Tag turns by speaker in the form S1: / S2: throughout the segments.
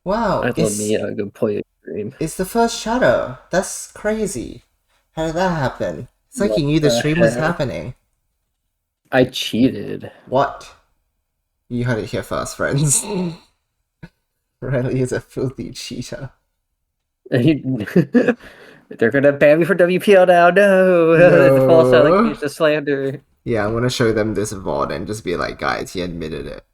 S1: Wow,
S2: I love me a good Puyo stream.
S1: it's the first shadow. That's crazy. How did that happen? It's like you
S2: What
S1: knew the
S2: the
S1: stream was
S2: heck?
S1: happening.
S2: I cheated.
S1: What? You heard it here first, friends. Riley is a filthy cheater.
S2: They're gonna ban me for WPL now. No, it's a false
S1: No.
S2: allegation, slander.
S1: Yeah, I'm gonna show them this VOD and just be like, guys, he admitted it.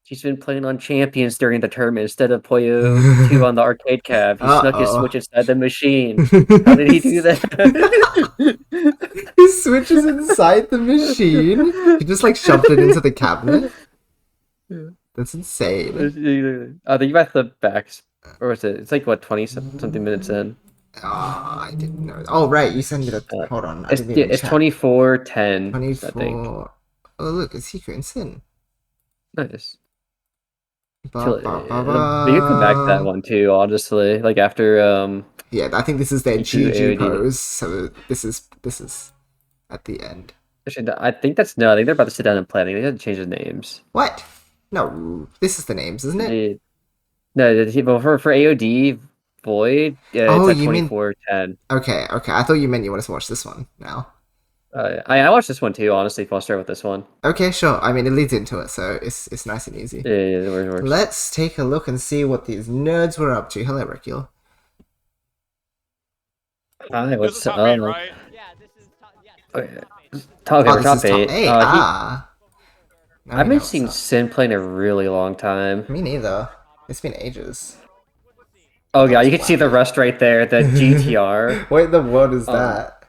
S2: She's been playing on champions during the tournament instead of Puyo 2 on the arcade cab. He snuck his
S1: Uh-oh.
S2: switch inside the machine. How did he do that?
S1: His switch is inside the machine. He just like shoved it into the cabinet. That's insane.
S2: I think you might flip back. Or was it? It's like, what, 20 something minutes in?
S1: Ah, I didn't know. Oh, right, you sent me the. Hold on, I didn't even
S2: It's
S1: check.
S2: 24:10, I think.
S1: 24. Oh, look, a secret in sin.
S2: Nice.
S1: Ba ba ba ba.
S2: We could come back to that one too, honestly. Like after
S1: Yeah, I think this is their
S2: EQ
S1: GG
S2: AOD.
S1: pose. So this is at the end.
S2: Actually, no, I think that's no. I think they're about to sit down and planning. They had to change the names.
S1: What? No, this is the names, isn't it?
S2: No, but for AOD Void, yeah, it's
S1: Oh,
S2: at
S1: you mean
S2: 24:10.
S1: okay, okay. I thought you meant you wanted to watch this one now.
S2: I watched this one too. Honestly, if I'll start with this one.
S1: Okay, sure. I mean, it leads into it, so it's nice and easy.
S2: Yeah, it works.
S1: Let's take a look and see what these nerds were up to. Hello, Hercule.
S2: Hi,
S3: This is
S2: what's
S3: top
S2: up?
S3: eight, right?
S2: Okay, okay,
S1: Oh,
S2: we're
S1: this is
S2: top
S1: top
S2: 8.
S1: eight. Ah, now we
S2: I've
S1: know
S2: been
S1: what's
S2: seeing
S1: up.
S2: Sin playing a really long time.
S1: Me neither. It's been ages.
S2: Oh
S1: That
S2: yeah,
S1: was
S2: you can see the
S1: wacky.
S2: rest right there, the GTR.
S1: Wait, the what is
S2: Um,
S1: that?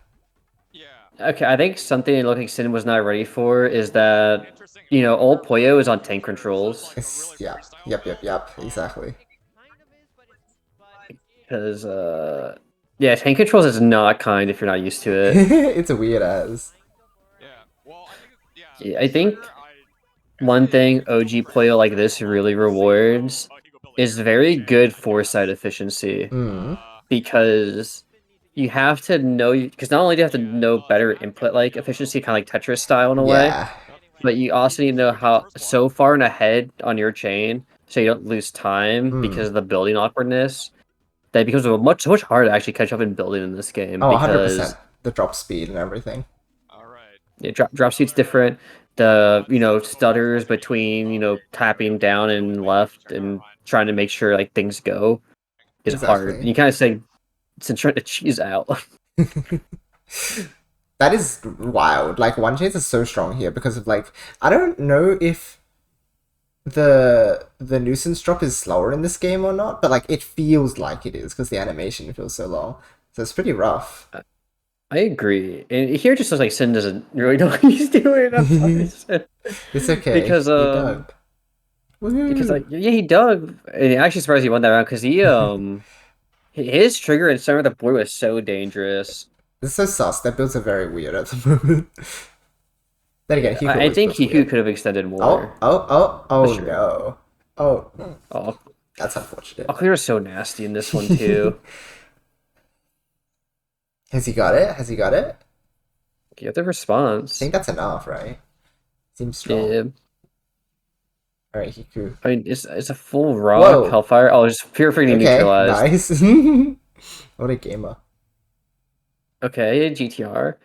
S3: Yeah.
S2: okay, I think something it looked like Sin was not ready for is that,
S3: Interesting.
S2: old Puyo is on tank controls.
S1: It's yeah, yep, exactly.
S2: Because, yeah, tank controls is not kind if you're not used to it.
S1: It's a weird as.
S3: Yeah. Well, I think
S2: Yeah, I think
S3: starter. I
S2: one
S3: currently
S2: thing OG Puyo like this really rewards
S3: he go
S2: is
S3: later.
S2: very
S3: Okay.
S2: good foresight efficiency.
S1: Hmm.
S2: Because you have to know, because not only do you have to know better input like efficiency, kind of like Tetris style in a way,
S1: Yeah.
S2: but you also need to know how so far and ahead on your chain so you don't lose time
S1: Hmm.
S2: because of the building awkwardness. That it becomes so much harder to actually catch up in building in this game
S1: Oh,
S2: because
S1: 100%. The drop speed and everything.
S3: All right.
S2: drop speed's different. The stutters between tapping down and left and trying to make sure like things go is hard.
S1: Exactly.
S2: You kind of say it's trying to cheese out.
S1: That is wild. Like one chase is so strong here because of like I don't know if the nuisance drop is slower in this game or not, but like it feels like it is because the animation feels so long. So it's pretty rough.
S2: I agree. And here it just looks like Sin doesn't really know what he's doing. I'm sorry, Sin.
S1: It's okay.
S2: Because
S1: He dug. Woohoo!
S2: like yeah, he dug. And actually surprised he won that round because his trigger in Summer of the Boy was so dangerous.
S1: This is so sus. That builds are very weird at the moment. Then again, Hiku
S2: I
S1: always
S2: think
S1: builds
S2: Hiku
S1: weird.
S2: could have extended
S1: Oh,
S2: more.
S1: oh, oh, oh
S2: For sure.
S1: no. Oh,
S2: Oh,
S1: that's unfortunate.
S2: Clear is so nasty in this one too.
S1: Has he got it? Has he got it?
S2: You have the
S1: I
S2: response.
S1: think that's enough, right? Seems strong.
S2: Yeah.
S1: Alright, Hiku.
S2: I mean, it's a full rock
S1: Whoa!
S2: hellfire. Oh, just pure freaking
S1: Okay,
S2: neutralized.
S1: nice. What a gamer.
S2: Okay, GTR.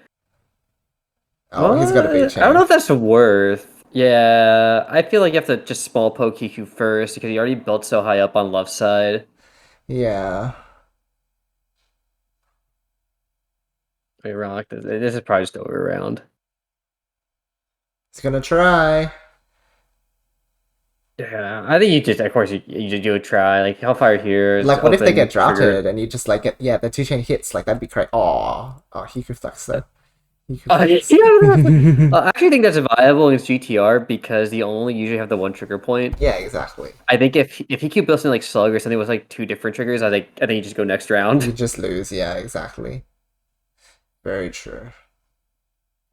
S1: Oh, he's got a big
S2: I don't know
S1: chain.
S2: if that's worth. Yeah, I feel like you have to just small poke Kiku first because he already built so high up on left side.
S1: Yeah.
S2: Wait, rock. This is probably just over round.
S1: He's gonna try.
S2: Yeah, I think you just, of course, you do a try. Like Hellfire here is
S1: Like, what if they
S2: open
S1: get
S2: trigger.
S1: drafted and you just like get, yeah, the two chain hits, like that'd be great. Oh, Hiku flex though. Hiku
S2: Yeah,
S1: flex.
S2: I actually think that's viable against GTR because you only usually have the one trigger point.
S1: Yeah, exactly.
S2: I think if he keep building like Slug or something with like two different triggers, I think you just go next
S1: You
S2: round.
S1: just lose, yeah, exactly. Very true.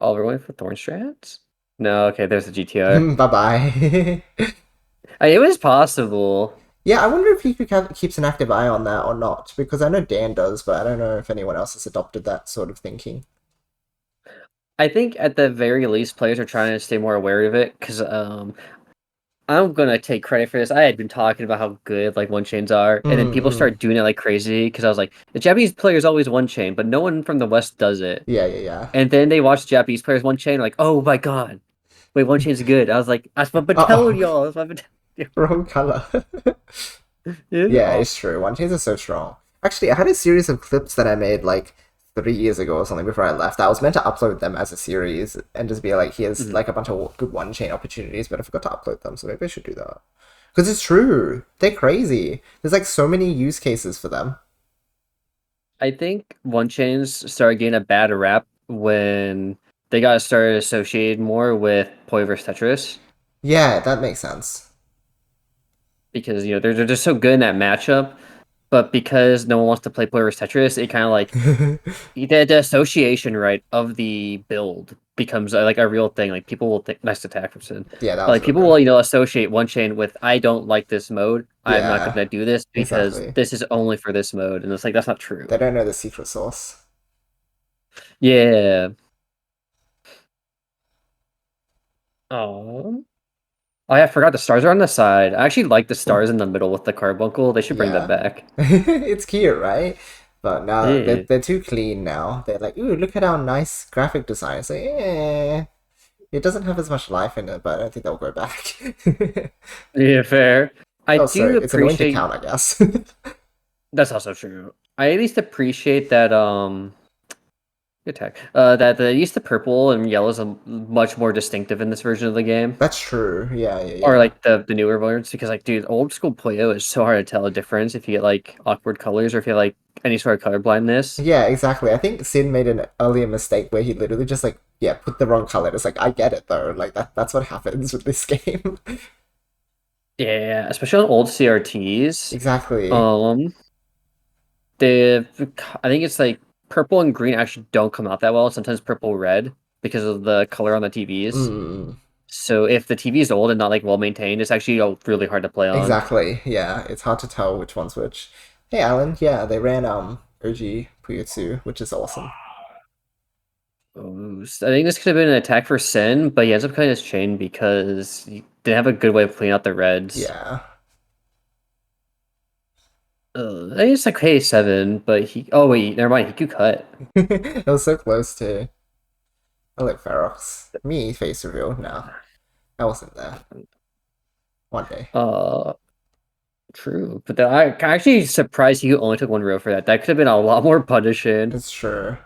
S2: Oh, we're going for Thorn Strats? No, okay, there's the GTR.
S1: Bye bye.
S2: It was possible.
S1: Yeah, I wonder if keeps an active eye on that or not, because I know Dan does, but I don't know if anyone else has adopted that sort of thinking.
S2: I think at the very least, players are trying to stay more aware of it because I'm gonna take credit for this. I had been talking about how good like one chains are, and then people start doing it like crazy because I was like, the Japanese players always one chain, but no one from the West does it.
S1: Yeah.
S2: And then they watch Japanese players one chain, like, oh my god, wait, one chain's good. I was like, that's what I've been telling y'all. That's what I've been telling
S1: Wrong color.
S2: you.
S1: Yeah, it's true. One chains are so strong. Actually, I had a series of clips that I made like 3 years ago or something before I left. I was meant to upload them as a series and just be like, here's like a bunch of good one chain opportunities, but I forgot to upload them, so maybe I should do that. Because it's true. They're crazy. There's like so many use cases for them.
S2: I think one chains started getting a bad rap when they got started associated more with Puyo vs Tetris.
S1: Yeah, that makes sense.
S2: Because they're just so good in that matchup, but because no one wants to play Puyo vs Tetris, it kind of like the association right of the build becomes like a real thing. Like people will think nice attack from Sin.
S1: Yeah, that
S2: But
S1: was
S2: like people
S1: real good.
S2: will associate one chain with I don't like this mode. I'm not
S1: Yeah,
S2: gonna do this because
S1: exactly.
S2: this is only for this mode, and it's like that's not true.
S1: They don't know the secret sauce.
S2: Yeah. Oh. Oh, yeah, I forgot the stars are on the side. I actually like the stars in the middle with the carbuncle. They should bring that
S1: Yeah.
S2: back.
S1: It's cute, right? But now
S2: Yeah.
S1: they're too clean now. They're like, ooh, look at our nice graphic design. It's like, it doesn't have as much life in it, but I don't think they'll go back.
S2: Yeah, fair. I
S1: Oh, sorry,
S2: do
S1: it's annoying to
S2: appreciate
S1: count, I guess.
S2: that's also true. I at least appreciate that good tech. That the at least the purple and yellow is much more distinctive in this version of the game.
S1: That's true. Yeah.
S2: Or like the newer versions, because like dude, old school Puyo is so hard to tell a difference if you get like awkward colors or if you have like any sort of color blindness.
S1: Yeah, exactly. I think Sin made an earlier mistake where he literally just like, yeah, put the wrong color. It's like, I get it though. Like that's what happens with this game.
S2: Yeah, especially on old CRTs.
S1: Exactly.
S2: The I think it's like purple and green actually don't come out that well. Sometimes purple red because of the color on the TVs.
S1: Mm,
S2: So if the TV is old and not like well maintained, it's actually really hard to play on.
S1: exactly. Yeah, it's hard to tell which one's which. Hey, Alan. Yeah, they ran OG Puyutsu, which is awesome.
S2: I think this could have been an attack for Sin, but he ends up cutting his chain because he didn't have a good way of cleaning out the reds.
S1: Yeah.
S2: I think it's like K7, but he. Oh wait, never mind. He could cut.
S1: It was so close to. I like Ferox. Me face reveal. No, I wasn't there. One day.
S2: True, but I'm actually surprised he only took one row for that. That could have been a lot more punishing.
S1: It's true.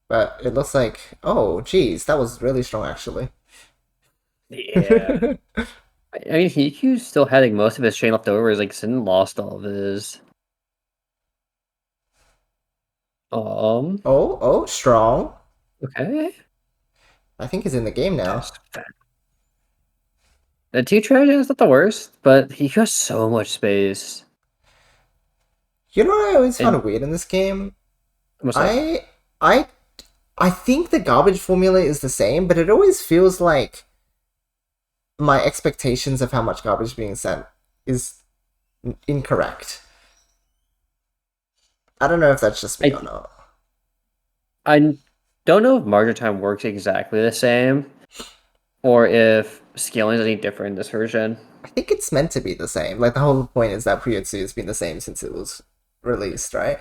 S1: But it looks like, oh, geez, that was really strong, actually.
S2: Yeah. I mean, Hiku's still having most of his chain left over. Is like Sin lost all of his.
S1: Oh, strong.
S2: Okay.
S1: I think he's in the game now.
S2: The two trash is not the worst, but he has so much space.
S1: You know what I always found weird in this game?
S2: What's that?
S1: I think the garbage formula is the same, but it always feels like my expectations of how much garbage is being sent is incorrect. I don't know if that's just me or not.
S2: I don't know if margin time works exactly the same, or if scaling is any different in this version.
S1: I think it's meant to be the same. Like, the whole point is that Puyutsu has been the same since it was released, right?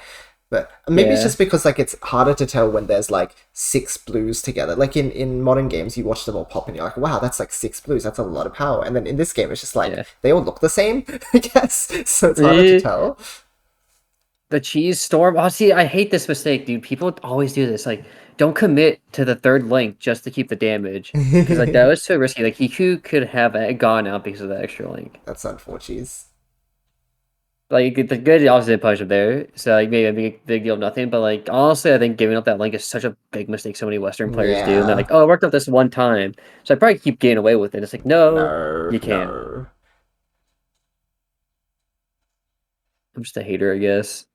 S1: But maybe it's just because like it's harder to tell when there's like 6 blues together. Like in modern games, you watch them all pop and you're like, wow, that's like 6 blues. That's a lot of power. And then in this game, it's just like they all look the same, I guess. So it's harder to tell.
S2: The cheese storm. Oh, see, I hate this mistake, dude. People always do this. Like, don't commit to the third link just to keep the damage, because like that was so risky. Like Hiku could have gone out because of that extra link.
S1: That's unfortunate.
S2: Like the good obviously didn't punish him there, so like maybe a big deal of nothing. But like honestly, I think giving up that link is such a big mistake so many Western players do. And they're like, oh, it worked out this one time, so I probably keep getting away with it. It's like, no, you can't.
S1: No.
S2: I'm just a hater, I guess.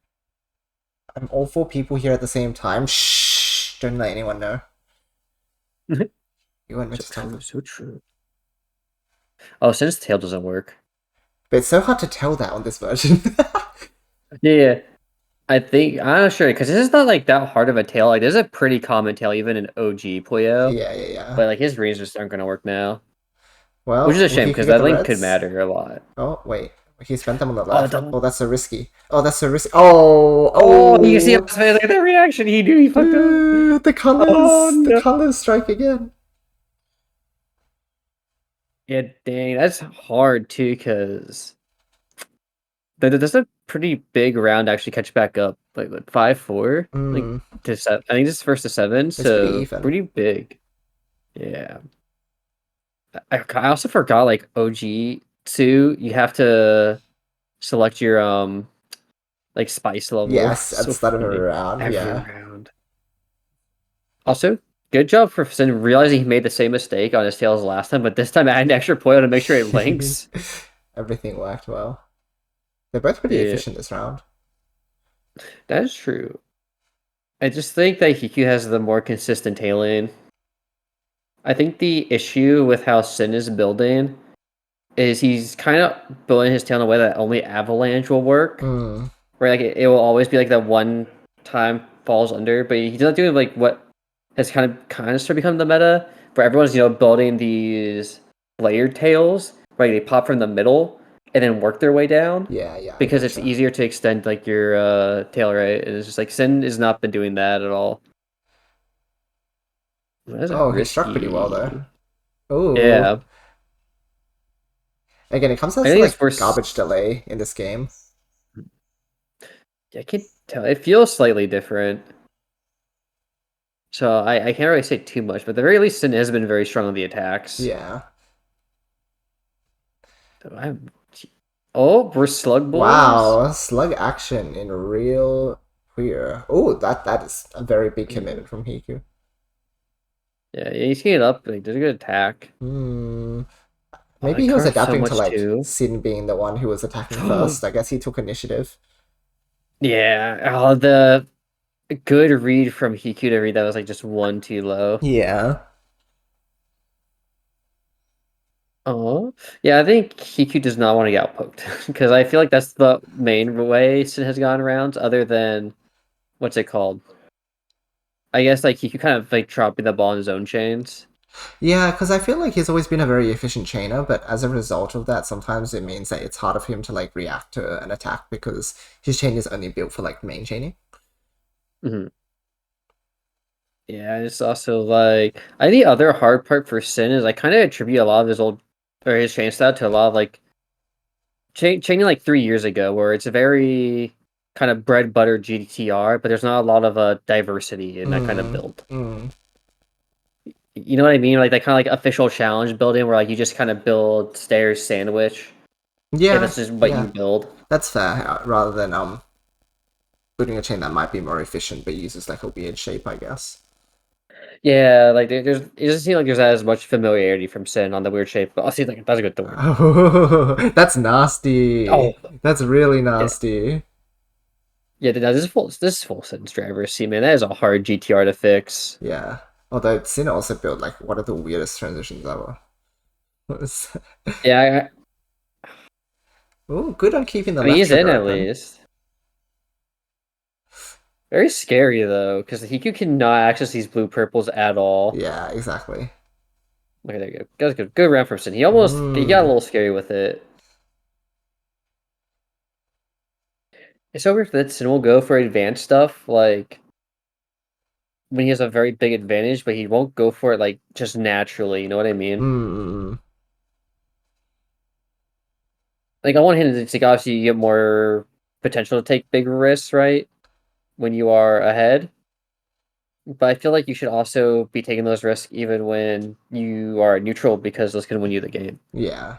S1: I'm all 4 people here at the same time. Shh! Don't let anyone know. You weren't meant to tell them.
S2: So true. Oh, since tail doesn't work.
S1: But it's so hard to tell that on this version.
S2: Yeah, I think I'm not sure because this is not like that hard of a tail. Like, there's a pretty common tail even in OG Puyo.
S1: Yeah.
S2: But like his ranges just aren't gonna work now.
S1: Well,
S2: Which is a
S1: will
S2: shame
S1: he
S2: because
S1: get
S2: that
S1: the
S2: link could
S1: reds?
S2: matter a lot.
S1: Oh, wait. He spent them on the
S2: Oh,
S1: left.
S2: don't.
S1: Oh, that's so risky. Oh, that's so risky. Oh,
S2: Oh, you can see
S1: oh.
S2: look at that reaction. He knew he fucked up.
S1: The
S2: Oh
S1: colors. The
S2: no.
S1: colors strike again.
S2: Yeah, dang, that's hard too because there's a pretty big round to actually catch back up, like 5-4, like
S1: Mm,
S2: to seven. I think this is first to seven,
S1: it's pretty
S2: so
S1: even.
S2: pretty big. Yeah. I also forgot like OG 2, you have to select your like spice level.
S1: Yes, at the
S2: So
S1: start of every
S2: funny.
S1: round.
S2: Every
S1: Yeah.
S2: round. Also, good job for Sin realizing he made the same mistake on his tails last time, but this time adding extra Puyo to make sure it links.
S1: Everything worked well. They're both pretty
S2: Yeah,
S1: efficient this round.
S2: that is true. I just think that Hiku has the more consistent tail lane. I think the issue with how Sin is building is he's kind of building his tail in a way that only Avalanche will work.
S1: Mm,
S2: Where like it will always be like that one time falls under, but he's not doing like what has kind of started becoming the meta, where everyone's building these layered tails, right? They pop from the middle and then work their way down
S1: yeah, I
S2: because it's
S1: getcha.
S2: easier to extend like your tail, right? And it's just like Sin has not been doing that at all. That's a
S1: Oh, he struck pretty well though.
S2: risky.
S1: Oh.
S2: Yeah,
S1: Again, it comes
S2: I
S1: as
S2: think it's
S1: like
S2: worse.
S1: garbage delay in this game.
S2: I can tell it feels slightly different. So I can't really say too much, but at the very least, Sin has been very strong on the attacks.
S1: Yeah.
S2: So oh, we're Slug Boys.
S1: Wow, slug action in real queer. Oh, that is a very big commitment from Hiku.
S2: Yeah, he's getting up. Like, did a good attack.
S1: Hmm.
S2: Oh,
S1: Maybe
S2: it
S1: he was
S2: curves so
S1: adapting to
S2: much
S1: like
S2: too.
S1: Sin being the one who was attacking first. I guess he took initiative.
S2: Yeah, oh, the good read from Hiku to read that was like just one too low.
S1: Yeah.
S2: Oh, yeah, I think Hiku does not want to get outpoked because I feel like that's the main way Sin has gone around. Other than what's it called? I guess like Hiku kind of like dropping the ball in his own chains.
S1: Yeah, because I feel like he's always been a very efficient chainer, but as a result of that, sometimes it means that it's harder for him to like react to an attack because his chain is only built for like main chaining.
S2: Hmm. Yeah, it's also like I think the other hard part for Sin is I kind of attribute a lot of his old or his chain style to a lot of like chaining like 3 years ago, where it's a very kind of bread butter GTR, but there's not a lot of diversity in that kind of build.
S1: Mm.
S2: You know what I mean? Like that kind of like official challenge building, where like you just kind of build stairs sandwich. If
S1: Yeah,
S2: that's just what
S1: yeah,
S2: you build.
S1: that's fair. Rather than building a chain that might be more efficient but uses like a weird shape, I guess.
S2: Yeah, like there's it doesn't seem like there's as much familiarity from Sin on the weird shape, but I'll see like that's a good thorn.
S1: Oh, that's
S2: Oh,
S1: nasty. That's really
S2: yeah.
S1: nasty.
S2: Yeah, no, this is full sentence driver. See, man, that is a hard GTR to fix.
S1: Yeah. Although Sin also built like one of the weirdest transitions ever.
S2: Yeah,
S1: Oh, good on keeping the
S2: I mean
S1: left
S2: he's in
S1: trigger
S2: at
S1: open.
S2: least. Very scary though, because the Hiku cannot access these blue purples at all.
S1: Yeah, exactly.
S2: Okay, there you go. That was good. Good round from Sin. He got a
S1: Mm.
S2: little scary with it. It's so weird that Sin will go for advanced stuff, like when he has a very big advantage, but he won't go for it like just naturally. You know what I mean?
S1: Mm.
S2: Like on one hand, it's like obviously you get more potential to take big risks, right? When you are ahead. But I feel like you should also be taking those risks even when you are neutral because those can win you the game.
S1: Yeah.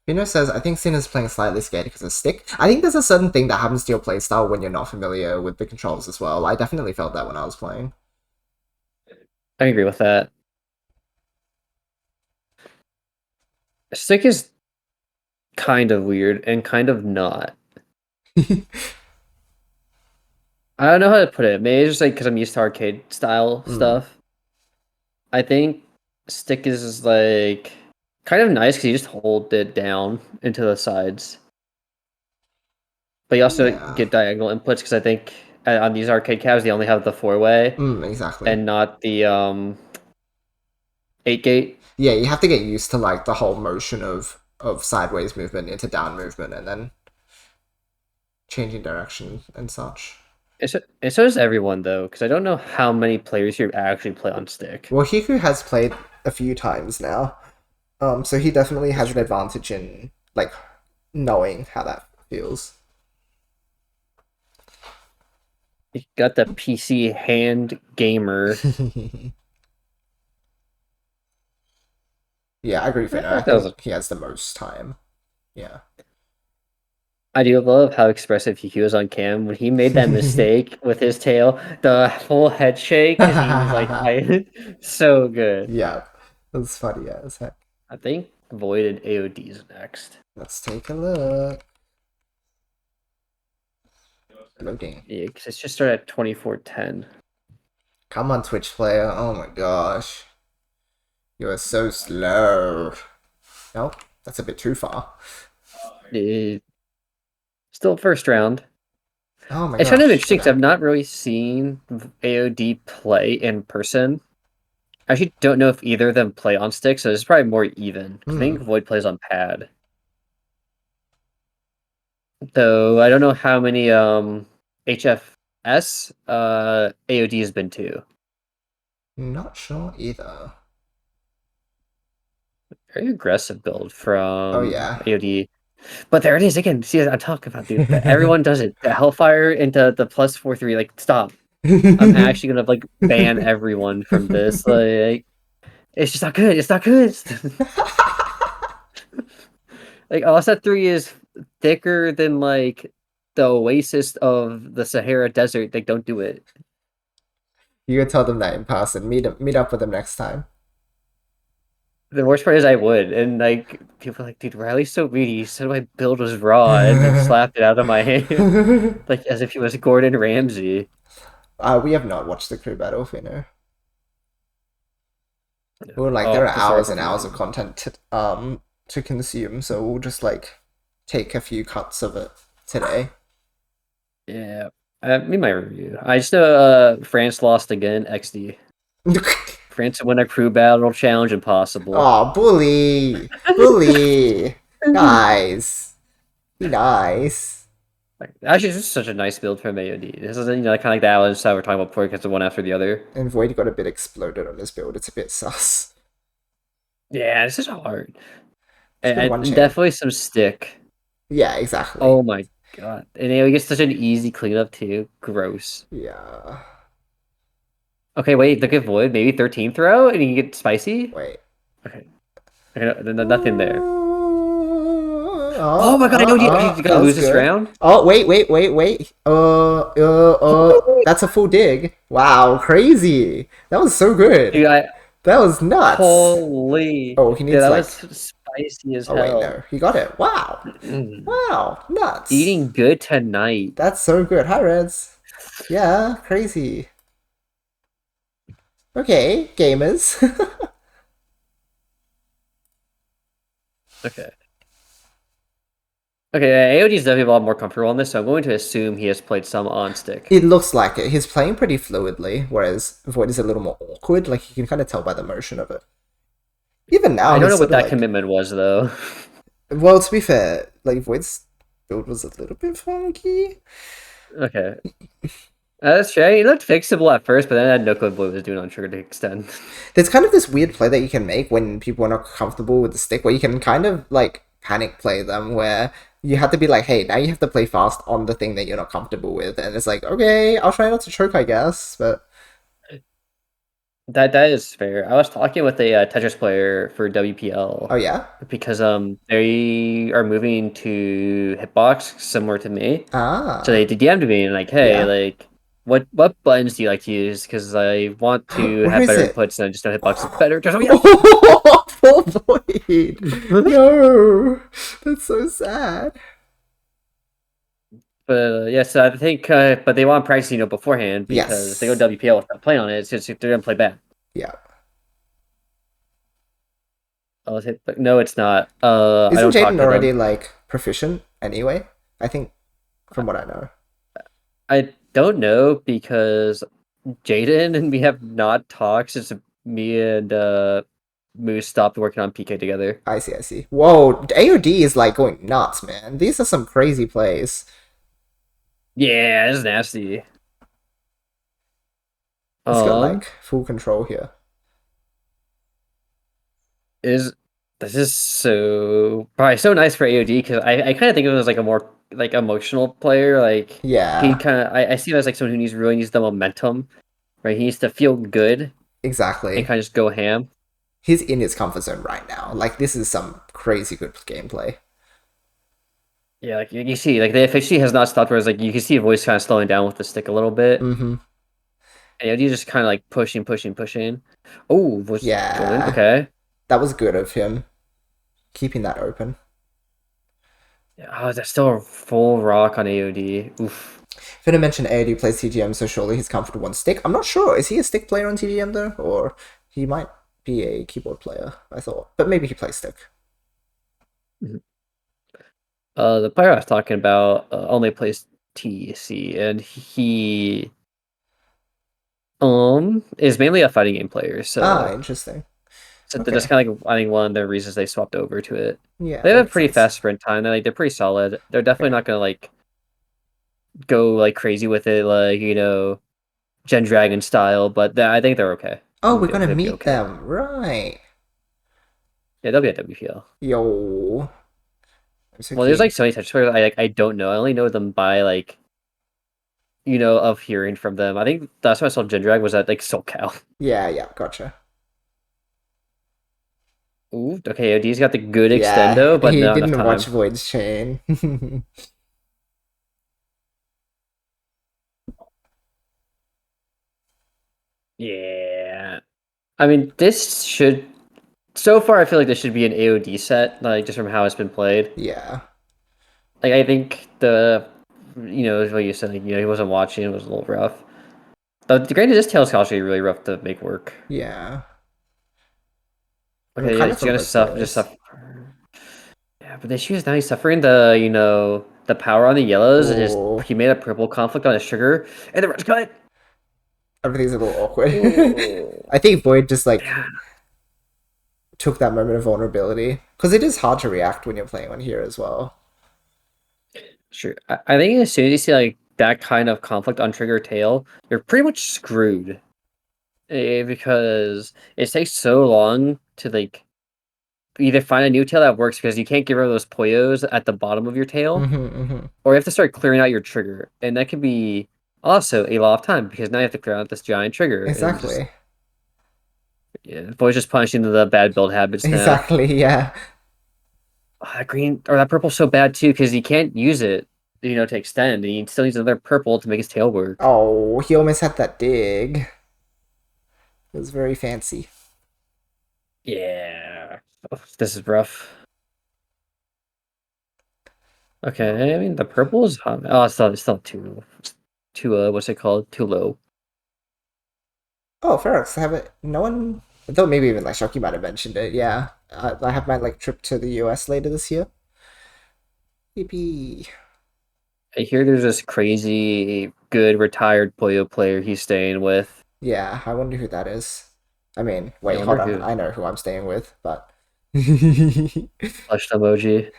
S1: Pino says, I think Sin is playing slightly scared because of stick. I think there's a certain thing that happens to your playstyle when you're not familiar with the controls as well. I definitely felt that when I was playing.
S2: I agree with that. Stick is kind of weird and kind of not. I don't know how to put it. Maybe it's just like because I'm used to arcade style stuff. I think stick is like kind of nice because you just hold it down into the sides. But you also
S1: Yeah.
S2: get diagonal inputs because I think on these arcade cabs they only have the 4-way
S1: Exactly.
S2: and not the 8 gate.
S1: Yeah, you have to get used to like the whole motion of sideways movement into down movement and then changing direction and such.
S2: And so does everyone though, because I don't know how many players here actually play on stick.
S1: Well, Hiku has played a few times now, so he definitely has an advantage in like knowing how that feels.
S2: You got the PC hand gamer.
S1: Yeah, I agree with you. I
S2: That was
S1: think he has the most time. Yeah.
S2: I do love how expressive he was on cam when he made that mistake with his tail, the full head shake, because he was like, so good.
S1: Yeah, that's funny as heck.
S2: I think Void and AOD is next.
S1: Let's take a look. Loading.
S2: Yeah, because it's just started at 24:10.
S1: Come on, Twitch player. Oh my gosh. You are so slow. Nope, that's a bit too far.
S2: Still first round.
S1: Oh my
S2: It's
S1: gosh.
S2: kind of interesting because I've not really seen AOD play in person. I actually don't know if either of them play on stick, so it's probably more even. I think Void plays on pad. Though I don't know how many HFS AOD has been to.
S1: Not sure either.
S2: Very aggressive build from
S1: yeah.
S2: AOD. But there it is again. See, I'm talking about, dude. Everyone does it. The Hellfire into the plus 4-3. Like, stop. I'm actually gonna like ban everyone from this. Like, it's just not good. It's not good. Like, Offset 3 is thicker than like the oasis of the Sahara Desert. Like, don't do it.
S1: You could tell them that in person. Meet up with them next time.
S2: The worst part is I would, and like people are like, dude, Riley's so greedy. He said my build was raw, and then slapped it out of my hand, like as if he was Gordon Ramsay.
S1: We have not watched the crew battle, Finno. Well, like there are hours and hours of content to consume, so we'll just like take a few cuts of it today.
S2: Yeah, me my review. I just know France lost again. XD. France won a crew battle challenge impossible.
S1: Oh, bully! Bully! Guys! Be nice.
S2: Actually, this is such a nice build from AOD. This is, kind of like that one we're talking about before, because the one after the other.
S1: And Void got a bit exploded on his build. It's a bit sus.
S2: Yeah, this is hard. And definitely some stick.
S1: Yeah, exactly.
S2: Oh my god. And he gets such an easy cleanup too. Gross.
S1: Yeah.
S2: Okay, wait, look at Void. Maybe 13th row and you get spicy?
S1: Wait.
S2: Okay. Nothing there.
S1: Oh
S2: my god, I know you gotta lose this round?
S1: Oh, wait. That's a full dig. Wow, crazy. That was so good.
S2: Dude,
S1: that was nuts.
S2: Holy.
S1: Oh, he needs
S2: that
S1: like...
S2: was spicy as
S1: hell. Oh, wait, no. He got it. Wow. Wow, nuts.
S2: Eating good tonight.
S1: That's so good. Hi, Reds. Yeah, crazy. Okay, gamers.
S2: Okay. Okay, AOD is definitely a lot more comfortable on this, so I'm going to assume he has played some on stick.
S1: It looks like it. He's playing pretty fluidly, whereas Void is a little more awkward. Like, you can kind of tell by the motion of it. Even now,
S2: I don't know what that commitment was, though.
S1: Well, to be fair, like, Void's build was a little bit funky.
S2: Okay. That's true. It looked fixable at first, but then I had no clue what it was doing on trigger to extend.
S1: There's kind of this weird play that you can make when people are not comfortable with the stick, where you can kind of, like, panic play them, where you have to be like, hey, now you have to play fast on the thing that you're not comfortable with. And it's like, okay, I'll try not to choke, I guess, but...
S2: That is fair. I was talking with a Tetris player for WPL.
S1: Oh, yeah?
S2: Because they are moving to Hitbox, similar to me.
S1: Ah.
S2: So they DM'd me and like, hey, like, what buttons do you like to use? Because I want to have better inputs, and I just know Hitbox is better.
S1: Oh, poor Void! No! That's so sad.
S2: But yes, I think, but they want practice, beforehand, because if they go WPL without playing on it, it's just they're gonna play bad.
S1: Yeah.
S2: Oh, no, it's not.
S1: Isn't Jaden already like proficient anyway? I think, from what I know.
S2: I don't know, because Jaden and me have not talked since me and Moose stopped working on PK together.
S1: I see. Whoa, AOD is like going nuts, man. These are some crazy plays.
S2: Yeah, it's nasty.
S1: He's got like full control here.
S2: This is probably so nice for AOD because I kind of think of him as like a more like emotional player. Like
S1: Yeah,
S2: he kind of I see him as like someone who really needs the momentum, right? He needs to feel good and
S1: exactly.
S2: kind of just go ham.
S1: He's in his comfort zone right now. Like this is some crazy good gameplay.
S2: Yeah, like you see, like the efficiency has not stopped. Whereas like you can see a voice kind of slowing down with the stick a little bit.
S1: Mm-hmm.
S2: And AOD just kind of like pushing. Oh, was going
S1: Yeah,
S2: okay.
S1: that was good of him, keeping that open.
S2: Oh, that's still a full rock on AOD. Oof.
S1: Finna mentioned AOD plays TGM, so surely he's comfortable on stick. I'm not sure. Is he a stick player on TGM though, or he might be a keyboard player? I thought, but maybe he plays stick.
S2: The player I was talking about only plays TC, and he is mainly a fighting game player. So
S1: Interesting.
S2: okay. That's kind of like I think one of the reasons they swapped over to it.
S1: Yeah,
S2: They have a pretty fast sprint time. They're pretty solid. They're definitely not gonna like go like crazy with it, like Gen Dragon style. But I think they're okay.
S1: Oh, we're gonna meet them, right?
S2: Yeah, they'll be at WPL.
S1: Yo.
S2: Well, there's like so many Tetris players I don't know. I only know them by like of hearing from them. I think that's why I saw Gen Drag was at like SoCal.
S1: Yeah, gotcha.
S2: Ooh, okay, OD's got the good extendo, but
S1: he
S2: not
S1: didn't
S2: enough time.
S1: watch Void's chain.
S2: Yeah. I mean, this should so far I feel like this should be an AOD set, like just from how it's been played.
S1: Yeah.
S2: Like I think what you said, like, he wasn't watching, it was a little rough. The granted this tail's actually really rough to make work.
S1: Yeah.
S2: Okay, yeah, he's gonna suffer. Yeah, but the issue is now he's suffering the power on the yellows, and he made a purple conflict on his sugar, and the red's cut.
S1: Everything's a little awkward. I think Void just like took that moment of vulnerability because it is hard to react when you're playing on here as well.
S2: Sure, I think as soon as you see like that kind of conflict on trigger tail, you're pretty much screwed, because it takes so long to like either find a new tail that works because you can't get rid of those Puyos at the bottom of your tail, or you have to start clearing out your trigger, and that can be also a lot of time because now you have to clear out this giant trigger.
S1: Exactly.
S2: Boy's just punishing the bad build habits now.
S1: Exactly, yeah.
S2: That green or that purple's so bad too because he can't use it, to extend, and he still needs another purple to make his tail work.
S1: Oh, he almost had that dig. It was very fancy.
S2: Yeah. Oh, this is rough. Okay, I mean the purple is hot. Oh, it's still too what's it called? Too low.
S1: Oh, Ferox, I have it. No one. I thought maybe even like Shocky might have mentioned it. Yeah, I have my like trip to the US later this year. Yippee!
S2: I hear there's this crazy good retired Puyo player he's staying with.
S1: Yeah, I wonder who that is. I mean, wait, hold on. I know who I'm staying with, but
S2: flushed emoji.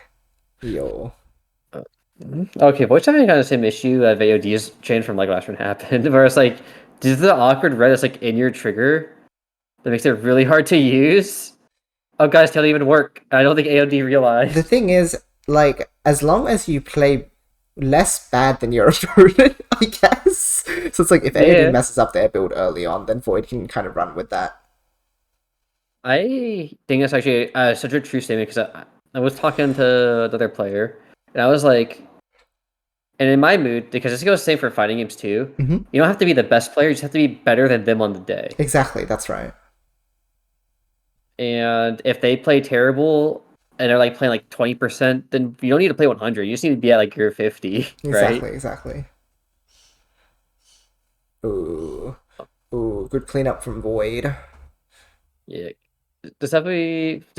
S1: Yo.
S2: Okay, voice having kind of the same issue that AOD's chain from like last one happened, where it's like, does the awkward red that's like in your trigger that makes it really hard to use? Oh, guys, can't even work. I don't think AOD realized.
S1: The thing is, like, as long as you play less bad than your opponent, I guess. So it's like if AOD messes up their build early on, then Void can kind of run with that.
S2: I think that's actually such a true statement because I was talking to the other player and I was like, and in my mood, because this goes the same for fighting games too, you don't have to be the best player, you just have to be better than them on the day.
S1: Exactly, that's right.
S2: And if they play terrible and they're like playing like 20%, then you don't need to play 100. You just need to be at like your 50, right?
S1: Exactly. Ooh, good cleanup from Void.
S2: Yeah. This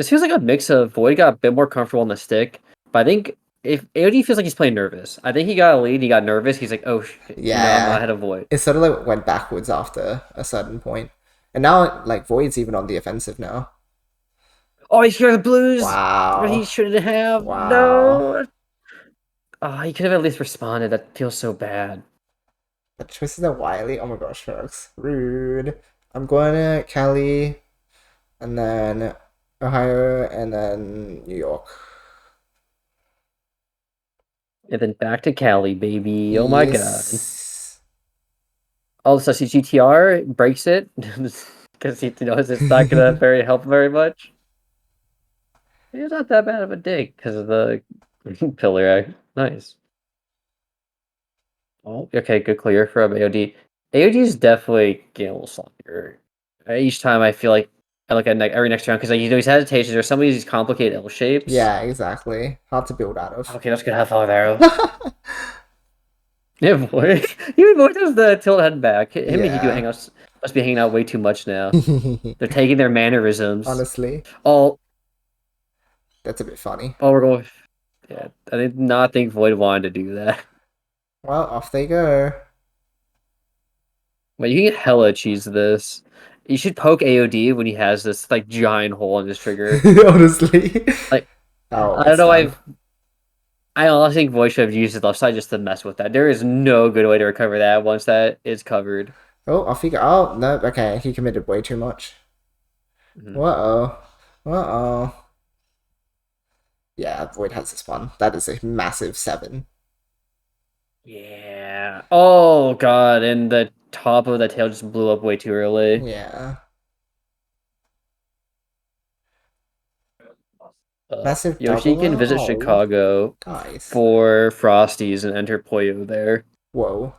S2: feels like a mix of Void got a bit more comfortable on the stick, but I think if AOD feels like he's playing nervous. I think he got a lead, he got nervous, he's like, oh shit, I'm ahead of Void.
S1: It sort of like went backwards after a certain point. And now like Void's even on the offensive now.
S2: Oh, he scored the blues.
S1: Wow.
S2: But he shouldn't have.
S1: Wow.
S2: No. Oh, he could have at least responded. That feels so bad.
S1: The choices are wily. Oh my gosh, Ferrox. Rude. I'm going to Cali, and then Ohio, and then New York.
S2: And then back to Cali, baby. Oh my god.
S1: Yes.
S2: All of a sudden, GTR breaks it because he knows it's not gonna help very much. It's not that bad of a dig because of the pillar. Nice. Oh, okay, good clear from AOD. AOD is definitely getting a little sloppier. Each time I feel like I look at every next round because like, he's hesitations or some of these complicated L shapes.
S1: Yeah, exactly. Hard to build out of.
S2: Okay, that's good. Have fun with arrow. Yeah, boy. Even boy does the tilt head back. Him and he do hang out. Must be hanging out way too much now. They're taking their mannerisms.
S1: Honestly.
S2: Oh.
S1: That's a bit funny.
S2: Oh, we're going. Yeah, I did not think Void wanted to do that.
S1: Well, off they go.
S2: But you can hella cheese this. You should poke AOD when he has this like giant hole in his trigger.
S1: Honestly.
S2: Like, I don't know why. I honestly think Void should have used his left side just to mess with that. There is no good way to recover that once that is covered.
S1: Oh, off he go. Oh, no. Okay, he committed way too much. Uh-oh. Uh-oh. Yeah, Void has this one. That is a massive 7.
S2: Yeah. Oh, God. And the top of the tail just blew up way too early.
S1: Yeah. Massive
S2: Yoshi can visit Chicago for Frosties and enter Puyo there.
S1: Whoa.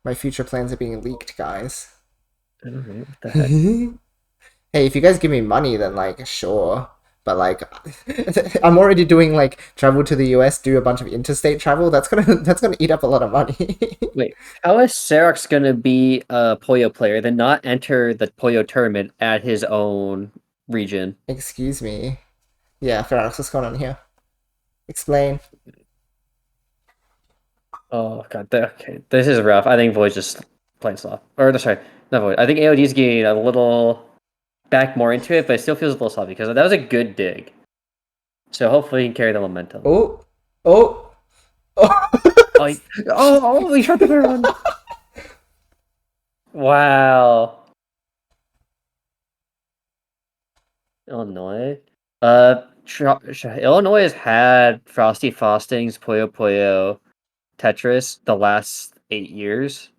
S1: My future plans are being leaked, guys.
S2: What the heck?
S1: Hey, if you guys give me money, then, like, sure. But, like, I'm already doing, like, travel to the US, do a bunch of interstate travel. That's gonna eat up a lot of money.
S2: Wait, how is Serox gonna be a Puyo player, then not enter the Puyo tournament at his own region?
S1: Excuse me. Yeah, Ferrox, what's going on here? Explain.
S2: Oh, God. Okay, this is rough. I think Void's just playing soft. Or, sorry, not Void. I think AOD's getting a little back more into it, but it still feels a little soft because that was a good dig. So hopefully he can carry the momentum.
S1: Oh! Oh!
S2: Oh, he shot the bear one. Wow. Illinois. Illinois has had Frosty Frostings, Puyo Puyo, Tetris the last 8 years.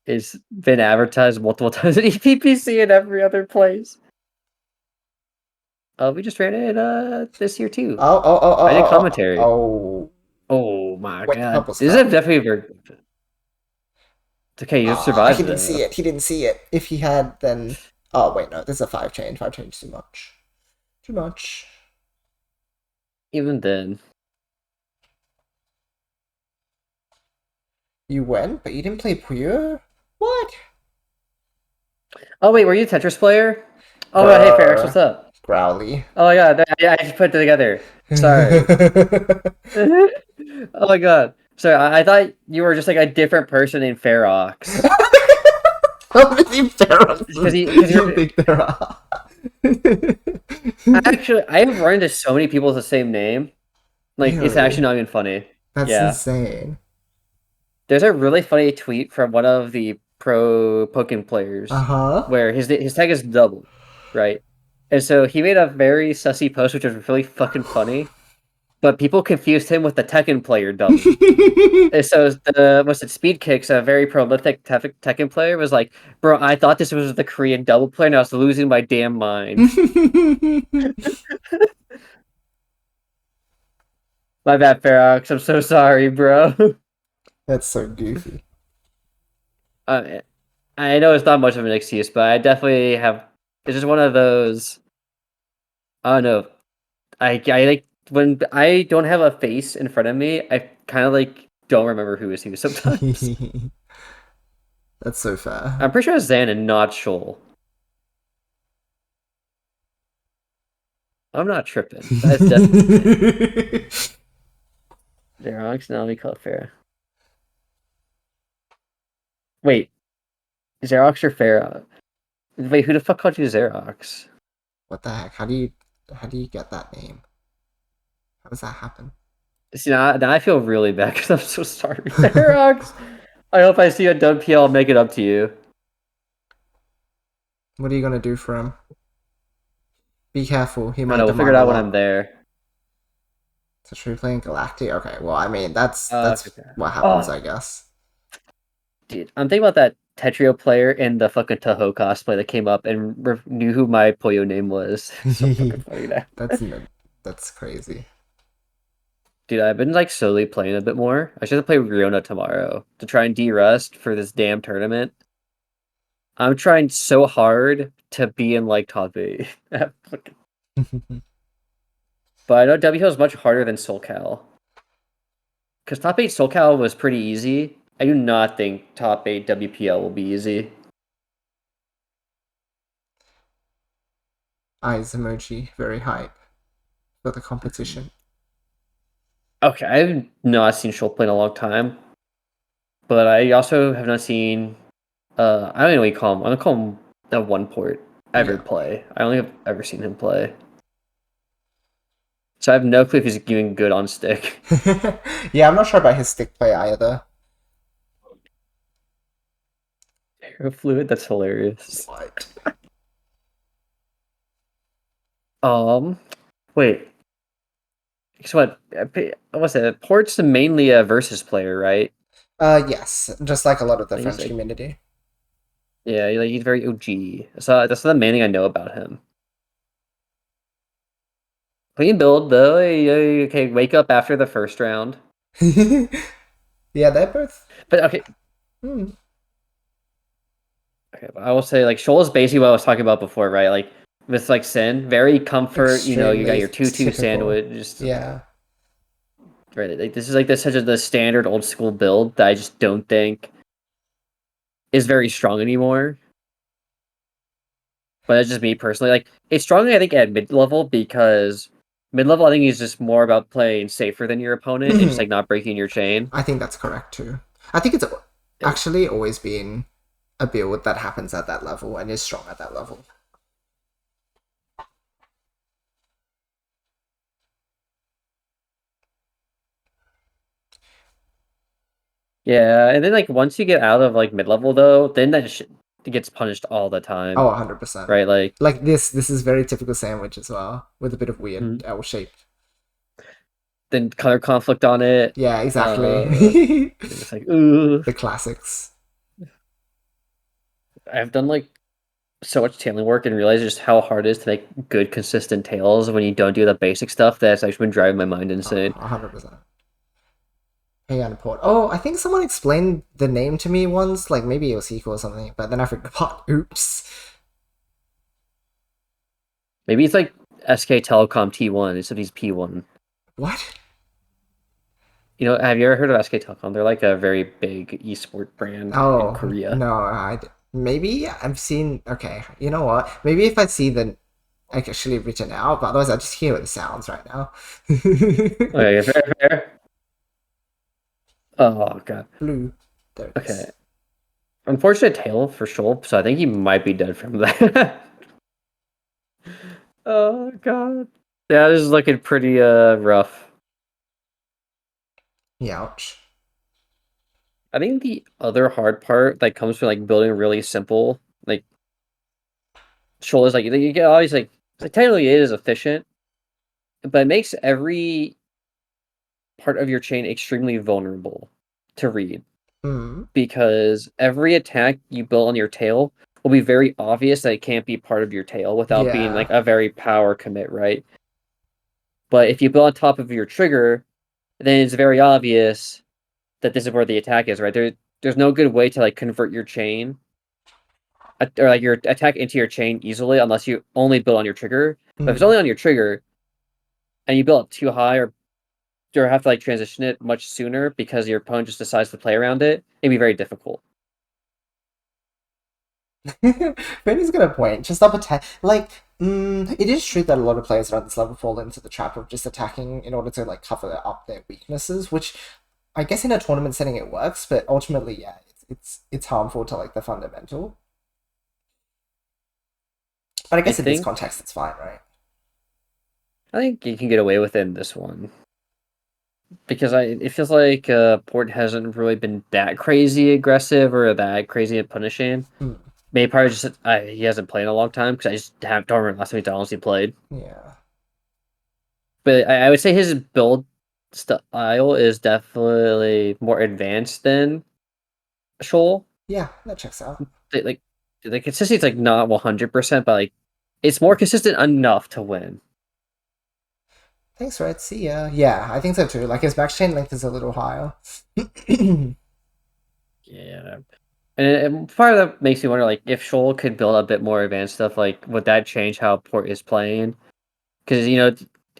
S2: It's been advertised multiple times at EPPC and every other place. We just ran it this year too. I did commentary. Oh my god. This is definitely very good. It's okay, you survived.
S1: He didn't see it. He didn't see it. If he had, then... Oh, wait, no. This is a 5 chain. 5 chain's too much. Too much.
S2: Even then.
S1: You went, but you didn't play Puyo? What?
S2: Oh, wait, were you a Tetris player? Oh, hey, Ferrex, what's up?
S1: Growly.
S2: Oh my god, I just put it together. Sorry. Oh my god. Sorry, I thought you were just like a different person named Ferox.
S1: How many Ferox?
S2: Because you're a big Ferox. Actually, I have run into so many people with the same name. Like, it's actually not even funny.
S1: That's insane.
S2: There's a really funny tweet from one of the pro Pokemon players where his tag is double, right? And so he made a very sussy post, which was really fucking funny. But people confused him with the Tekken player double. And so Speed Kicks, a very prolific Tekken player, was like, bro, I thought this was the Korean double player and I was losing my damn mind. My bad, Ferox. I'm so sorry, bro.
S1: That's so goofy.
S2: I know it's not much of an excuse, but I definitely have... It's just one of those... I don't know. I like... When I don't have a face in front of me, I kind of like don't remember who is who sometimes.
S1: That's so fair.
S2: I'm pretty sure it's Zan and not Shoal. I'm not tripping. That's definitely Xerox, now we call it fair. Wait. Xerox or Pharaoh? Wait, who the fuck called you Xerox?
S1: What the heck? How do you get that name? How does that happen?
S2: See, now I feel really bad because I'm so sorry, Xerox. I hope I see you on WPL. I'll make it up to you.
S1: What are you gonna do for him? Be careful. He
S2: I
S1: might
S2: know. We'll figure it
S1: demand a
S2: out when
S1: lot.
S2: I'm there.
S1: So should we play in Galactic? Okay. Well, I mean that's
S2: Okay.
S1: what happens,
S2: Oh,
S1: I guess.
S2: dude, I'm thinking about that Tetrio player in the fucking Toho cosplay that came up and knew who my Puyo name was. So fucking funny now.
S1: That's crazy.
S2: Dude, I've been like slowly playing a bit more. I should play Riona tomorrow to try and de-rust for this damn tournament. I'm trying so hard to be in like top 8. But I know WPL is much harder than SoulCal. Because top 8 SoulCal was pretty easy. I do not think top 8 WPL will be easy.
S1: Eyes emoji, very hype for the competition.
S2: Okay, I've not seen Shoal play in a long time. But I also have not seen I don't know what you call him. I'm gonna call him a one port ever play. I only have ever seen him play. So I have no clue if he's doing good on stick.
S1: Yeah, I'm not sure about his stick play either.
S2: Aero fluid, that's hilarious.
S1: What?
S2: Wait. So what? What's that? Port's mainly a versus player, right?
S1: Yes, just like a lot of the
S2: He's
S1: French
S2: like,
S1: community.
S2: yeah, he's very OG. So that's the main thing I know about him. Clean build though. Okay, wake up after the first round.
S1: Yeah, they're both.
S2: But okay.
S1: Hmm.
S2: Okay, but I will say like Shoal is basically what I was talking about before, right? Like with like Sin, very comfort. You know, you got
S1: Extremely
S2: your 2-2
S1: typical.
S2: sandwich. Just
S1: Yeah.
S2: right. Like this is like such a the standard old school build that I just don't think is very strong anymore. But that's just me personally. Like it's strong, I think, at mid level because mid level I think is just more about playing safer than your opponent and just like not breaking your chain.
S1: I think that's correct too. I think it's actually always been a build that happens at that level and is strong at that level.
S2: Yeah, and then like once you get out of like mid level though, then that shit gets punished all the time.
S1: Oh, 100%.
S2: Right,
S1: like this is very typical sandwich as well, with a bit of weird L shape.
S2: Then color conflict on it.
S1: Yeah, exactly.
S2: It's like ooh.
S1: The classics.
S2: I've done like so much tailing work and realized just how hard it is to make good consistent tails when you don't do the basic stuff. That's actually been driving my mind insane.
S1: 100%. Hang on, port. Oh, I think someone explained the name to me once, like maybe it was equal or something, but then I forgot. Oops.
S2: Maybe it's like SK Telecom T1 instead of these P1.
S1: What?
S2: You know, have you ever heard of SK Telecom? They're like a very big esport brand in Korea.
S1: No, maybe I've seen. Okay, you know what? Maybe if I see the actually written out, but otherwise I just hear the sounds right now.
S2: Okay, fair. Oh god.
S1: Blue. There it is.
S2: Okay. Unfortunate tail for Shoal, so I think he might be dead from that. Oh god. Yeah, this is looking pretty rough.
S1: Ouch.
S2: I think the other hard part that comes from like building really simple, like Shoal is like you get always like technically it is efficient, but it makes every part of your chain extremely vulnerable to read. Because every attack you build on your tail will be very obvious that it can't be part of your tail without being like a very power commit, right? But if you build on top of your trigger, then it's very obvious that this is where the attack is, right? There's no good way to like convert your chain or like your attack into your chain easily unless you only build on your trigger. But if it's only on your trigger and you build up too high or have to like transition it much sooner because your opponent just decides to play around it, it'd be very difficult.
S1: Benny's got a point. Just up attack. Like, it is true that a lot of players around this level fall into the trap of just attacking in order to like cover up their weaknesses, which I guess in a tournament setting it works, but ultimately, yeah, it's harmful to like the fundamental. But I guess in this context, it's fine, right?
S2: I think you can get away with it in this one. Because it feels like Port hasn't really been that crazy aggressive or that crazy at punishing. Maybe probably just he hasn't played in a long time because I just don't remember last time he honestly played.
S1: Yeah.
S2: But I would say his build style is definitely more advanced than Shoal.
S1: Yeah, that checks out.
S2: Like the consistency's like not 100%, but like it's more consistent enough to win.
S1: Thanks, Red. See ya. Yeah, I think so too. Like his max chain length is a little higher.
S2: Yeah. And part of that makes me wonder, like, if Shoal could build a bit more advanced stuff, like, would that change how Port is playing? Because,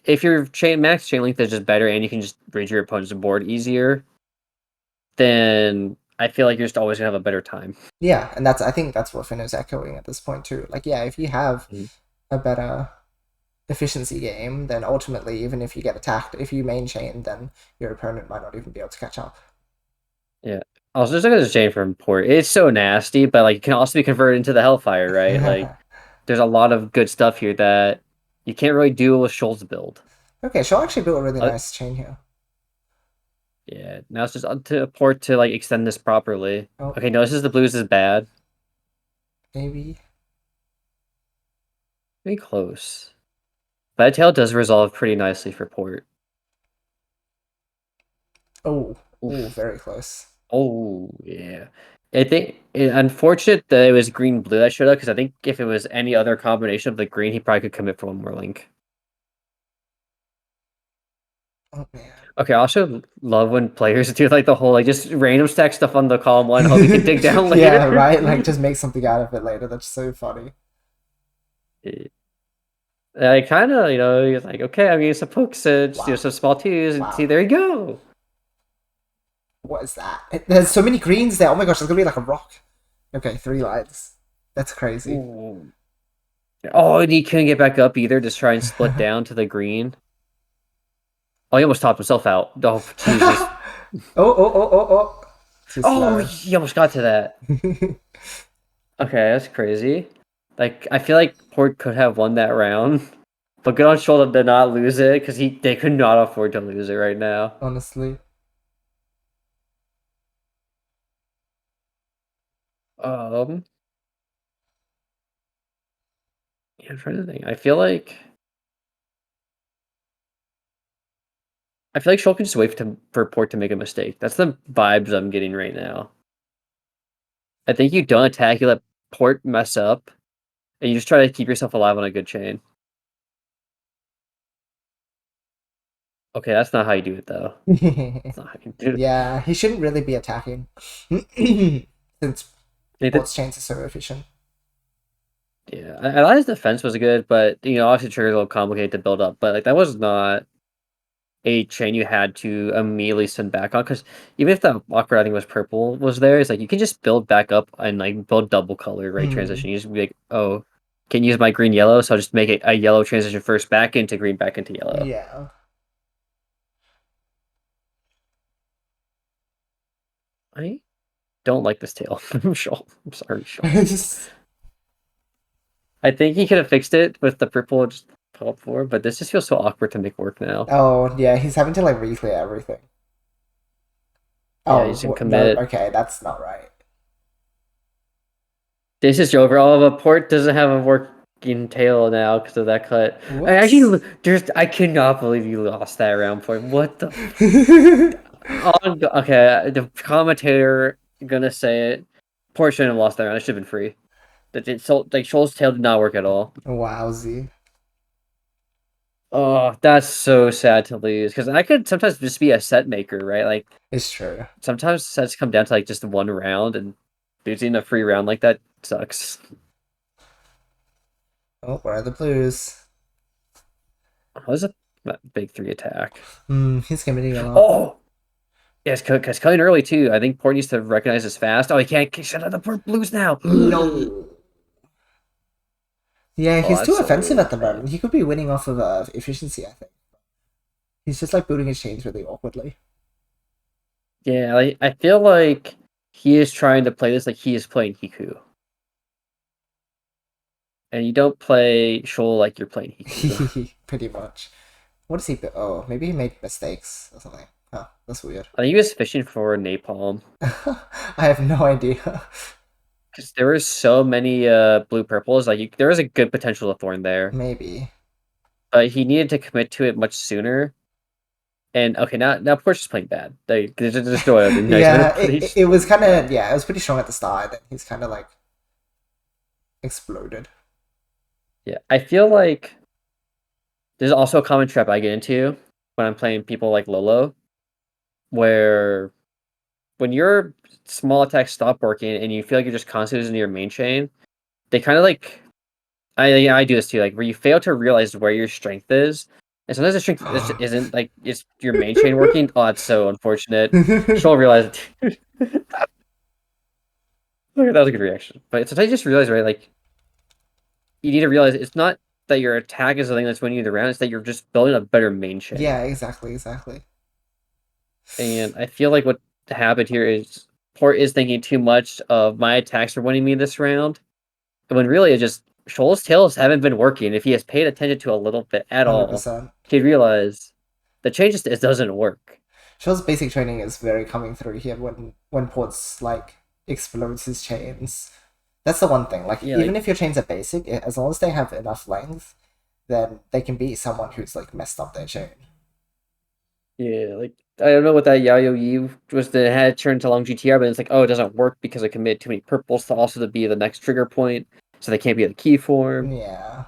S2: if your max chain length is just better and you can just read your opponent's board easier, then I feel like you're just always gonna have a better time.
S1: Yeah, and I think that's what Finn is echoing at this point too. Like, yeah, if you have a better efficiency game, then ultimately, even if you get attacked, if you main chain, then your opponent might not even be able to catch up.
S2: Yeah. I was just looking at this chain from Port. It's so nasty, but like it can also be converted into the Hellfire, right? Like there's a lot of good stuff here that you can't really do with Shoal's build.
S1: Okay, Shoal actually built a really nice chain here.
S2: Yeah, now it's just up to Port to like extend this properly. Oh. Okay, notices the blues is bad.
S1: Maybe
S2: close. Bad tail does resolve pretty nicely for Port.
S1: Oh, very close.
S2: Oh, yeah. I think unfortunate that it was green-blue that showed up, because I think if it was any other combination of the green, he probably could commit for one more link.
S1: Oh, man.
S2: Okay, I also love when players do like the whole like just random stack stuff on the column one, hope you can dig down later.
S1: Yeah, right? Like just make something out of it later. That's so funny.
S2: I kind of, he's like, okay, I'm getting some pokes and some small twos, and see, there you go.
S1: What is that? There's so many greens there. Oh my gosh, there's gonna be like a rock. Okay, 3 lines. That's crazy.
S2: Ooh. Oh, and he couldn't get back up either. Just try and split down to the green. Oh, he almost topped himself out. Oh, Jesus.
S1: Oh.
S2: Oh, he almost got to that. Okay, that's crazy. Like, I feel like Port could have won that round. But good on Shoal to not lose it, because they could not afford to lose it right now.
S1: Honestly.
S2: Yeah, I'm trying to think. I feel like Shoal can just wait for Port to make a mistake. That's the vibes I'm getting right now. I think you don't attack, you let Port mess up, and you just try to keep yourself alive on a good chain. Okay, that's not how you do it, though. That's not how you do it.
S1: Yeah, he shouldn't really be attacking. Since Port's chains are so efficient.
S2: Yeah, I thought his defense was good, but, obviously Trigger's a little complicated to build up, but, like, that was not a chain you had to immediately send back on, because even if the awkward, I think was purple, was there, it's like, you can just build back up and, like, build double color, right, transition. You just be like, oh, can use my green-yellow, so I'll just make it a yellow transition first back into green, back into yellow.
S1: Yeah.
S2: I don't like this tail from Shoal. I'm sorry, Shoal. I think he could have fixed it with the purple just pull up for, but this just feels so awkward to make work now.
S1: Oh, yeah, he's having to, like, re-clear everything.
S2: Yeah, he's gonna commit.
S1: No, okay, that's not right.
S2: This is overall, but Port doesn't have a working tail now because of that cut. I cannot believe you lost that round point. What the? Okay, the commentator gonna say it. Port shouldn't have lost that round. It should have been free. Shoal's tail did not work at all.
S1: Wowzy.
S2: Oh, that's so sad to lose, because I could sometimes just be a set maker, right? Like,
S1: it's true.
S2: Sometimes sets come down to like just one round, and losing a free round like that sucks.
S1: Oh, where are the blues?
S2: What is a big 3 attack?
S1: He's committing a lot.
S2: Oh! Yes, because cutting early too. I think Port needs to recognize this fast. Oh, he can't shut out the blues now.
S1: No. Yeah, he's too offensive at the moment. He could be winning off of efficiency, I think. He's just like building his chains really awkwardly.
S2: Yeah, I feel like he is trying to play this like he is playing Hiku. And you don't play Shoal like you're playing Hiku.
S1: Pretty much. What does he? Oh, maybe he made mistakes or something. Huh, that's weird.
S2: I think he was fishing for napalm.
S1: I have no idea.
S2: Because there were so many blue purples, like there was a good potential to thorn there.
S1: Maybe.
S2: But he needed to commit to it much sooner. And okay, now Porch is playing bad. Like there's no other nice
S1: yeah, it was kind of it was pretty strong at the start. Then he's kind of like exploded.
S2: Yeah, I feel like there's also a common trap I get into when I'm playing people like Lolo, where when your small attacks stop working and you feel like you're just constantly using your main chain, they kind of like I do this too, like where you fail to realize where your strength is. And sometimes the strength isn't like it's your main chain working. Oh, it's so unfortunate. She'll realize it. That was a good reaction. But sometimes you just realize, right, like you need to realize it's not that your attack is the thing that's winning you the round, it's that you're just building a better main chain.
S1: Yeah, exactly.
S2: And I feel like what happened here is Port is thinking too much of my attacks are winning me this round. When really it's just Shoal's tails haven't been working. If he has paid attention to a little bit at
S1: 100%.
S2: all, he'd realize the chain just it doesn't work.
S1: Shoal's basic training is very coming through here when Port's like explodes his chains. That's the one thing. Like even if your chains are basic, as long as they have enough length, then they can be someone who's like messed up their chain.
S2: Yeah, like I don't know what that YoshiAU was that had turned to long GTR, but it's like, oh, it doesn't work because I committed too many purples to also to be the next trigger point, so they can't be the key form.
S1: Yeah.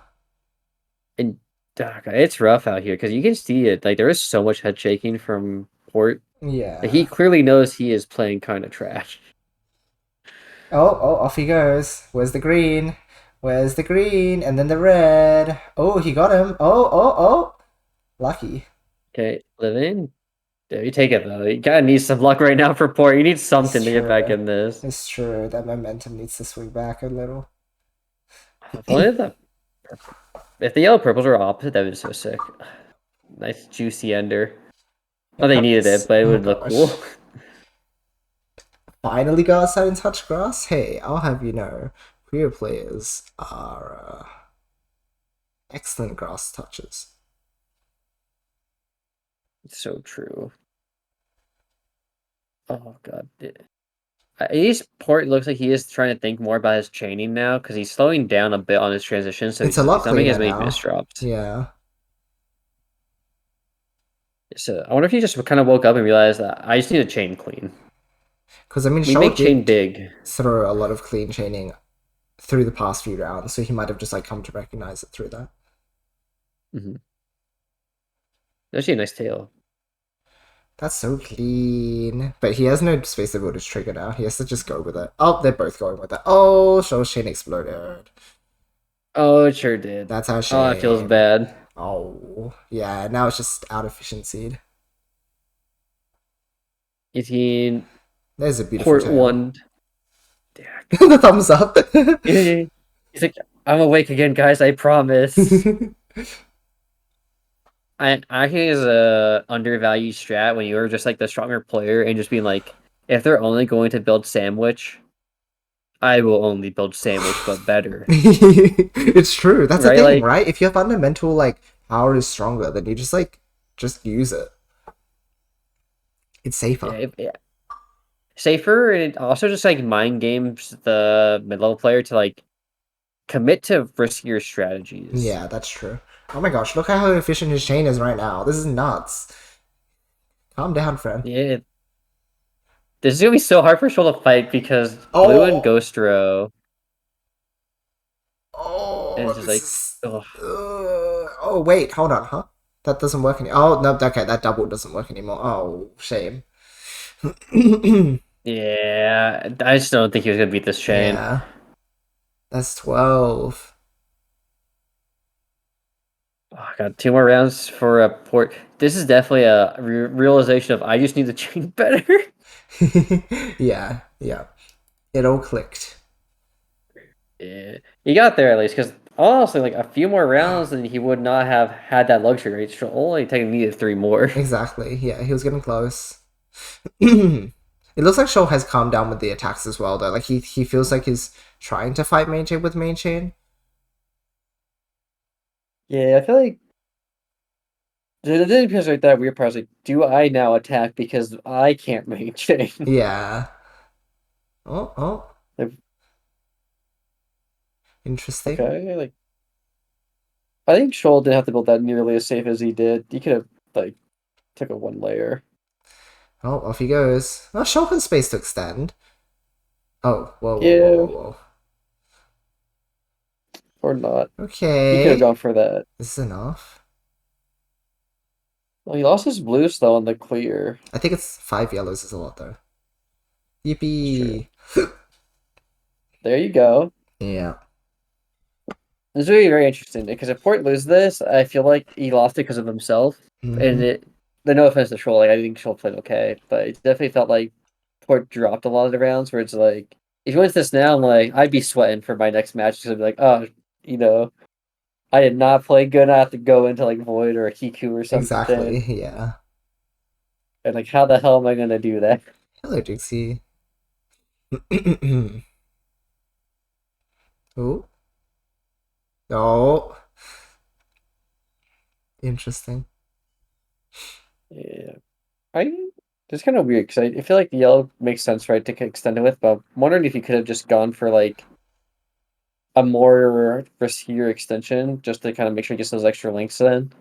S2: And it's rough out here because you can see it. Like there is so much head shaking from Port.
S1: Yeah.
S2: Like, he clearly knows he is playing kind of trash.
S1: Oh, off he goes. Where's the green? Where's the green? And then the red. Oh, he got him. Oh. Lucky.
S2: Okay, living. Yeah, you take it though. You gotta need some luck right now for Port. You need something to get back in this.
S1: It's true. That momentum needs to swing back a little.
S2: If the yellow purples were opposite, that would be so sick. Nice juicy ender. Oh, they needed it, but it would look cool.
S1: Finally got outside and touch grass? Hey, I'll have you know, Puyo players are excellent grass touchers.
S2: It's so true. Oh god. At least Port looks like he is trying to think more about his chaining now, because he's slowing down a bit on his transition, so
S1: it's a lot
S2: he's not making as many
S1: now.
S2: misdrops.
S1: Yeah.
S2: So I wonder if he just kind of woke up and realized that I just need a chain clean.
S1: Because I mean,
S2: we make chain big.
S1: Throw a lot of clean chaining through the past few rounds, so he might have just like come to recognize it through that.
S2: Mm-hmm. Actually, a nice tail.
S1: That's so clean. But he has no space to build his trigger now. He has to just go with it. Oh, they're both going with it. Oh, Shoal's chain exploded.
S2: Oh, it sure did.
S1: That's how shame.
S2: Oh, it feels bad.
S1: Oh, yeah. Now it's just out efficiency.
S2: 18.
S1: There's a beautiful
S2: Port
S1: tail.
S2: 1.
S1: The thumbs up.
S2: He's like, I'm awake again, guys. I promise. I think it's a undervalued strat when you were just like the stronger player and just being like, if they're only going to build sandwich, I will only build sandwich, but better.
S1: It's true. That's
S2: right?
S1: the thing,
S2: like,
S1: right? If your fundamental like power is stronger, then you just use it. It's safer.
S2: Yeah. Safer, and it also just like mind games the mid-level player to like commit to riskier strategies.
S1: Yeah, that's true. Oh my gosh, look at how efficient his chain is right now. This is nuts. Calm down, friend.
S2: Yeah. This is gonna be so hard for Shoal to fight because Blue and Ghost Row.
S1: Oh,
S2: and it's just like,
S1: oh wait, hold on, huh? That doesn't work anymore. Oh no, okay, that double doesn't work anymore. Oh, shame.
S2: Yeah, I just don't think he was gonna beat this chain.
S1: Yeah, that's 12.
S2: Oh, I got 2 more rounds for a Port. This is definitely a realization of I just need the chain better.
S1: yeah. It all clicked.
S2: Yeah, he got there at least, because honestly, like a few more rounds and he would not have had that luxury, right? Only taking needed 3 more.
S1: Exactly. Yeah, he was getting close. It looks like Shoal has calmed down with the attacks as well, though. Like, he feels like he's trying to fight main chain with main chain.
S2: Yeah, I feel like the thing is right that weird part is like, do I now attack because I can't maintain?
S1: Yeah. Oh.
S2: Like,
S1: Interesting.
S2: okay, like I think Shoal didn't have to build that nearly as safe as he did. He could have like took a one layer.
S1: Oh, off he goes. Oh, Shoal has space to extend. Oh,
S2: Yeah,
S1: whoa.
S2: or not. He could have
S1: Okay.
S2: gone for that.
S1: This is enough.
S2: Well, he lost his blues though on the clear.
S1: I think it's 5 yellows is a lot, though.
S2: It's true.
S1: Yippee.
S2: There you go.
S1: Yeah.
S2: It's really very interesting because if Port loses this, I feel like he lost it because of himself. And it, no offense to Troll, like I think Troll played okay, but it definitely felt like Port dropped a lot of the rounds where it's like, if he wins this now, I'm like, I'd be sweating for my next match because I'd be like, oh, you know, I did not play good. I have to go into like Void or a Kiku or something.
S1: Exactly, yeah.
S2: And like, how the hell am I gonna do that?
S1: Hello, Dixie. Oh. Oh. Interesting.
S2: Yeah, it's kind of weird because I feel like the yellow makes sense, right, to extend it with, but I'm wondering if you could have just gone for like a more riskier extension just to kind of make sure he gets those extra links in.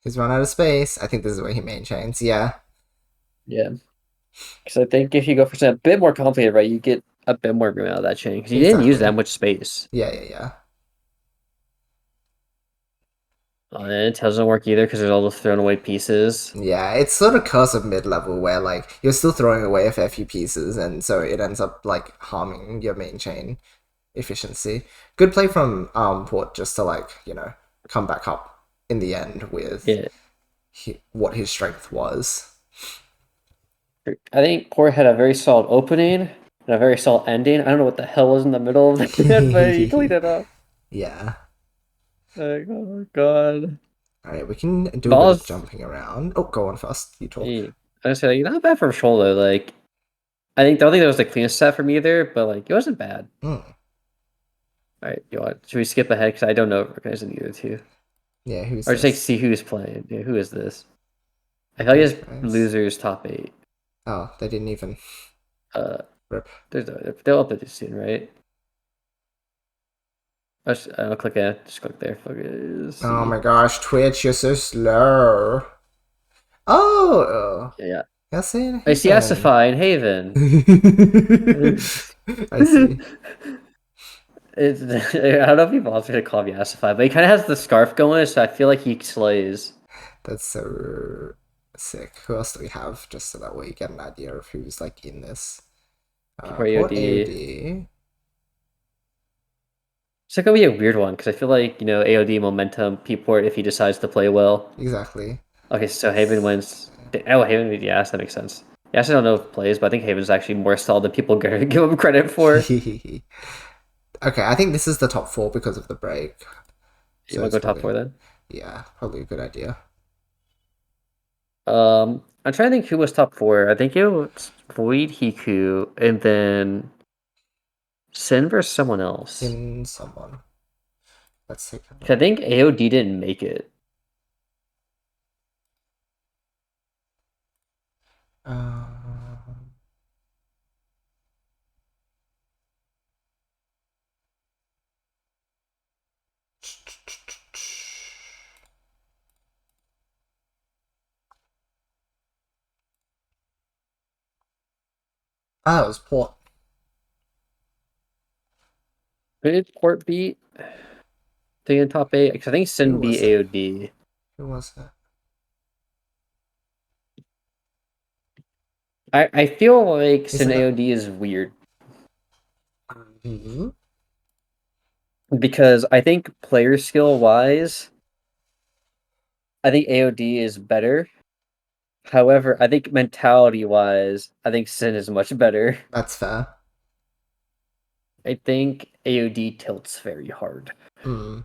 S1: He's run out of space. I think this is where he main chains. Yeah.
S2: Yeah, because I think if you go for something a bit more complicated, right, you get a bit more room out of that chain because you didn't use that much space.
S1: Yeah.
S2: And it doesn't work either because there's all the thrown away pieces.
S1: Yeah, it's sort of curse of mid-level where, like, you're still throwing away a fair few pieces, and so it ends up, like, harming your main chain efficiency. Good play from Port just to, like, come back up in the end with what his strength was.
S2: I think Port had a very solid opening and a very solid ending. I don't know what the hell was in the middle of that, but he cleaned it up.
S1: Yeah.
S2: Like, oh my god.
S1: Alright, we can do a bit of jumping around. Oh, go on first. You talk.
S2: I was saying, not bad from Shoulder. Like, don't think that was the cleanest set from either, but like, it wasn't bad. Alright, should we skip ahead? Because I don't know recognize either two.
S1: Yeah, who's
S2: or just like see who's playing. Yeah, who is this? I feel like it's losers top 8.
S1: Oh, they didn't even. Rip.
S2: They'll update it soon, right? I'll click it. Just click there. Focus.
S1: Oh my gosh, Twitch, you're so slow. Oh.
S2: Yeah.
S1: I see.
S2: I see Asify in Haven.
S1: I see.
S2: I don't know if people also call him Asify, but he kind of has the scarf going, so I feel like he slays.
S1: That's so sick. Who else do we have? Just so that way you get an idea of who's like in this.
S2: Port AOD. It's gonna be a weird one because I feel like AOD momentum P-port if he decides to play well.
S1: Exactly.
S2: Okay, so Haven wins. Oh, Haven, yes, that makes sense. Yes, I don't know if he plays, but I think Haven's actually more solid than people give him credit for.
S1: Okay, I think this is the top 4 because of the break.
S2: You want to go top 4 then?
S1: Yeah, probably a good idea.
S2: I'm trying to think who was top 4. I think it was Void, Hiku, and then Sin versus someone else.
S1: Someone. Let's take a look.
S2: I think AOD didn't make it.
S1: It was Port.
S2: Who did Port beat? In top 8? Because I think Sin beat AOD.
S1: Who was that?
S2: I feel like Sin AOD is weird. Because I think player skill wise, I think AOD is better. However, I think mentality wise, I think Sin is much better.
S1: That's fair.
S2: I think AOD tilts very hard.
S1: And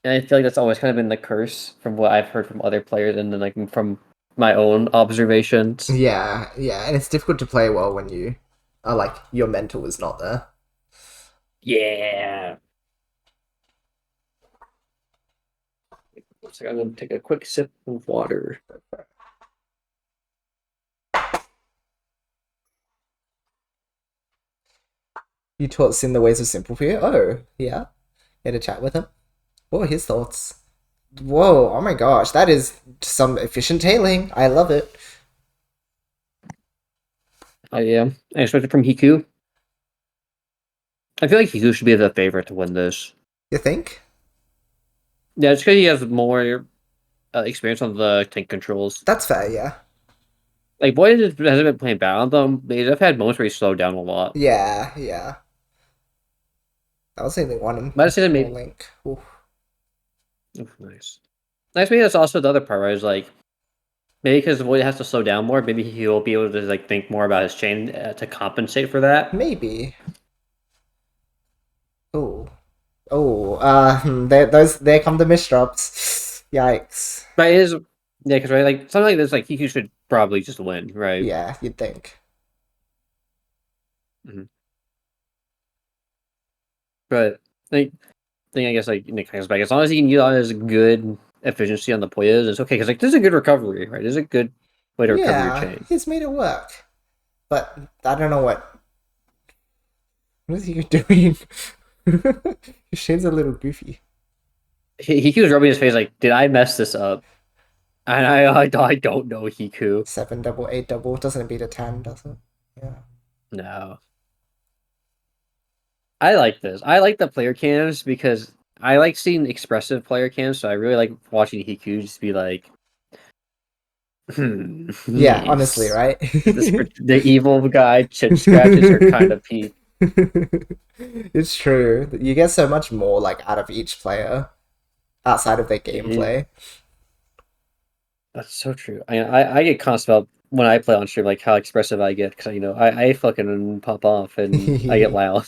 S2: I feel like that's always kind of been the curse from what I've heard from other players and then like from my own observations.
S1: Yeah, yeah, and it's difficult to play well when you are like your mental is not there.
S2: Yeah. Looks like I'm gonna take a quick sip of water.
S1: You taught Sin the ways of simple fear? Oh, yeah. You had a chat with him? What were his thoughts? Whoa, oh my gosh, that is some efficient tailing. I love it.
S2: I am. I expect it from Hiku. I feel like Hiku should be the favorite to win this.
S1: You think?
S2: Yeah, it's because he has more experience on the tank controls.
S1: That's fair, yeah.
S2: Like, Boy hasn't been playing bad on them, but he's had moments where he slowed down a lot.
S1: Yeah, yeah. That was the only one
S2: But I say that
S1: in
S2: maybe.
S1: Link. Oof.
S2: Oh, nice. Nice, maybe that's also the other part, right? Is like, maybe because Void has to slow down more, maybe he'll be able to like think more about his chain to compensate for that.
S1: Maybe. Oh. Oh, there come the misdrops. Yikes.
S2: But it is, yeah, because right, like something like this, like Hiku should probably just win, right?
S1: Yeah, you'd think.
S2: Mm-hmm. But like, thing I guess like Nick comes back as long as he can utilize good efficiency on the Poyos, it's okay because like this is a good recovery, right? This is a good way to recover your
S1: Yeah,
S2: chain.
S1: he's made it work. But I don't know what is he doing? His shade's a little goofy.
S2: Hiku was rubbing his face like, did I mess this up? And I don't know Hiku.
S1: 7 double 8 double doesn't beat a 10, does it? Yeah.
S2: No. I like this. I like the player cams because I like seeing expressive player cams, so I really like watching Hiku just be like,
S1: Yeah, honestly,
S2: yes.
S1: right?
S2: The evil guy chin scratches her kind of peak.
S1: It's true. You get so much more like out of each player outside of their gameplay.
S2: That's so true. I get constant about when I play on stream, like how expressive I get because I fucking pop off and I get loud.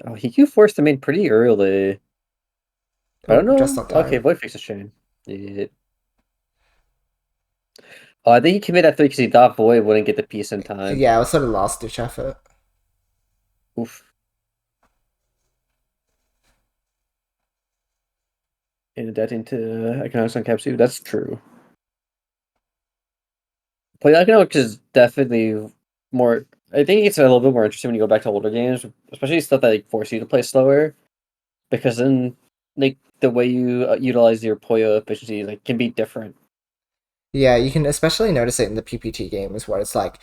S2: Oh, Hiku forced the main pretty early. I don't
S1: Oh, just
S2: know.
S1: on
S2: Okay,
S1: time.
S2: Void fixed the chain. Yeah. Oh, I think he committed that 3 because he thought Void wouldn't get the piece in time.
S1: Yeah, it was sort of last ditch effort.
S2: Oof. And that into economics on Capsule. That's true. Play economics is definitely more. I think it's a little bit more interesting when you go back to older games, especially stuff that like force you to play slower, because then like the way you utilize your Puyo efficiency like can be different.
S1: Yeah, you can especially notice it in the PPT games where it's like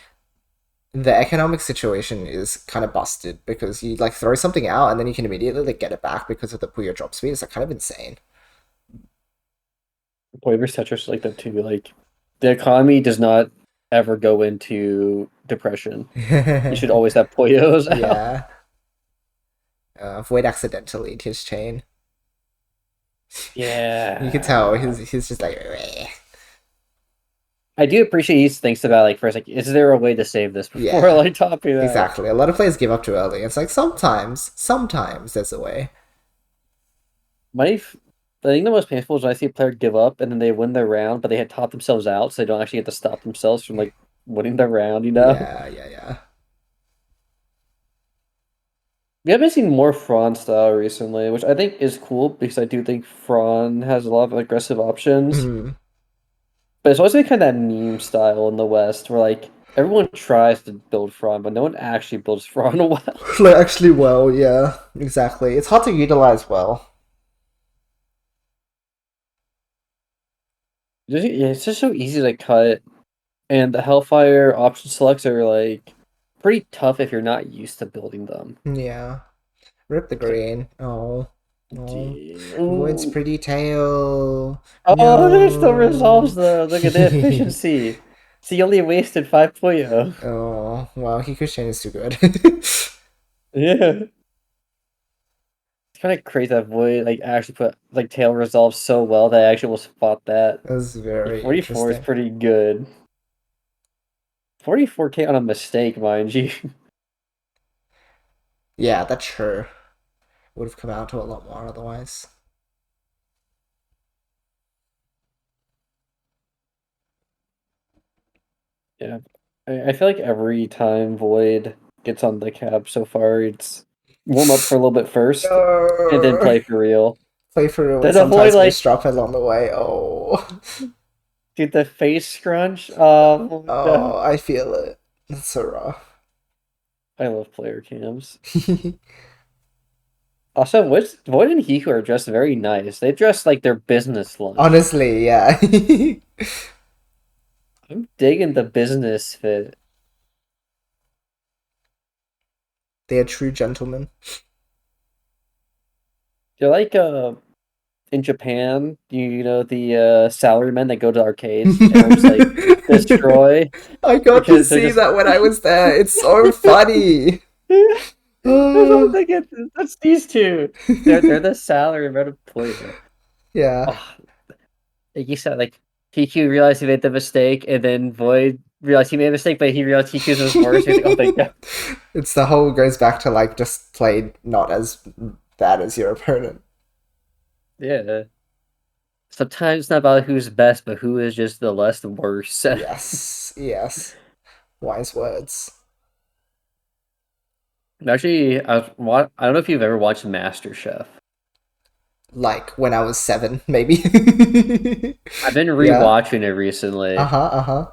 S1: the economic situation is kind of busted because you like throw something out and then you can immediately like get it back because of the Puyo drop speed. It's like kind of insane.
S2: Puyo versus Tetris is like that too. Like the economy does not ever go into depression. You should always have Puyos out.
S1: Yeah. Void accidentally eat his chain.
S2: Yeah.
S1: You can tell he's just like. Bleh.
S2: I do appreciate he thinks about like first like is there a way to save this before
S1: Yeah,
S2: like topping that?
S1: exactly. A lot of players give up too early. It's like sometimes there's a way.
S2: I think the most painful is when I see a player give up and then they win their round, but they had taught themselves out, so they don't actually get to stop themselves from like winning the round. You know?
S1: Yeah.
S2: We haven't seen more Fron style recently, which I think is cool because I do think Fron has a lot of aggressive options.
S1: Mhm.
S2: But it's always been kind of that meme style in the West where like everyone tries to build Fron, but no one actually builds Fron well.
S1: Like actually, well, yeah, exactly. It's hard to utilize well.
S2: It's just so easy to cut, and the Hellfire option selects are like pretty tough if you're not used to building them.
S1: Yeah. Rip the green. Oh. Oh. Void's
S2: Ooh.
S1: pretty tail.
S2: Oh, there's still
S1: No.
S2: resolves though. Look at the efficiency. So you only wasted 5 Puyo.
S1: Oh, wow, Hikushin is too good.
S2: Yeah. It's kind of crazy that Void like actually put like tail resolve so well that I actually almost fought that.
S1: That was
S2: Like,
S1: very
S2: 44 is
S1: interesting.
S2: pretty good. 44k on a mistake, mind you.
S1: Yeah, that's true. Would have come out to a lot more otherwise.
S2: Yeah, I feel like every time Void gets on the cab so far, it's warm up for a little bit first, and then play for real.
S1: Play for real and
S2: Then avoid
S1: sometimes
S2: like
S1: miss drop along the way. Oh.
S2: dude, the face scrunch. Oh my
S1: Oh,
S2: god,
S1: I feel it. It's so rough.
S2: I love player cams. Also, Void and Hiku are dressed very nice. They dress like their business lunch.
S1: Honestly, yeah.
S2: I'm digging the business fit.
S1: They're true gentlemen.
S2: They're like in Japan, you know the salarymen that go to arcades and just like destroy
S1: I got to
S2: because they're
S1: see
S2: just
S1: that when I was there. It's so funny.
S2: That's what I'm thinking. That's these two. They're the salarymen of Puyo.
S1: Yeah.
S2: Oh, like you said, like TQ realized he made the mistake, and then Void realized he made a mistake, but he realized TQ's was worse. He's like, oh thank god.
S1: It's the whole goes back to like just play not as bad as your opponent.
S2: Yeah. Sometimes it's not about who's best, but who is just the less worse.
S1: Yes, yes. Wise words.
S2: Actually, I don't know if you've ever watched MasterChef.
S1: Like when I was 7, maybe.
S2: I've been
S1: Yeah.
S2: rewatching it recently.
S1: Uh-huh.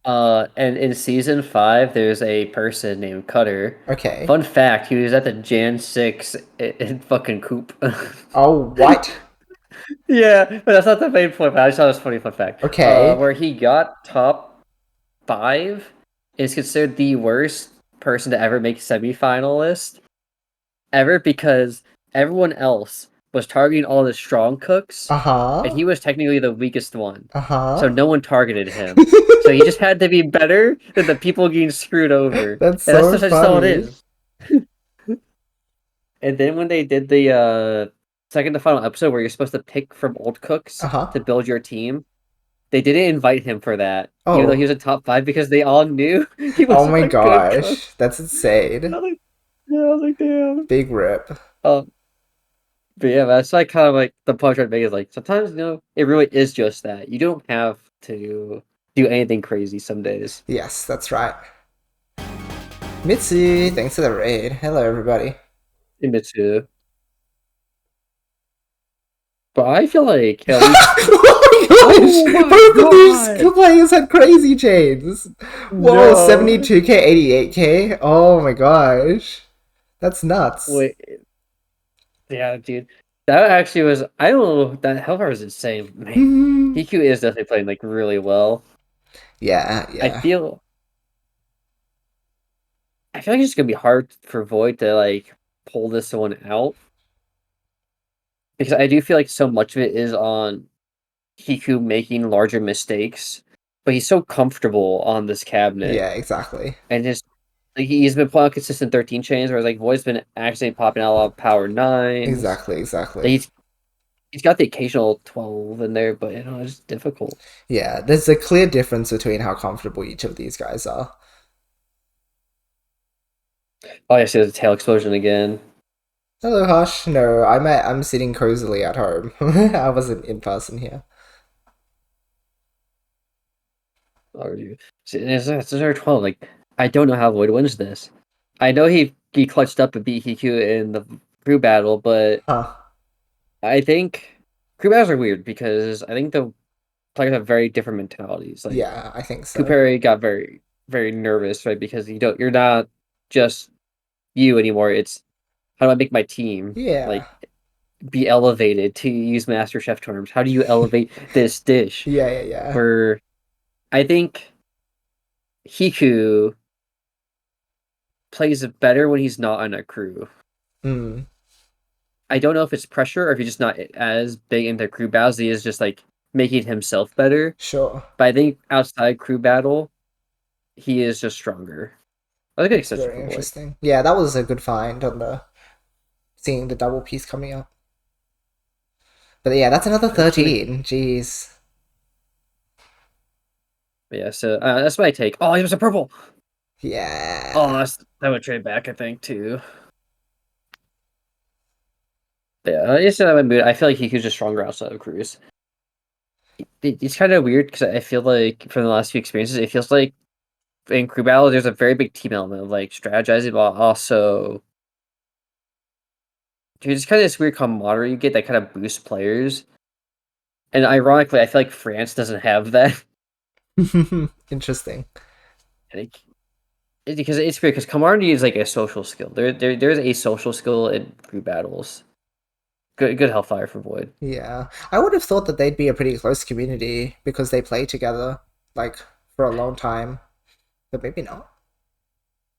S2: And in season 5, there's a person named Cutter.
S1: Okay.
S2: Fun fact: he was at the Jan 6 in fucking Coop.
S1: Oh, what?
S2: Yeah, but that's not the main point. But I just thought it was a funny fun fact.
S1: Okay.
S2: Where he got top 5 is considered the worst person to ever make semifinalist ever because everyone else was targeting all the strong cooks, and he
S1: Uh-huh.
S2: was technically the weakest one.
S1: Uh-huh.
S2: So no one targeted him. So he just had to be better than the people getting screwed over.
S1: That's
S2: And
S1: so
S2: just how it
S1: funny.
S2: is. And then when they did the second to final episode where you're supposed to pick from old cooks
S1: Uh-huh.
S2: to build your team, they didn't invite him for that, even though he
S1: Oh.
S2: was in top 5 because they all knew he
S1: Oh
S2: wasn't
S1: my
S2: a good cook.
S1: gosh. That's insane.
S2: I was like, damn.
S1: Big rip.
S2: But yeah, that's like kind of like the punch I'd make is like sometimes it really is just that you don't have to do anything crazy some days.
S1: Yes, that's right. Mitsu, thanks for the raid. Hello, everybody.
S2: Imitsu. But I feel like at least
S1: Oh my gosh! Both of these players had crazy chains. Whoa,
S2: No.
S1: 72k, 88k. Oh my gosh, that's nuts.
S2: Wait, yeah, dude, that actually was. I don't know. That Hellfire was insane. Man, DQ is definitely playing like really well.
S1: Yeah.
S2: I feel like it's gonna be hard for Void to like pull this one out because I do feel like so much of it is on Hiku making larger mistakes, but he's so comfortable on this cabinet.
S1: Yeah, exactly.
S2: And just like he's been playing consistent 13 chains, whereas like Void's been actually popping out a lot of power 9s.
S1: Exactly.
S2: Like, he's got the occasional 12 in there, but it's just difficult.
S1: Yeah, there's a clear difference between how comfortable each of these guys are.
S2: Oh, I see there's a tail explosion again.
S1: Hello, Hush. No, I'm sitting cozily at home. I wasn't in person here.
S2: Oh, it's 12. Like, I don't know how Void wins this. I know he clutched up and beat Hiku in the crew battle, but I think crew battles are weird because I think the players have very different mentalities. Like,
S1: yeah, I think so.
S2: Kupari got very, very nervous, right? Because you're not just you anymore. It's how do I make my team like be elevated, to use MasterChef terms? How do you elevate this dish?
S1: Yeah.
S2: Where I think Hiku plays better when he's not on a crew. I don't know if it's pressure or if he's just not as big into crew battles. He is just like making himself better.
S1: Sure.
S2: But I think outside crew battle, he is just stronger. That's a good extension.
S1: Very interesting. Yeah, that was a good find on seeing the double piece coming up. But yeah, that's another 13. Jeez.
S2: Yeah, so that's my take. Oh, he was a purple.
S1: Yeah.
S2: Oh, that would trade back, I think, too. Yeah, it's not my mood. I feel like he could just stronger outside of crews. It's kind of weird because I feel like from the last few experiences, it feels like in crew battle, there's a very big team element of like strategizing, but also there's kind of this weird camaraderie you get that kind of boosts players. And ironically, I feel like France doesn't have that.
S1: Interesting.
S2: Because it's weird because camaraderie is like a social skill. There's a social skill in crew battles. Good Hellfire for Void.
S1: Yeah, I would have thought that they'd be a pretty close community because they play together like for a long time, but maybe not.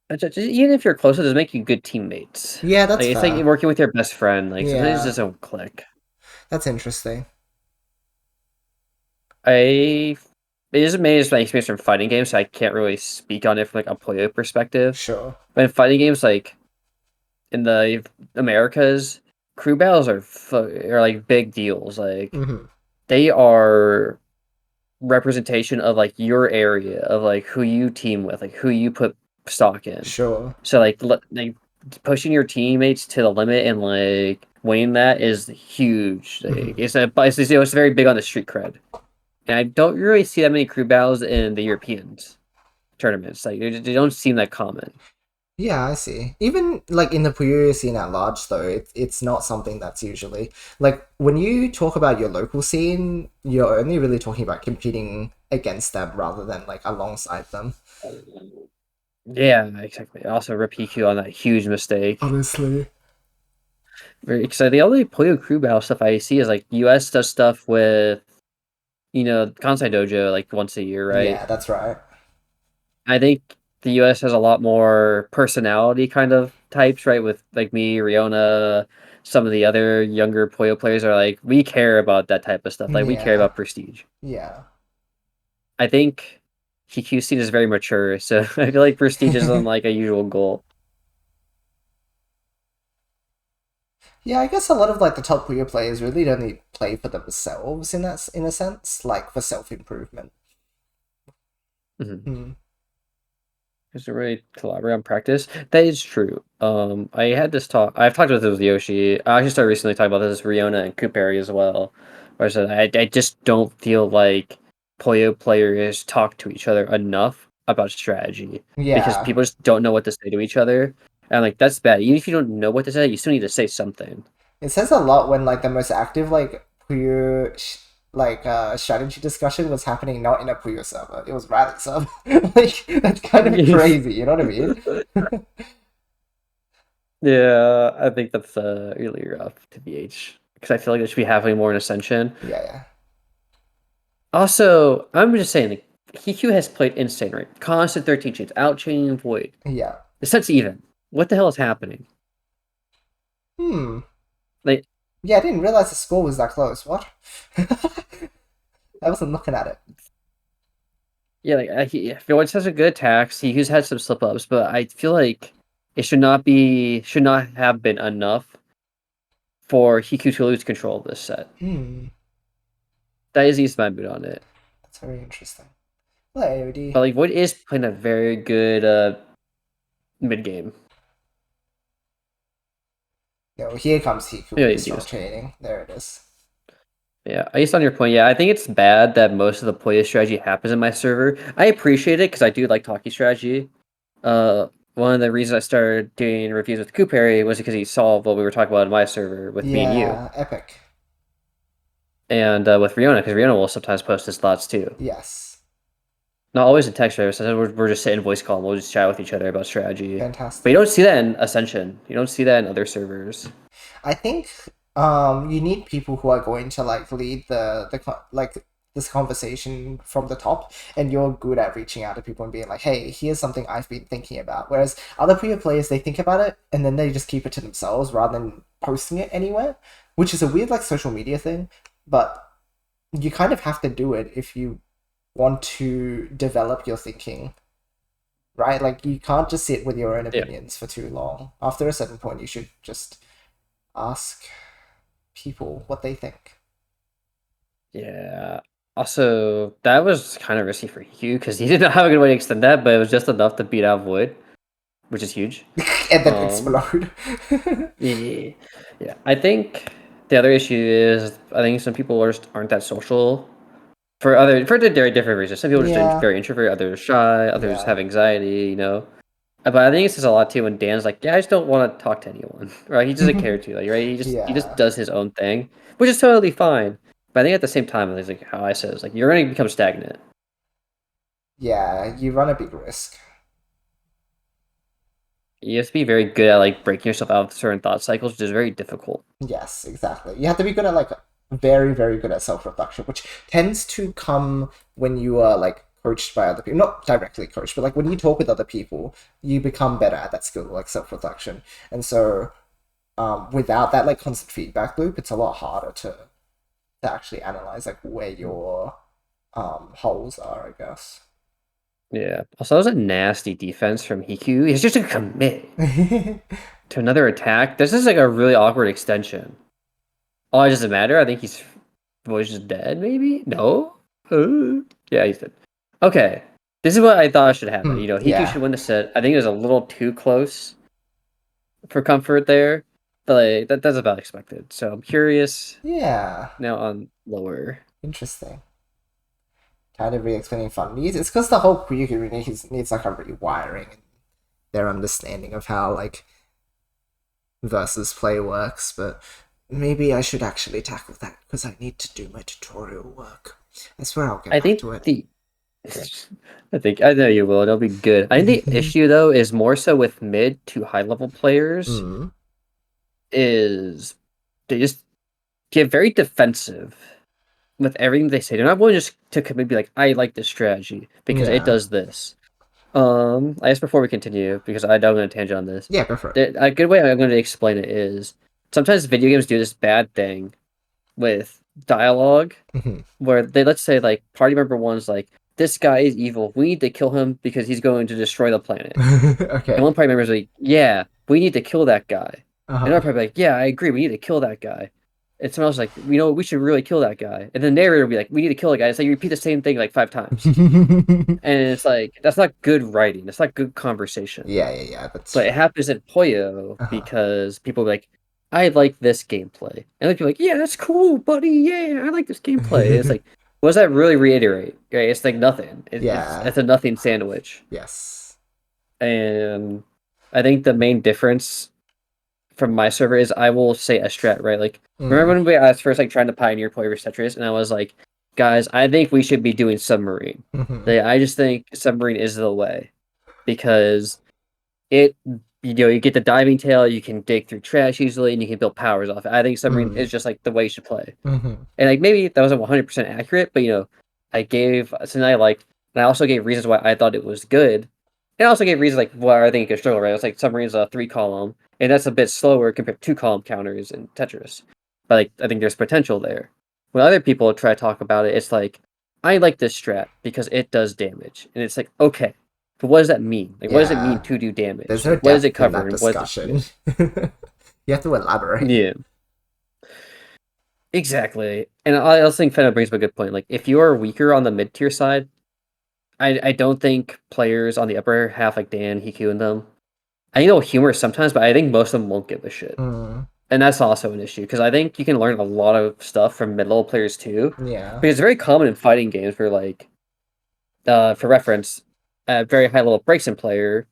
S2: Even if you're close, it does make you good teammates.
S1: Yeah, that's
S2: like, it's
S1: fair.
S2: like working with your best friend. Like sometimes it
S1: Yeah,
S2: doesn't click.
S1: that's interesting.
S2: It is mainly just my experience from fighting games, so I can't really speak on it from like a Puyo perspective.
S1: Sure.
S2: But in fighting games, like in the Americas, crew battles are like big deals. Like they are representation of like your area, of like who you team with, like who you put stock in.
S1: Sure.
S2: So like pushing your teammates to the limit and like winning that is huge. Like, it's very big on the street cred, and I don't really see that many crew battles in the Europeans tournaments. Like they don't seem that common.
S1: Yeah, I see. Even like in the Puyo scene at large, though, it's not something that's usually like when you talk about your local scene, you're only really talking about competing against them rather than like alongside them.
S2: Yeah, exactly. Also, rip PQ on that huge mistake.
S1: Honestly.
S2: Very excited. The only Puyo crew battle stuff I see is like US does stuff with, Kansai Dojo like once a year, right?
S1: Yeah, that's right.
S2: I think the US has a lot more personality kind of types, right? With like me, Riona, some of the other younger Puyo players are like, we care about that type of stuff. Like we care
S1: Yeah.
S2: about prestige.
S1: Yeah.
S2: I think PQ scene is very mature, so I feel like prestige isn't like a usual goal.
S1: Yeah, I guess a lot of like the top Puyo players really only play for themselves in a sense, like for self improvement.
S2: Just to really collaborate on practice. That is true. I had this talk. I've talked about this with Yoshi. I actually started recently talking about this with Riona and Cooperi as well. Where I said I just don't feel like Puyo players talk to each other enough about strategy because
S1: Yeah.
S2: people just don't know what to say to each other. And like that's bad. Even if you don't know what to say, you still need to say something.
S1: It says a lot when like the most active like Puyo strategy discussion was happening not in a Puyo server. It was Reddit server. Like that's kind of crazy, you know what I mean?
S2: Yeah, I think that's really rough to BH because I feel like it should be happening more in Ascension.
S1: Yeah.
S2: Also, I'm just saying, like, Hiku has played insane, right? Constant 13 chains, out chaining Void.
S1: Yeah.
S2: The set's even. What the hell is happening? Like,
S1: yeah, I didn't realize the score was that close. What? I wasn't looking at it.
S2: Yeah, like Void has a good attacks. He's had some slip ups, but I feel like it should not have been enough for Hiku to lose control of this set. That is my mood on it.
S1: That's very interesting. But
S2: like Void is playing a very good mid game.
S1: No, here comes Hiku with strong chaining. There it is.
S2: Yeah, based on your point, yeah, I think it's bad that most of the Puyo strategy happens in my server. I appreciate it because I do like talkie strategy. One of the reasons I started doing reviews with Cooperi was because he saw what we were talking about in my server with me and you.
S1: Yeah, epic.
S2: And with Riona, because Riona will sometimes post his thoughts too.
S1: Yes.
S2: Not always in text, right? So we're just sitting voice call and we'll just chat with each other about strategy.
S1: Fantastic.
S2: But you don't see that in Ascension. You don't see that in other servers.
S1: I think you need people who are going to like lead this conversation from the top, and you're good at reaching out to people and being like, hey, here's something I've been thinking about. Whereas other Puyo players, they think about it and then they just keep it to themselves rather than posting it anywhere, which is a weird like social media thing, but you kind of have to do it if you want to develop your thinking, right? Like you can't just sit with your own opinions for too long. After a certain point, you should just ask people what they think.
S2: Yeah. Also, that was kind of risky for Hugh because he didn't have a good way to extend that, but it was just enough to beat out Void, which is huge.
S1: And then explode.
S2: Yeah. I think the other issue is I think some people aren't that social. for the very different reasons. Some people are
S1: Yeah.
S2: just very introverted, others are shy, others
S1: Yeah.
S2: have anxiety, you know. But I think it says a lot too when Dan's like, yeah, I just don't want to talk to anyone, right? He doesn't care to, like, right? He just
S1: Yeah.
S2: does his own thing, which is totally fine. But I think at the same time, it's like how I said, it's like you're going to become stagnant.
S1: Yeah, you run a big risk.
S2: You have to be very good at like breaking yourself out of certain thought cycles, which is very difficult.
S1: Yes, exactly. You have to be good at like very, very good at self-reflection, which tends to come when you are like coached by other people. Not directly coached, but like when you talk with other people, you become better at that skill, like self-reflection. And so without that like constant feedback loop, it's a lot harder to actually analyze like where your holes are, I guess.
S2: Yeah. Also, that was a nasty defense from Hiku. He's just a commit to another attack. This is like a really awkward extension. Oh, it doesn't matter. I think he's was just dead. Maybe no. Yeah, he's dead. Okay, this is what I thought should happen. You know, Hiku
S1: yeah.
S2: should win the set. I think it was a little too close for comfort there, but like, that's about expected. So I'm curious.
S1: Yeah.
S2: Now on lower.
S1: Interesting. Kind of re-explaining fun needs. It's because the whole Puyo community needs like a rewiring and their understanding of how like versus play works, but maybe I should actually tackle that because I need to do my tutorial work. That's where I'll get back to it.
S2: I know you will. It'll be good. I think the issue though is more so with mid to high level players. Is they just get very defensive with everything they say. They're not willing just to maybe like, I like this strategy because it does this. I guess before we continue, because I don't want to tangent on this.
S1: Yeah, go for it.
S2: A good way I'm going to explain it is sometimes video games do this bad thing with dialogue where they, let's say like party member one's like, this guy is evil. We need to kill him because he's going to destroy the planet.
S1: Okay.
S2: And one party member's like, yeah, we need to kill that guy. And another party like, yeah, I agree. We need to kill that guy. And someone else is like, you know, we should really kill that guy. And the narrator will be like, we need to kill that guy. It's like you repeat the same thing like 5 times. And it's like, that's not good writing. That's not good conversation.
S1: Yeah.
S2: But it happens in Puyo because people are like, I like this gameplay. And they're like, yeah, that's cool, buddy. Yeah, I like this gameplay. And it's like, what does that really reiterate? Right? It's like nothing. It's a nothing sandwich.
S1: Yes.
S2: And I think the main difference from my server is I will say a strat, right? Like, remember when I was first like trying to pioneer play versus Tetris, and I was like, guys, I think we should be doing submarine. I just think submarine is the way because it, you know, you get the diving tail, you can dig through trash easily, and you can build powers off it. I think submarine is just like the way you should play. And like maybe that wasn't 100% accurate, but you know, I also gave reasons why I thought it was good. And I also gave reasons like why I think it could struggle, right? It's like submarine's a 3-column, and that's a bit slower compared to 2-column counters in Tetris. But like I think there's potential there. When other people try to talk about it, it's like, I like this strat because it does damage. And it's like, okay, but what does that mean? Like, what does it mean to do damage?
S1: There's no
S2: what does it
S1: depth
S2: cover?
S1: in that discussion. You have to elaborate.
S2: Yeah. Exactly. And I also think Fenna brings up a good point. Like, if you are weaker on the mid-tier side, I don't think players on the upper half, like Dan, Hiku, and them, I know humor sometimes, but I think most of them won't give a shit. And that's also an issue, because I think you can learn a lot of stuff from mid-level players too.
S1: Yeah.
S2: Because it's very common in fighting games where, like, for reference, a very high-level Braixen player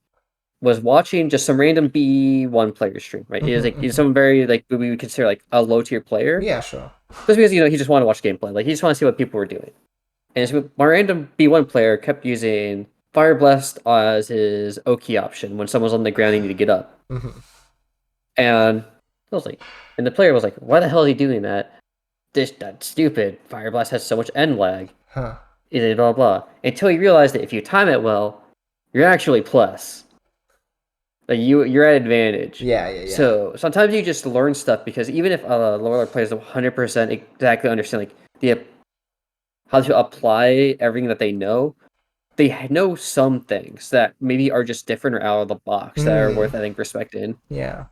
S2: was watching just some random B1 player stream, right? He's someone very, like, we would consider, like, a low-tier player.
S1: Yeah, sure.
S2: Just because, you know, he just wanted to watch gameplay. Like, he just wanted to see what people were doing. And so my random B1 player kept using Fire Blast as his Oki option when someone's on the ground and need to get up. And I was like, and the player was like, why the hell is he doing that? That's stupid. Fire Blast has so much end lag. Blah, blah, blah. Until you realize that if you time it well, you're actually plus. Like, you're at advantage.
S1: Yeah.
S2: So sometimes you just learn stuff because even if lower level players don't 100% exactly understand, like, how to apply everything that they know know some things that maybe are just different or out of the box that are worth, I think, respecting.
S1: Yeah,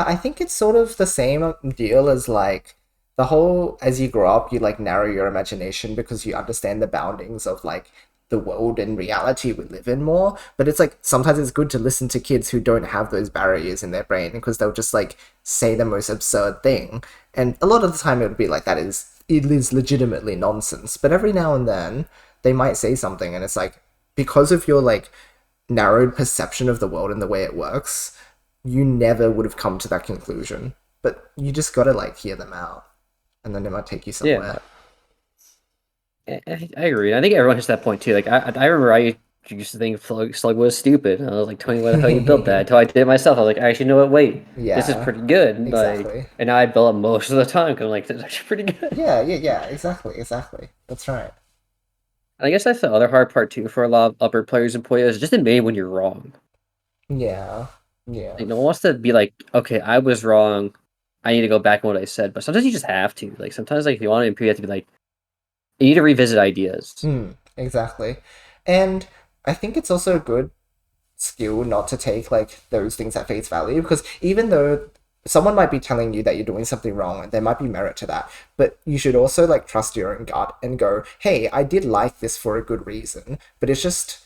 S1: I think it's sort of the same deal as, like, the whole, as you grow up, you, like, narrow your imagination because you understand the boundings of, like, the world and reality we live in more. But it's like, sometimes it's good to listen to kids who don't have those barriers in their brain because they'll just, like, say the most absurd thing. And a lot of the time it would be like, that is it is legitimately nonsense. But every now and then they might say something, and it's like because of your like narrowed perception of the world and the way it works, you never would have come to that conclusion. But you just gotta like hear them out, and then it might take you somewhere.
S2: I agree. I think everyone hits that point too. Like I remember I used to think Slug was stupid. I was like, "Tell me why the hell you built that?" Until I did it myself. I was like, "I actually know what? Wait, this is
S1: Yeah,
S2: pretty good."
S1: exactly.
S2: Like, and now I build it most of the time because I'm like, "This is actually pretty good."
S1: Yeah, exactly. That's right.
S2: And I guess that's the other hard part too for a lot of upper players in Puyo is just admitting when you're wrong.
S1: Yeah, yeah.
S2: Like, no one wants to be like, "Okay, I was wrong. I need to go back on what I said." But sometimes you just have to. Like sometimes, like if you want to improve, you have to be like, you need to revisit ideas.
S1: Exactly. And I think it's also a good skill not to take like those things at face value because even though someone might be telling you that you're doing something wrong and there might be merit to that, but you should also like trust your own gut and go, hey, I did like this for a good reason, but it's just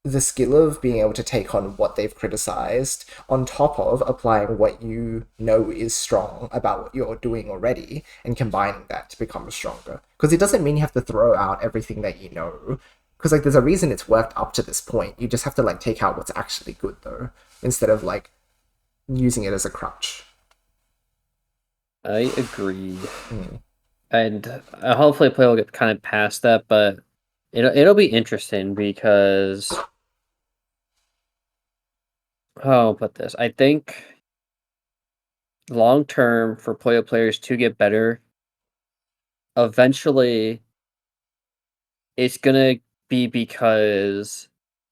S1: the skill of being able to take on what they've criticized on top of applying what you know is strong about what you're doing already and combining that to become stronger. Because it doesn't mean you have to throw out everything that you know. Because like there's a reason it's worked up to this point. You just have to like take out what's actually good though, instead of like using it as a crutch.
S2: I agree. And hopefully play will get kind of past that, but it'll be interesting because how I'll put this. I think long term for Puyo players to get better, eventually it's gonna be because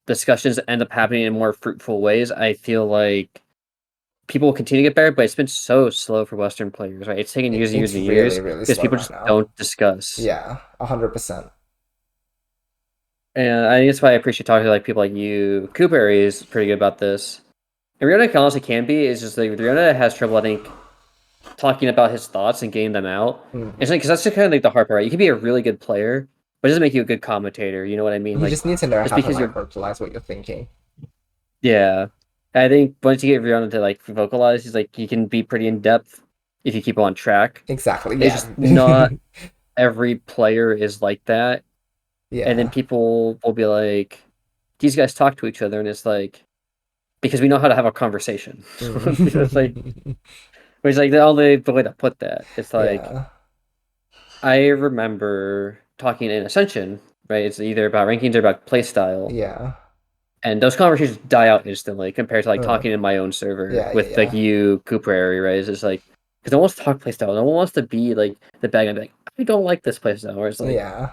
S2: discussions end up happening in more fruitful ways. I feel like people will continue to get better, but it's been so slow for Western players, right? It's taken years and years
S1: It's
S2: and
S1: really,
S2: years
S1: really
S2: because
S1: slow
S2: people
S1: right
S2: just
S1: now.
S2: don't discuss.
S1: Yeah, 100%.
S2: And I think that's why I appreciate talking to like people like you. Cooper is pretty good about this. And Riona honestly can be. It's just like Riona has trouble, I think, talking about his thoughts and getting them out. It's like because that's just kind of like the hard part. Right? You can be a really good player, but it doesn't make you a good commentator. You know what I mean?
S1: You
S2: Like
S1: just need to know
S2: just
S1: how to
S2: because
S1: like
S2: you're
S1: vocalize what you're thinking.
S2: yeah. I think once you get Riona to like vocalize, he's like he can be pretty in depth if you keep on track.
S1: Exactly,
S2: It's
S1: yeah.
S2: just not every player is like that. And then
S1: Yeah.
S2: people will be like, these guys talk to each other, and it's like because we know how to have a conversation. It's like it's like the only way to put that. It's like
S1: Yeah.
S2: I remember talking in Ascension, right? It's either about rankings or about playstyle.
S1: Yeah.
S2: And those conversations die out instantly compared to like
S1: Uh,
S2: talking in my own server
S1: yeah,
S2: with like
S1: yeah.
S2: you, Cooper, right? It's just like because no one wants to talk playstyle. No one wants to be like the bad guy and be like, I don't like this playstyle. Where it's like
S1: Yeah.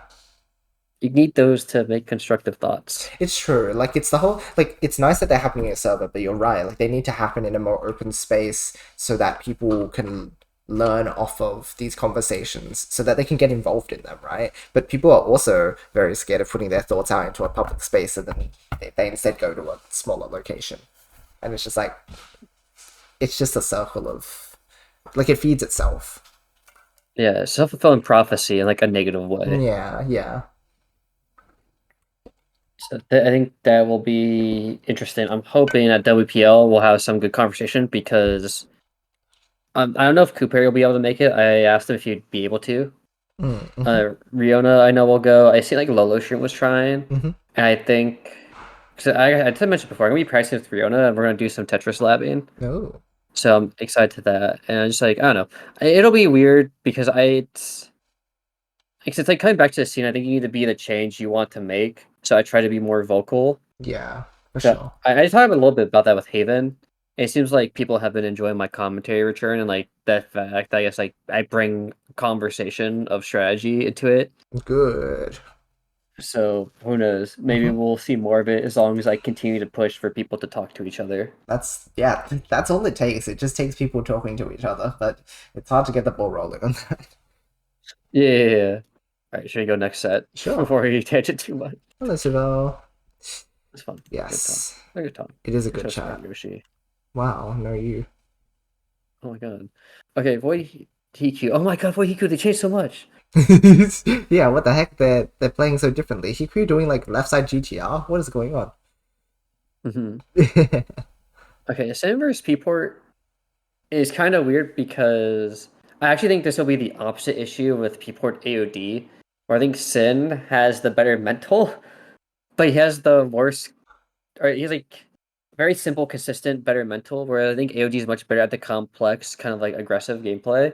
S2: you need those to make constructive thoughts.
S1: It's true. Like it's the whole like it's nice that they're happening in a server, but you're right. Like they need to happen in a more open space so that people can learn off of these conversations so that they can get involved in them, right? But people are also very scared of putting their thoughts out into a public space and then they instead go to a smaller location. And it's just like it's just a circle of like it feeds itself.
S2: Yeah, self-fulfilling prophecy in like a negative way.
S1: Yeah, yeah.
S2: So I think that will be interesting. I'm hoping that WPL will have some good conversation because I don't know if Cooper will be able to make it. I asked him if he'd be able to. Riona, I know will go. I see like Lolo Stream was trying, and I think because I did mention before, I'm gonna be practicing with Riona, and we're gonna do some Tetris labbing.
S1: Oh.
S2: So I'm excited to that, and I'm just like I don't know, it'll be weird because it's like coming back to the scene. I think you need to be the change you want to make. So I try to be more vocal.
S1: Yeah, for
S2: So
S1: sure.
S2: I talked a little bit about that with Haven. It seems like people have been enjoying my commentary return and like that fact. I guess like I bring conversation of strategy into it.
S1: Good.
S2: So who knows? Maybe we'll see more of it as long as I continue to push for people to talk to each other.
S1: That's all it takes. It just takes people talking to each other, but it's hard to get the ball rolling on that.
S2: Yeah. All right, should we go next set?
S1: Sure.
S2: Before we tangent too much.
S1: Hello, Sibyl.
S2: It's fun.
S1: Yes.
S2: Good talk.
S1: It is a
S2: Good
S1: good
S2: talk.
S1: chat.
S2: Yoshi.
S1: Wow, no you.
S2: Oh my god. Okay, Void Hiku. Oh my god, Void Hiku, they changed so much.
S1: Yeah, what the heck? They're playing so differently. Hikuru doing like left side GTR? What is going on?
S2: Okay, Ascend versus P-Port is kind of weird because I actually think this will be the opposite issue with P-Port AOD, where I think Sin has the better mental, but he has the worst, or he's like very simple, consistent, better mental, where I think AOD is much better at the complex, kind of like aggressive gameplay.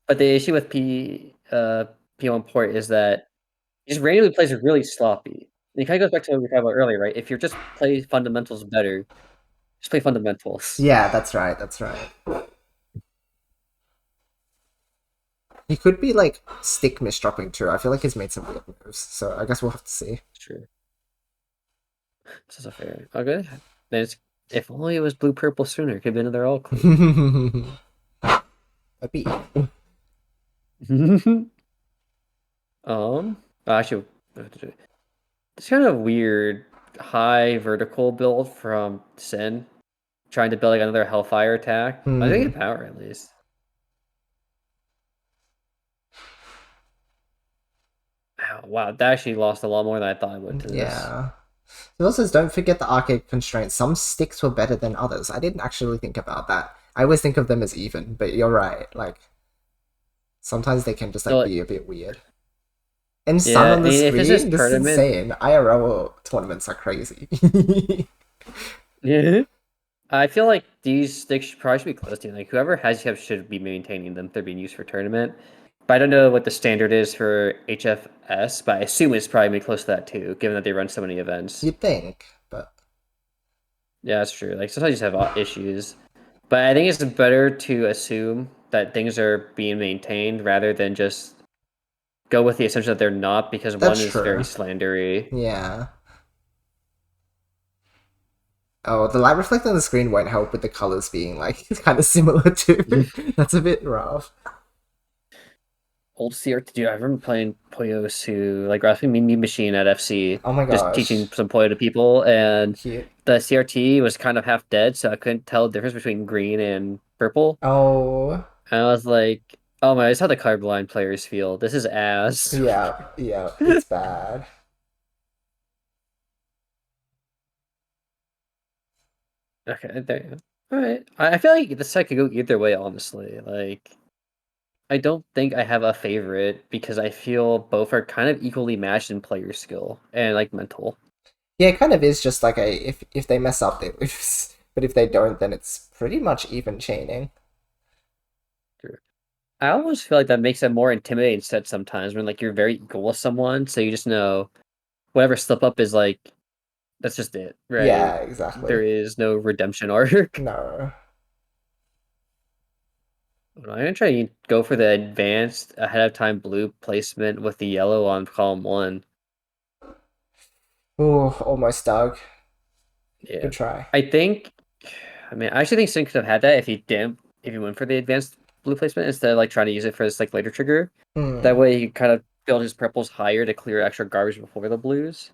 S2: But the issue with P1 Port is that he just randomly plays really sloppy. And it kind of goes back to what we were talking about earlier, right? If you're just play fundamentals better, just play fundamentals.
S1: Yeah, that's right. That's right. He could be like stick misdropping too. I feel like he's made some weird moves, so I guess we'll have to see.
S2: That's true. This is a fair. Okay. Then if only it was blue purple sooner, could have been another all clean.
S1: That'd be
S2: Actually, it's kind of weird high vertical build from Sin, trying to build like another Hellfire attack. I think it's power at least. Oh, wow, that actually lost a lot more than I thought it would to this.
S1: Yeah. It also says, don't forget the arcade constraints. Some sticks were better than others. I didn't actually think about that. I always think of them as even, but you're right. Like, sometimes they can just like be a bit weird. And sun on the screen, this is insane. IRL tournaments are crazy.
S2: Yeah. I feel like these sticks probably should be close to like whoever has should be maintaining them. They're being used for tournament. But I don't know what the standard is for HFS, but I assume it's probably close to that too, given that they run so many events.
S1: You'd think, but
S2: yeah, that's true. Like sometimes you just have issues, but I think it's better to assume that things are being maintained rather than just go with the assumption that they're not, because
S1: that's
S2: one is very slandery.
S1: Yeah. Oh, the light reflect on the screen won't help with the colors being like kind of similar too. That's a bit rough.
S2: Old CRT, dude, I remember playing Puyo to like graphing Mean Machine at FC.
S1: Oh my gosh.
S2: Just teaching some Puyo to people, and
S1: Cute.
S2: The CRT was kind of half dead, so I couldn't tell the difference between green and purple.
S1: Oh.
S2: And I was like, oh my, this is how the colorblind players feel. This is ass.
S1: Yeah, it's bad.
S2: Okay, there you go. Alright. I feel like this set could go either way, honestly. Like, I don't think I have a favorite because I feel both are kind of equally matched in player skill and like mental.
S1: Yeah, it kind of is just like if they mess up, they lose. But if they don't, then it's pretty much even chaining.
S2: True. I almost feel like that makes a more intimidating set sometimes when like you're very equal with someone, so you just know whatever slip up is like that's just it, right?
S1: Yeah, exactly.
S2: There is no redemption arc.
S1: No.
S2: I'm gonna try to go for the advanced ahead of time blue placement with the yellow on column 1.
S1: Oh, almost dug.
S2: Yeah.
S1: Good try.
S2: I actually think Sin could have had that if he went for the advanced blue placement instead of like trying to use it for this like later trigger. That way he kind of build his purples higher to clear extra garbage before the blues.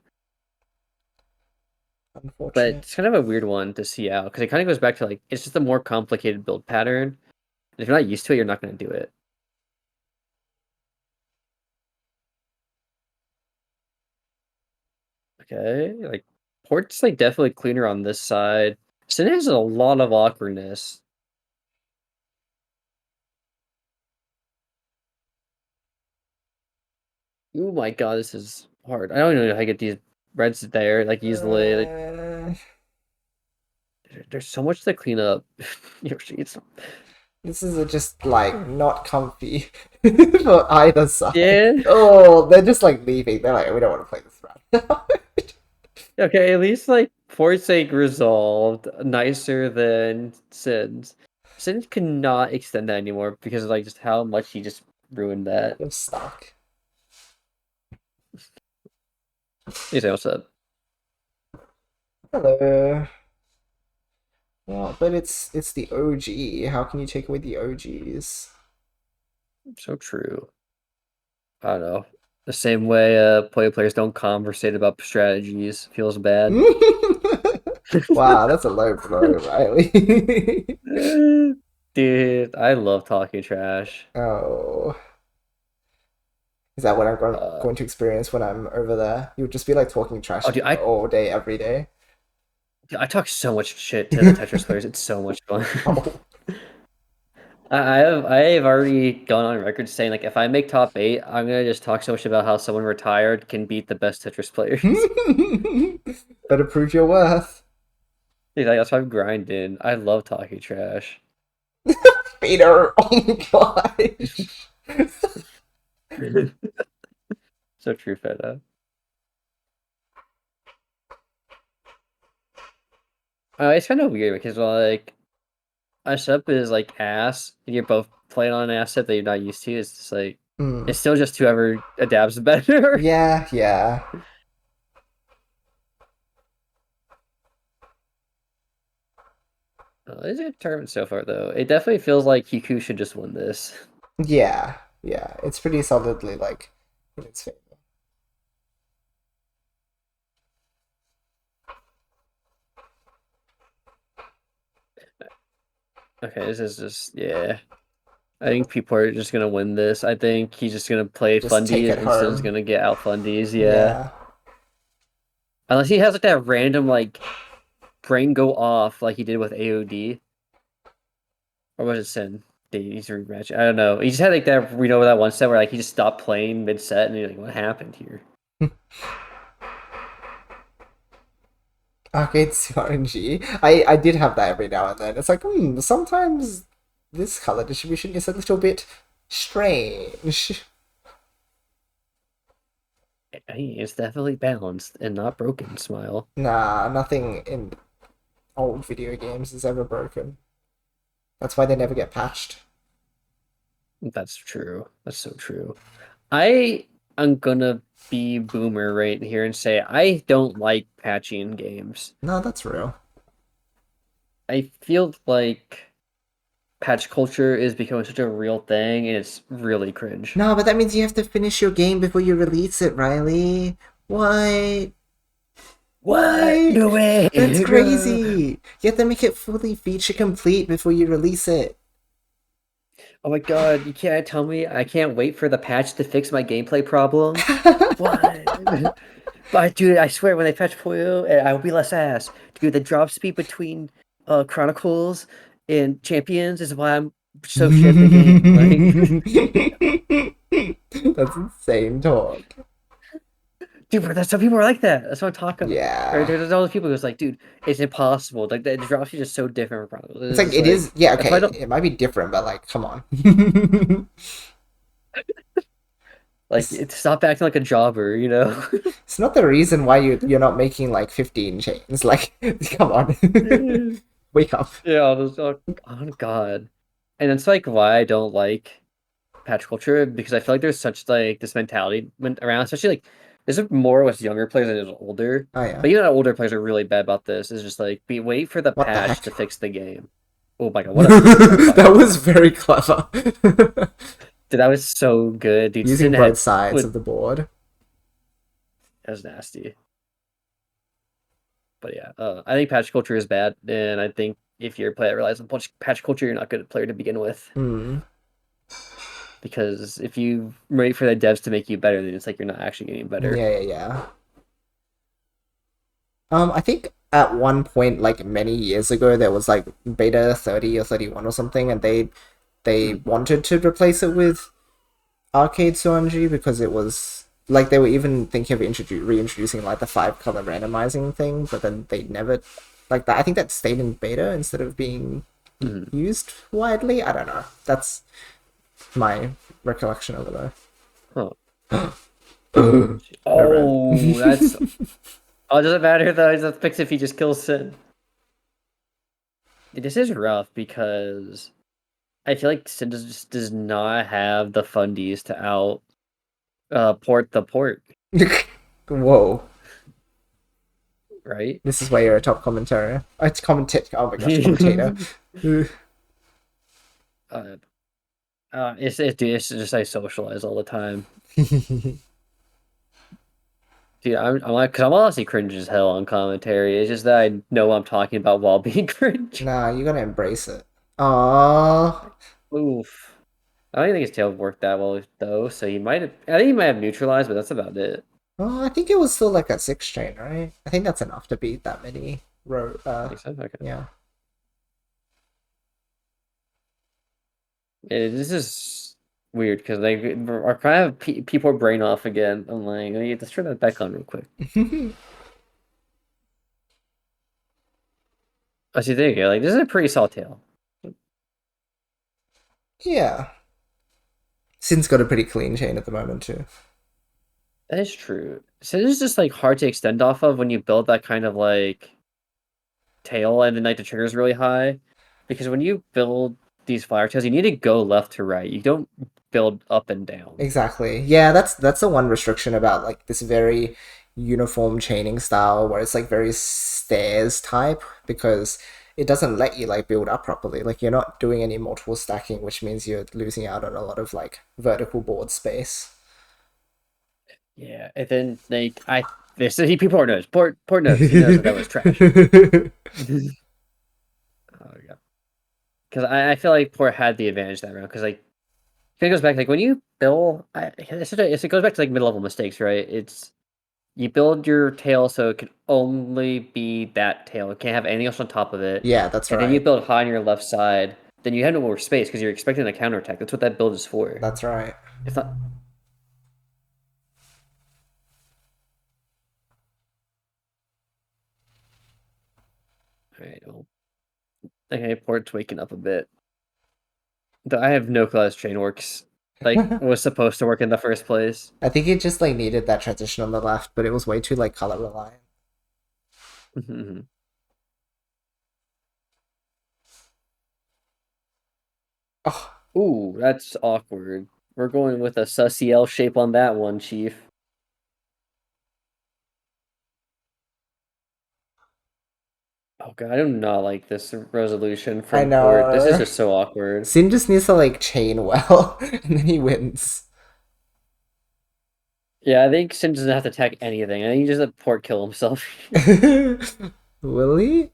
S1: Unfortunate.
S2: But it's kind of a weird one to see out because it kind of goes back to like it's just a more complicated build pattern. If you're not used to it, you're not going to do it. Okay, like Port's like definitely cleaner on this side. Sin has a lot of awkwardness. Oh my god, this is hard. I don't even know how to get these reds there like easily. Like, there's so much to clean up. Yoshi,
S1: this is just like not comfy for either side.
S2: Yeah.
S1: Oh, they're just like leaving. They're like, we don't want to play this round.
S2: Okay, at least like Forsake resolved nicer than Sin's. Sin could not extend that anymore because of like just how much he just ruined that.
S1: I'm stuck.
S2: Hey, what's up?
S1: Hello. Well, but it's the OG. How can you take away the OGs?
S2: So true. I don't know. The same way players don't conversate about strategies feels bad.
S1: Wow, that's a low blow, Riley.
S2: Dude, I love talking trash.
S1: Oh. Is that what I'm going to experience when I'm over there? You'll just be like talking trash all day, every day.
S2: I talk so much shit to the Tetris players. It's so much fun. I have already gone on record saying like if I make top 8, I'm gonna just talk so much about how someone retired can beat the best Tetris players.
S1: Better prove your worth.
S2: Dude, like, that's why I'm grinding. I love talking trash.
S1: Peter, oh my gosh.
S2: So true, Feta. It's kind of weird because like a sub is like ass, and you're both playing on an asset that you're not used to. It's just like it's still just whoever adapts better.
S1: Yeah, yeah.
S2: It's a good tournament so far, though. It definitely feels like Kiku should just win this.
S1: Yeah, yeah. It's pretty solidly like in its favor.
S2: Okay, this is just yeah. I think people are just gonna win this. I think he's just gonna play
S1: Just take
S2: fundies
S1: it
S2: instead
S1: home.
S2: of gonna get out fundies. Yeah.
S1: Yeah.
S2: Unless he has like that random like brain go off like he did with AOD. Or was it Sin? He's a rematch. I don't know. He just had like that, that one set where like he just stopped playing mid set and you're like, what happened here?
S1: Arcade RNG. I did have that every now and then. It's like, sometimes this color distribution is a little bit strange.
S2: It's definitely balanced and not broken, Smile.
S1: Nah, nothing in old video games is ever broken. That's why they never get patched.
S2: That's true. That's so true. I am gonna be boomer right here and say I don't like patching games.
S1: No, that's real.
S2: I feel like patch culture is becoming such a real thing and it's really cringe.
S1: No, but that means you have to finish your game before you release it, Riley. What?
S2: What? No way!
S1: That's crazy! You have to make it fully feature complete before you release it.
S2: Oh my god, you can't tell me I can't wait for the patch to fix my gameplay problem? What? But dude, I swear when they patch Puyo, I will be less ass. Dude, the drop speed between Chronicles and Champions is why I'm so shit at the
S1: game. Like... That's insane talk.
S2: Dude, but some people are like that. That's what I'm talking about.
S1: Yeah.
S2: Or there's all those people who's like, dude, it's impossible. Like the drop speed is so different from Chronicles.
S1: It's like it is. Yeah, okay. It might be different, but like, come on.
S2: Like, stop acting like a jobber, you know?
S1: It's not the reason why you're not making like 15 chains. Like, come on. Wake up.
S2: Yeah, oh god. And it's like why I don't like patch culture, because I feel like there's such like this mentality around, especially like this is more with younger players than it is older.
S1: Oh yeah.
S2: But even older players are really bad about this. It's just like wait for the patch to fix the game. Oh my god, what
S1: that was very clever.
S2: Dude, that was so good. Dude,
S1: using both sides of the board.
S2: That was nasty. But yeah, I think patch culture is bad, and I think if you're a player that relies on patch culture, you're not a good player to begin with. Because if you wait for the devs to make you better, then it's like you're not actually getting better.
S1: Yeah. I think at one point, like many years ago, there was like beta 30 or 31 or something, and they wanted to replace it with arcade Suanji because it was like they were even thinking of reintroducing like the 5-color randomizing thing, but then they never like that. I think that stayed in beta instead of being used widely. I don't know. That's my recollection over there.
S2: Huh. Oh, that's. Oh, it doesn't matter though. It's fix if he just kills Sin. This is rough because I feel like Sin just does not have the fundies to out port the port.
S1: Whoa.
S2: Right?
S1: This is why you're a top commentator. It's commentator. Oh my gosh, commentator.
S2: It's just I socialize all the time. Dude, I'm like, cause I'm honestly cringe as hell on commentary. It's just that I know what I'm talking about while being cringe.
S1: Nah, you gotta embrace it. Aww.
S2: Oof. I don't think his tail worked that well though, so I think he might have neutralized, but that's about it.
S1: Oh, I think it was still like a 6 chain, right? I think that's enough to beat that many
S2: think so? Okay.
S1: Yeah.
S2: This is weird because like our kind of people brain off again. I'm like, let's turn that back on real quick. I see. There you go. Like this is a pretty solid tail.
S1: Yeah. Sin's got a pretty clean chain at the moment too.
S2: That is true. So this is just like hard to extend off of when you build that kind of like tail and then like the trigger is really high, because when you build these flower tails, you need to go left to right. You don't build up and down.
S1: Exactly. Yeah, that's the one restriction about like this very uniform chaining style where it's like very stairs type, because it doesn't let you like build up properly. Like you're not doing any multiple stacking, which means you're losing out on a lot of like vertical board space.
S2: Yeah, and then like people are knows. Port knows. He knows that was trash. Oh yeah, because I feel like Port had the advantage that round because like it goes back like when you build, it goes back to like mid level mistakes, right? It's you build your tail so it can only be that tail. It can't have anything else on top of it.
S1: Yeah, that's
S2: And
S1: right.
S2: then you build high on your left side. Then you have no more space because you're expecting a counterattack. That's what that build is for.
S1: That's right.
S2: It's not. Alright, well, okay, Port's waking up a bit. I have no clue how this train works. Like, was supposed to work in the first place.
S1: I think it just like needed that transition on the left, but it was way too like color reliant. Oh,
S2: Ooh, that's awkward. We're going with a sussy L shape on that one, Chief. Oh god, I do not like this resolution from
S1: I know.
S2: Port. This is just so awkward.
S1: Sin just needs to like chain well, and then he wins.
S2: Yeah, I think Sin doesn't have to attack anything. I think he just let Port kill himself.
S1: Will he?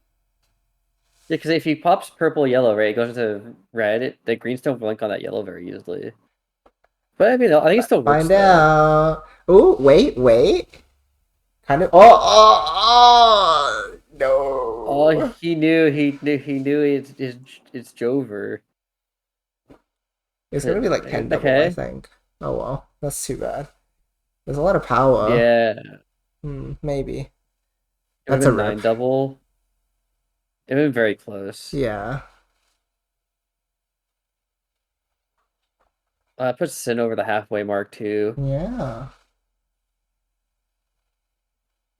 S2: Yeah, because if he pops purple, yellow, right, it goes into red. The greens don't blink on that yellow very easily. But I mean, I think it still works.
S1: Find out. Oh, wait. Kind of. Oh, no.
S2: Oh, he knew. It's Jover.
S1: It's gonna be like 10 double, I think. Oh well, that's too bad. There's a lot of power.
S2: Yeah.
S1: Maybe.
S2: That's a 9 double. It been very close.
S1: Yeah.
S2: Puts Sin over the halfway mark too.
S1: Yeah.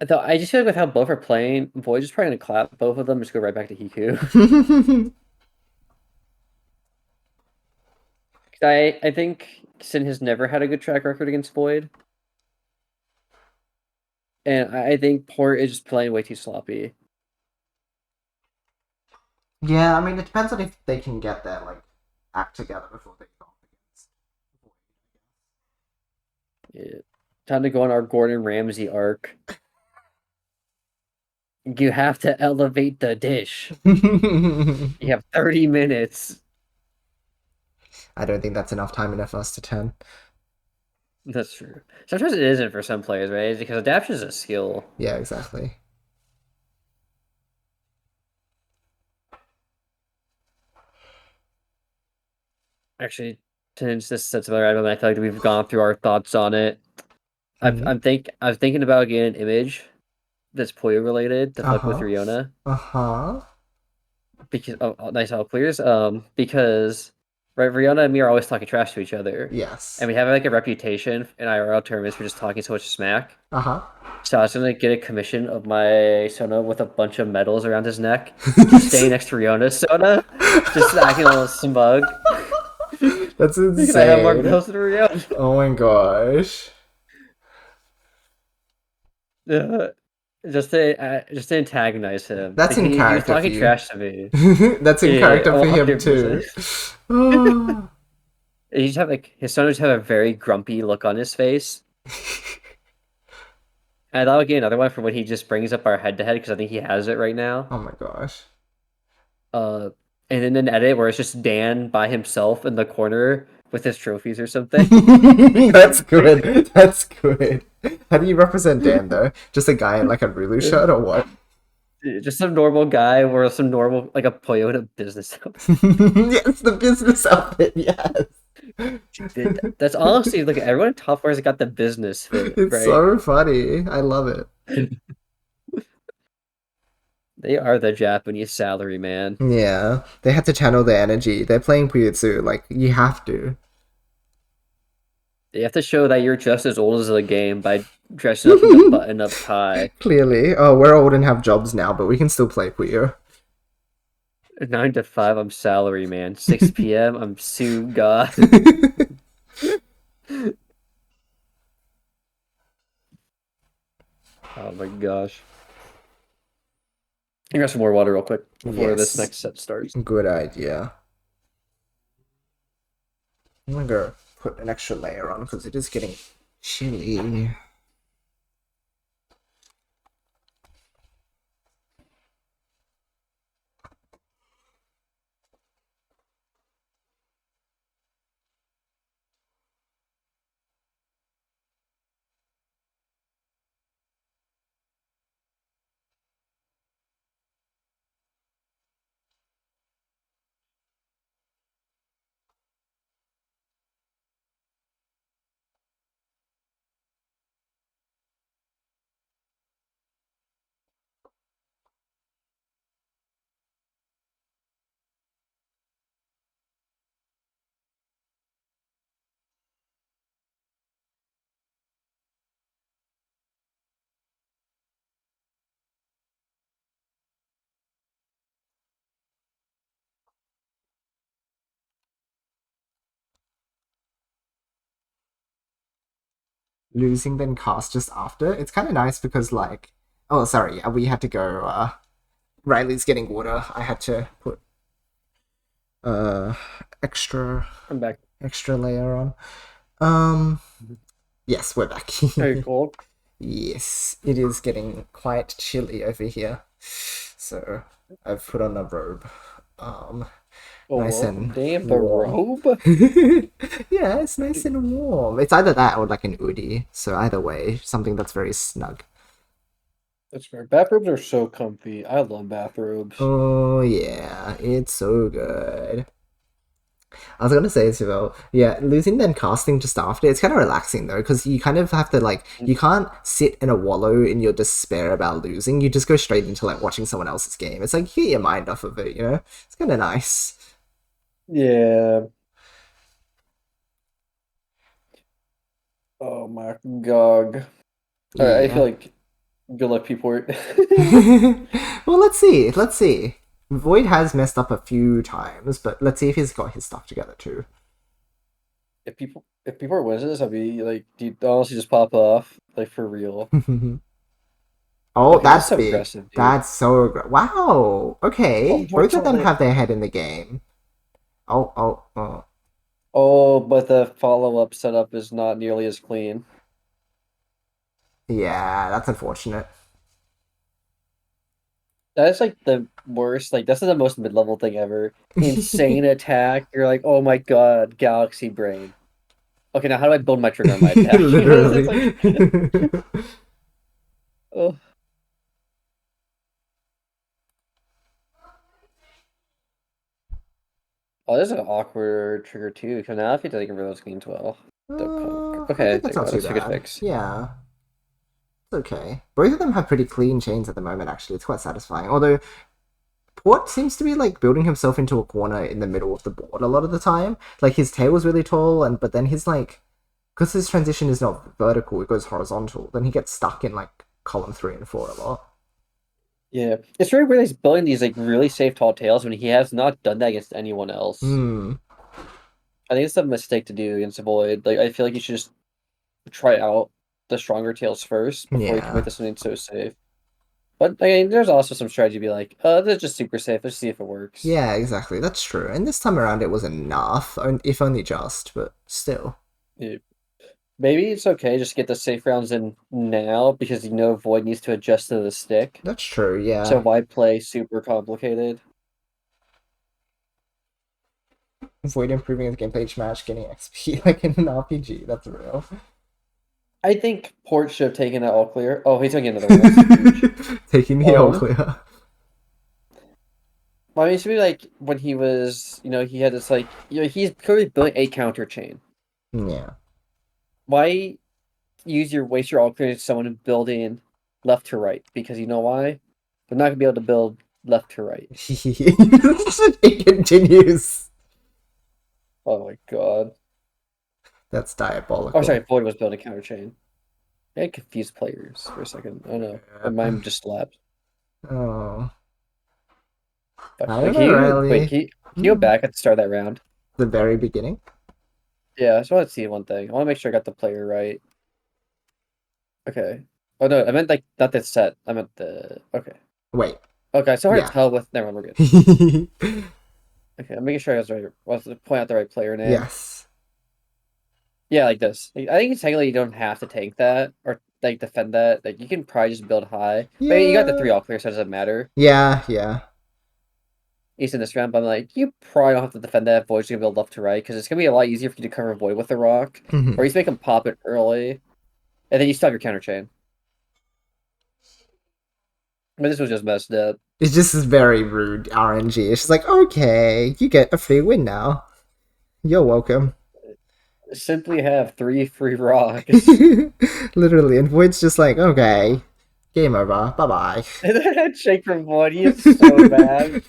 S2: Though I just feel like with how both are playing, Void's just probably gonna clap both of them, just go right back to Hiku. I think Sin has never had a good track record against Void. And I think Port is just playing way too sloppy.
S1: Yeah, I mean, it depends on if they can get their like act together before they go against
S2: Void. Yeah. Time to go on our Gordon Ramsay arc. You have to elevate the dish. You have 30 minutes.
S1: I don't think that's enough time in FS to 10.
S2: That's true. Sometimes it isn't for some players, right? It's because adaptation is a skill.
S1: Yeah, exactly.
S2: Actually, since this sets about right, I feel like we've gone through our thoughts on it. I was thinking about getting an image that's Puyo related to fuck with Riona. Because nice all clears. Because right, Riona and me are always talking trash to each other.
S1: Yes.
S2: And we have like a reputation in IRL tournaments for just talking so much smack. So I was gonna get a commission of my Sona with a bunch of medals around his neck, just staying next to Riona's Sona, just acting a little smug.
S1: That's insane.
S2: Because I have more medals than Riona.
S1: Oh my gosh.
S2: Just to antagonize him.
S1: That's in character.
S2: He was talking trash to me.
S1: That's in character for him too.
S2: He just have like his son just have a very grumpy look on his face. And that'll get another one for when he just brings up our head to head because I think he has it right now.
S1: Oh my gosh.
S2: And then an edit where it's just Dan by himself in the corner with his trophies or something.
S1: That's good. That's good. How do you represent Dan though? Just a guy in like a Rulu shirt or what?
S2: Just some normal guy or some normal, like a Puyo in a business outfit.
S1: Yes, the business outfit, yes.
S2: That's honestly, like, everyone in Top 4 has got the business fit,
S1: It's
S2: right?
S1: so funny. I love it.
S2: They are the Japanese salary man.
S1: Yeah, they had to channel their energy. They're playing Puyutsu, like, you have to.
S2: You have to show that you're just as old as the game by dressing up in the button-up tie.
S1: Clearly. Oh, we're old and have jobs now, but we can still play Puyo.
S2: 9 to 5, I'm salary man. 6 p.m., I'm Sue God. Oh my gosh. I got some more water real quick before this
S1: Yes.
S2: next set starts.
S1: Good idea. I'm gonna go put an extra layer on because it is getting chilly. Losing then cast just after. It's kind of nice because, like, oh, sorry, we had to go. Riley's getting water. I had to put extra
S2: I'm back.
S1: extra layer on. Yes, we're back.
S2: Very cold.
S1: Yes, it is getting quite chilly over here. So I've put on a robe. Nice and
S2: damn, the
S1: warm.
S2: robe?
S1: Yeah, it's nice and warm. It's either that or like an hoodie. So either way, something that's very snug.
S2: That's fair. Bathrobes are so comfy. I love bathrobes.
S1: Oh yeah, it's so good. I was gonna say as well, yeah, losing then casting just after, it's kind of relaxing though, because you kind of have to like, you can't sit in a wallow in your despair about losing. You just go straight into like watching someone else's game. It's like, you get your mind off of it, you know? It's kind of nice.
S2: Yeah. Oh my god. I feel like good luck, people.
S1: Well, let's see. Let's see. Void has messed up a few times, but let's see if he's got his stuff together too.
S2: If people are wizards, I'd be like, do you honestly just pop off? Like, for real.
S1: Oh,
S2: Okay,
S1: that's
S2: so
S1: big.
S2: aggressive, dude.
S1: That's so aggressive. Wow. Okay. Both of them have their head in the game. Oh.
S2: Oh, but the follow-up setup is not nearly as clean.
S1: Yeah, that's unfortunate.
S2: That's like the worst. Like, that's the most mid-level thing ever. Insane attack. You're like, oh my god, galaxy brain. Okay, now how do I build my trigger on my attack?
S1: Literally.
S2: Oh. Oh, this is an awkward trigger too. Because now if he doesn't convert those gains well.
S1: I
S2: Okay,
S1: think that's not too
S2: that's a good
S1: bad.
S2: fix.
S1: Yeah. It's okay. Both of them have pretty clean chains at the moment, actually. It's quite satisfying. Although, Port seems to be, like, building himself into a corner in the middle of the board a lot of the time. Like, his tail is really tall, but then he's, like... Because his transition is not vertical, it goes horizontal, then he gets stuck in, like, column 3 and 4 a lot.
S2: Yeah. It's very weird he's building these, like, really safe tall tails when he has not done that against anyone else. I think it's a mistake to do against Void. Like, I feel like you should just try out the stronger tails first before you commit to something so safe. But I mean, there's also some strategy to be like, this is just super safe. Let's see if it works.
S1: Yeah, exactly. That's true. And this time around, it was enough, if only just, but still.
S2: Yeah. Maybe it's okay just get the safe rounds in now because you know Void needs to adjust to the stick.
S1: That's true, yeah.
S2: So why play super complicated?
S1: Void improving his gameplay each match, getting XP like in an RPG. That's real.
S2: I think Port should have taken that all clear. Oh, he's gonna get another one.
S1: Taking the all clear.
S2: Well, I mean, it should be like when he was, he had this like, he's clearly building a counter chain.
S1: Yeah.
S2: Why waste your all clearance someone building left to right? Because you know why? They're not gonna be able to build left to right.
S1: It continues.
S2: Oh my god.
S1: That's diabolical.
S2: Oh, sorry, Void was building counter chain. I confused players for a second. Oh no, my mind just slapped.
S1: Oh.
S2: But,
S1: I don't know, Riley.
S2: can you go back at the start of that round?
S1: The very beginning?
S2: Yeah, I just want to see one thing. I want to make sure I got the player right. Okay. Oh no, I meant like not the set. I meant the okay.
S1: Wait.
S2: Okay, so hard
S1: Yeah.
S2: to tell with. Never mind, we're good. Okay, I'm making sure I was right. Was to point out the right player name.
S1: Yes.
S2: Yeah, like this. Like, I think technically you don't have to tank that or like defend that. Like you can probably just build high.
S1: Yeah.
S2: But you got the 3 all clear, so it doesn't matter.
S1: Yeah.
S2: At least in this round, but I'm like, you probably don't have to defend that. Void's gonna build left to right because it's gonna be a lot easier for you to cover Void with the rock, or at least make him pop it early, and then you still have your counter chain. But this was just messed up.
S1: It's just very rude RNG. It's just like, okay, you get a free win now. You're welcome.
S2: Simply have 3 free rocks.
S1: Literally, and Void's just like, okay, game over, bye-bye.
S2: And that handshake from Void, he is so bad.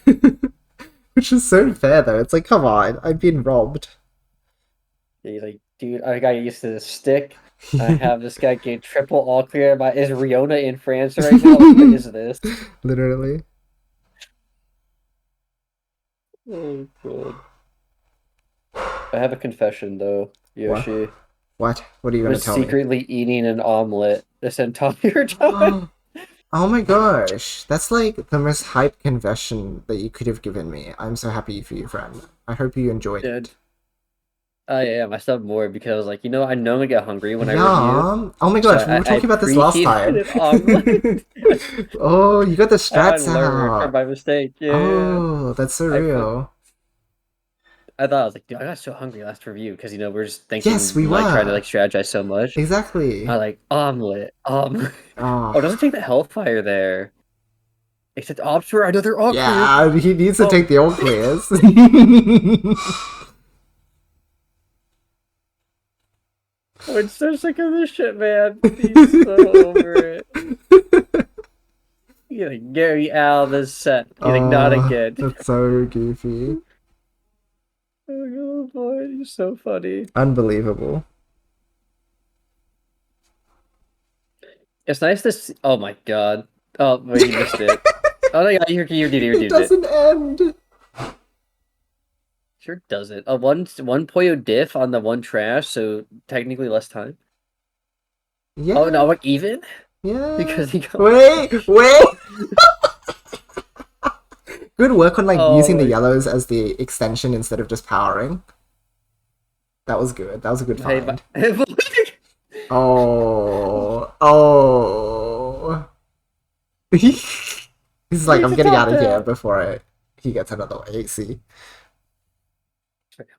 S1: Which is so fair, though. It's like, come on, I've been robbed.
S2: Yeah, he's like, dude, I got used to this stick. I have this guy get triple all clear. Is Riona in France right now? What is this?
S1: Literally.
S2: Oh, God. I have a confession, though, Yoshi.
S1: What? What are you going to tell me?
S2: Secretly eating an omelet this entire time.
S1: Oh my gosh. That's like the most hype confession that you could have given me. I'm so happy for you, friend. I hope you enjoyed it.
S2: I am. I stopped more because I was like, I know I'm gonna get hungry when I
S1: review. Oh my gosh, we were talking about this last time. Oh, you got the strats out.
S2: From my mistake. Yeah.
S1: Oh, that's so real.
S2: I thought I was like, dude, I got so hungry last review because we're just thinking,
S1: yes, we were
S2: trying to strategize so much.
S1: Exactly.
S2: I like omelet. Oh, doesn't take the hellfire there. It said opt for another all clear.
S1: Yeah, he needs to take the all clears.
S2: I'm so sick of this shit, man. He's so over it. You're like, Gary out of this set. You're like, not again.
S1: That's so goofy.
S2: Oh boy, you're so funny.
S1: Unbelievable.
S2: It's nice to see. Oh my god. Oh, wait, you missed it. Oh my god, you did it.
S1: It doesn't end.
S2: Sure doesn't. One Puyo diff on the one trash, so technically less time.
S1: Yeah.
S2: Oh no, like even?
S1: Yeah.
S2: Because he got...
S1: Wait. Good work on using the yellows as the extension instead of just powering. That was good. That was a good find. Oh. He's like, I'm getting out of here before he gets another AC.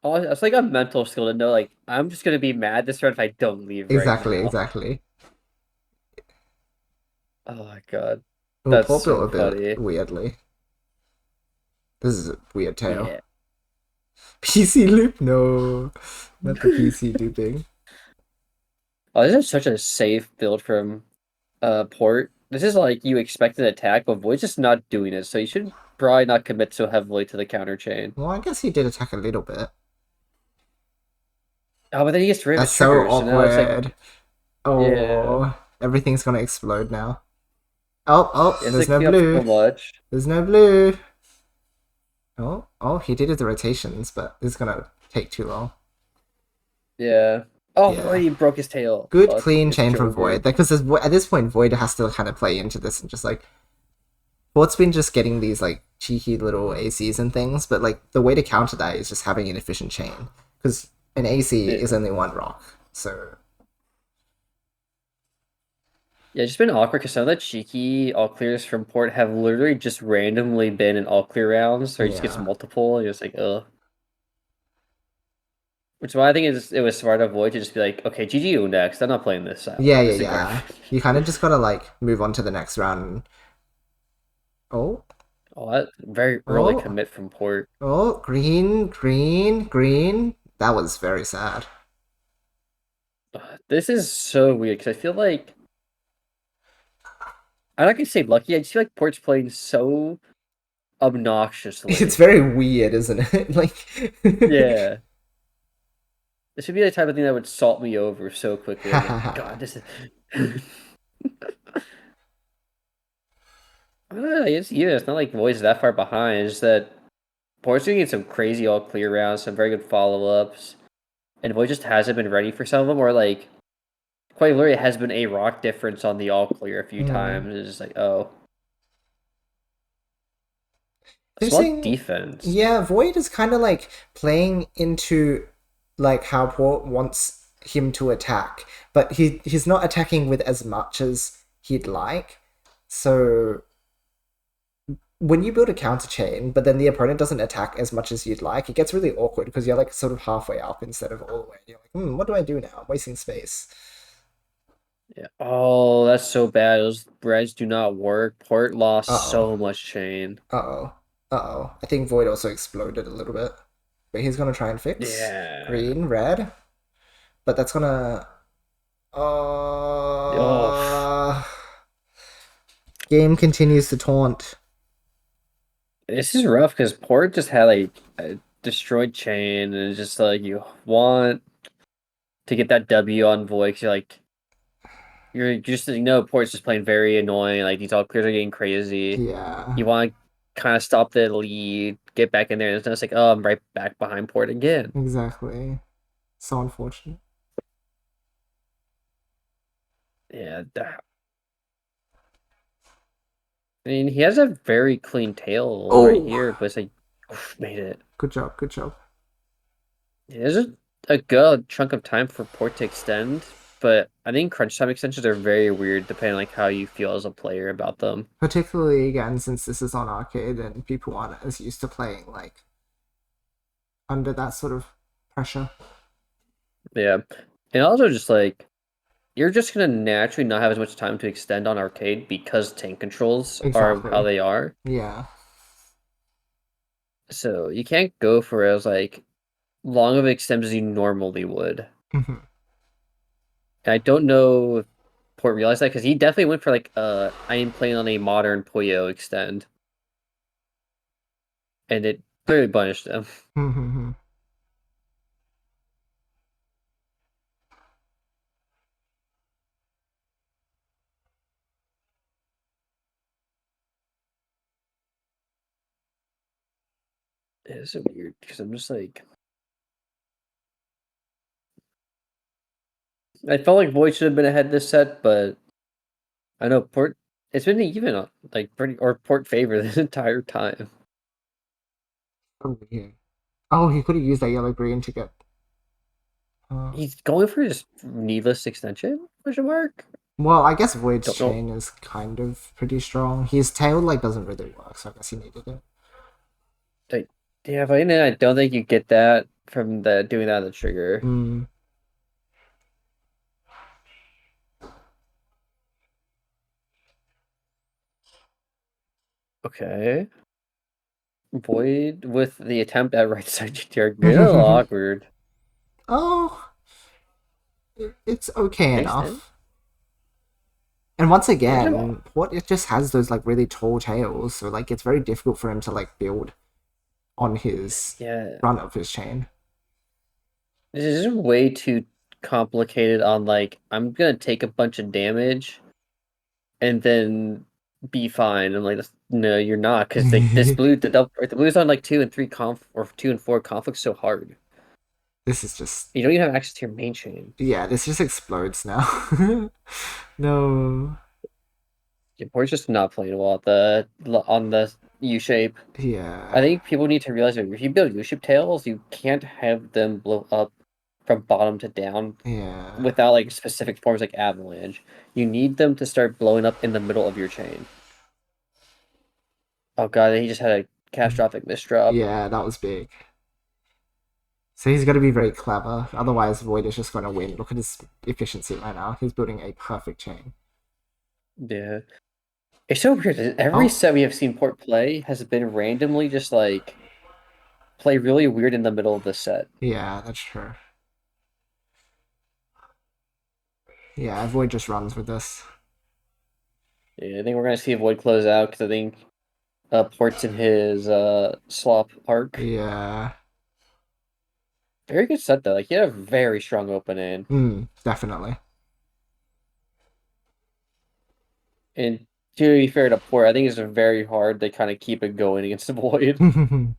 S2: Oh, it's like a mental skill to know, like, I'm just gonna be mad this round if I don't leave.
S1: Exactly.
S2: Oh my god.
S1: That's so a bit weirdly. This is a weird tale. Yeah. PC loop? No. Not the PC looping.
S2: Oh, this is such a safe build from Port. This is like you expect an attack, but Void's just not doing it, so you should probably not commit so heavily to the counter chain.
S1: Well, I guess he did attack a little bit.
S2: Oh, but then he gets rid of
S1: That's so awkward.
S2: Yeah.
S1: Everything's gonna explode now. Oh, there's no blue.
S2: So much.
S1: There's no blue. Oh, he did the rotations, but this is gonna take too long.
S2: Yeah. Oh, yeah. He broke his tail.
S1: Good clean chain from Void. Because at this point, Void has to kind of play into this and just Port's been just getting these cheeky little ACs and things, but the way to counter that is just having an efficient chain. Because an AC is only one rock, so...
S2: Yeah, it's just been awkward because some of the cheeky all clears from Port have literally just randomly been in all clear rounds, or he just gets multiple, and you're just like, ugh. Which is why I think it was smart of Void to just be like, okay, GGU next, I'm not playing this out.
S1: Yeah. You kind of just gotta move on to the next round. Oh,
S2: Oh, that very early
S1: Oh,
S2: commit from Port.
S1: oh, green, green, green. That was very sad.
S2: This is so weird because I feel like I'm not gonna say lucky. I just feel like Port's playing so
S1: It's
S2: obnoxiously.
S1: very weird, isn't it? Like,
S2: Yeah. This would be the type of thing that would salt me over so quickly. I'm like, God, this is. It's not like Void's that far behind. It's just that Port's doing some crazy all clear rounds, some very good follow ups, and Void just hasn't been ready for some of them. Or like, quite literally, has been a rock difference on the all clear a few
S1: hmm.
S2: times. It's just like, oh, smart
S1: Interesting.
S2: defense.
S1: Yeah, Void is kind of like playing into like how Port wants him to attack, but he's not attacking with as much as he'd like. So when you build a counter chain, but then the opponent doesn't attack as much as you'd like, it gets really awkward because you're like sort of halfway up instead of all the way. You're like, what do I do now? I'm wasting space.
S2: Yeah. Oh, that's so bad. Those breads do not work. Port lost
S1: Uh oh.
S2: so much chain.
S1: Uh oh. Uh oh. I think Void also exploded a little bit. But he's gonna try and fix.
S2: Yeah.
S1: Green, red. But that's gonna.
S2: Oh,
S1: Game continues to taunt.
S2: this is rough because Port just had like a destroyed chain, and it's just like you want to get that W on Void 'cause you're just Port's just playing very annoying. Like these all clears are getting crazy.
S1: Yeah,
S2: You want to kind of stop the lead, get back in there, and it's just like, oh, I'm right back behind Port again.
S1: exactly. So unfortunate.
S2: Yeah, I mean, he has a very clean tail right
S1: Oh,
S2: here, but it's like made it.
S1: good job, good job.
S2: Yeah, there's a good chunk of time for port to extend, but I think crunch time extensions are very weird depending on like how you feel as a player about them.
S1: Particularly again, since this is on arcade and people aren't as used to playing like under that sort of pressure.
S2: Yeah, and also just like you're just gonna naturally not have as much time to extend on arcade because tank controls are how
S1: Exactly.
S2: they are.
S1: Yeah.
S2: So you can't go for as like long of extends as you normally would.
S1: Mhm.
S2: And I don't know if Port realized that because he definitely went for like I am playing on a modern Puyo extend, and it clearly punished him.
S1: Mhm.
S2: It's so weird because I'm just like I felt like Void should have been ahead this set, but I know Port. It's been even like pretty or Port favor this entire time.
S1: So weird. Oh, he could have used that yellow green to get.
S2: He's going for his needless extension? Question mark.
S1: Well, I guess Void's
S2: Don't know.
S1: chain is kind of pretty strong. His tail like doesn't really work, so I guess he needed it.
S2: Like, yeah, but I don't think you get that from the doing that on the trigger.
S1: Mm.
S2: Okay. Void with the attempt at right side GTR. A little awkward.
S1: Oh, it's okay
S2: Makes sense.
S1: enough. And once
S2: Where's it
S1: again, what it just has those like really tall tails, so like it's very difficult for him to like build on his
S2: Yeah.
S1: front of his chain.
S2: This is way too complicated on like I'm gonna take a bunch of damage and then be fine. I'm like, no, you're not, because this blue the blue's on like 2 and 4 conflicts so hard.
S1: This is just
S2: You don't even have access to your main chain.
S1: yeah, this just explodes now. No.
S2: Your board's just not playing well on the U shape. I
S1: Yeah.
S2: think people need to realize that if you build U shape tails, you can't have them blow up from bottom to down
S1: Yeah.
S2: without like specific forms like avalanche. You need them to start blowing up in the middle of your chain. Oh god, he just had a catastrophic misdrop.
S1: Yeah, that was big. So he's got to be very clever. Otherwise, Void is just going to win. Look at his efficiency right now. He's building a perfect chain.
S2: Yeah. It's so weird. Every
S1: Oh.
S2: set we have seen Port play has been randomly just like play really weird in the middle of the set.
S1: Yeah, that's true. Yeah, Void just runs with this.
S2: Yeah, I think we're gonna see Void close out because I think Port's in his slop arc.
S1: Yeah.
S2: Very good set though. Like he had a very strong opening.
S1: Definitely.
S2: And to be fair to Port, I think it's very hard to kind of keep it going against the Void. Do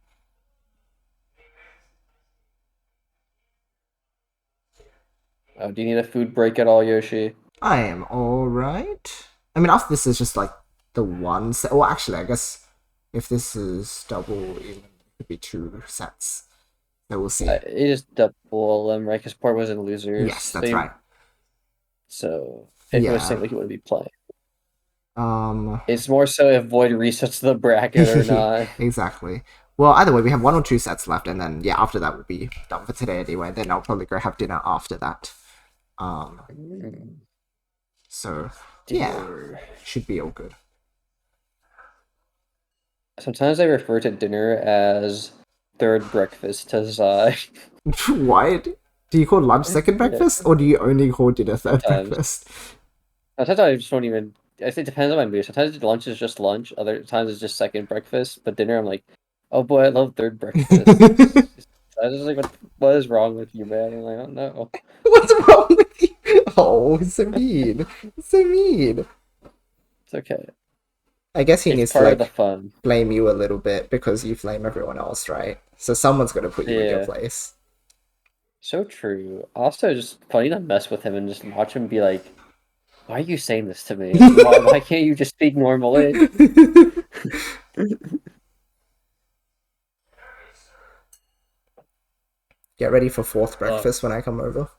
S2: you need a food break at all, Yoshi?
S1: I am alright. I mean, after this is just like the one set. Well, actually, I guess if this is double, even it could be 2 sets. So we'll see.
S2: It is double them, right? Because Port was in losers.
S1: Yes, that's right.
S2: So if it was single, he wouldn't be playing. It's more so if Void resets the bracket or not.
S1: Exactly. Well, either way, we have 1 or 2 sets left, and then yeah, after that we'll be done for today anyway. Then I'll probably go have dinner after that. So yeah, should be all good.
S2: Sometimes I refer to dinner as third breakfast to Zai.
S1: Why? Do you call lunch second breakfast, or do you only call dinner third breakfast?
S2: Sometimes I just don't even. I say it depends on my mood. Sometimes lunch is just lunch. Other times it's just second breakfast. But dinner, I'm like, oh boy, I love third breakfast. I was just like, what is wrong with you, man? I'm like, I don't know.
S1: What's wrong with you? Oh, it's so mean. It's so mean.
S2: It's okay.
S1: I guess he needs to
S2: like the fun.
S1: Blame you a little bit because you blame everyone else, right? So someone's got to put you in your place.
S2: So true. Also, just funny to mess with him and just watch him be like, why are you saying this to me? Why can't you just speak normally?
S1: Get ready for 4th breakfast when I come over.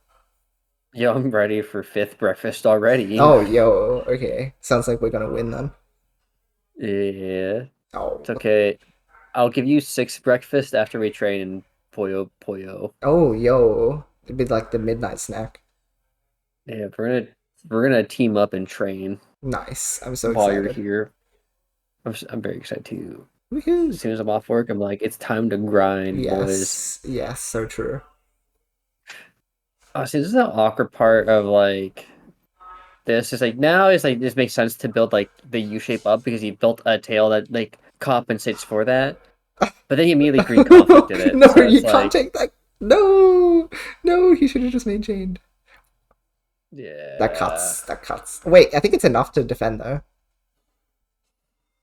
S2: Yo, I'm ready for 5th breakfast already.
S1: Oh, yo, okay. Sounds like we're gonna win then.
S2: Yeah.
S1: Oh.
S2: It's okay. I'll give you 6th breakfast after we train in Puyo.
S1: Oh, yo. It'd be like the midnight snack.
S2: Yeah, we're gonna team up and train.
S1: Nice. I'm so
S2: while
S1: excited.
S2: You're here. I'm very excited too.
S1: Woohoo.
S2: As soon as I'm off work, I'm like, it's time to grind, boys.
S1: Yes, so true.
S2: Oh, see, this is the awkward part of like this. Is like now it's like this makes sense to build like the U shape up because he built a tail that like compensates for that. But then he immediately green conflicted it.
S1: No,
S2: so
S1: you can't take that. No, he should have just maintained.
S2: Yeah.
S1: That cuts. Wait, I think it's enough to defend though.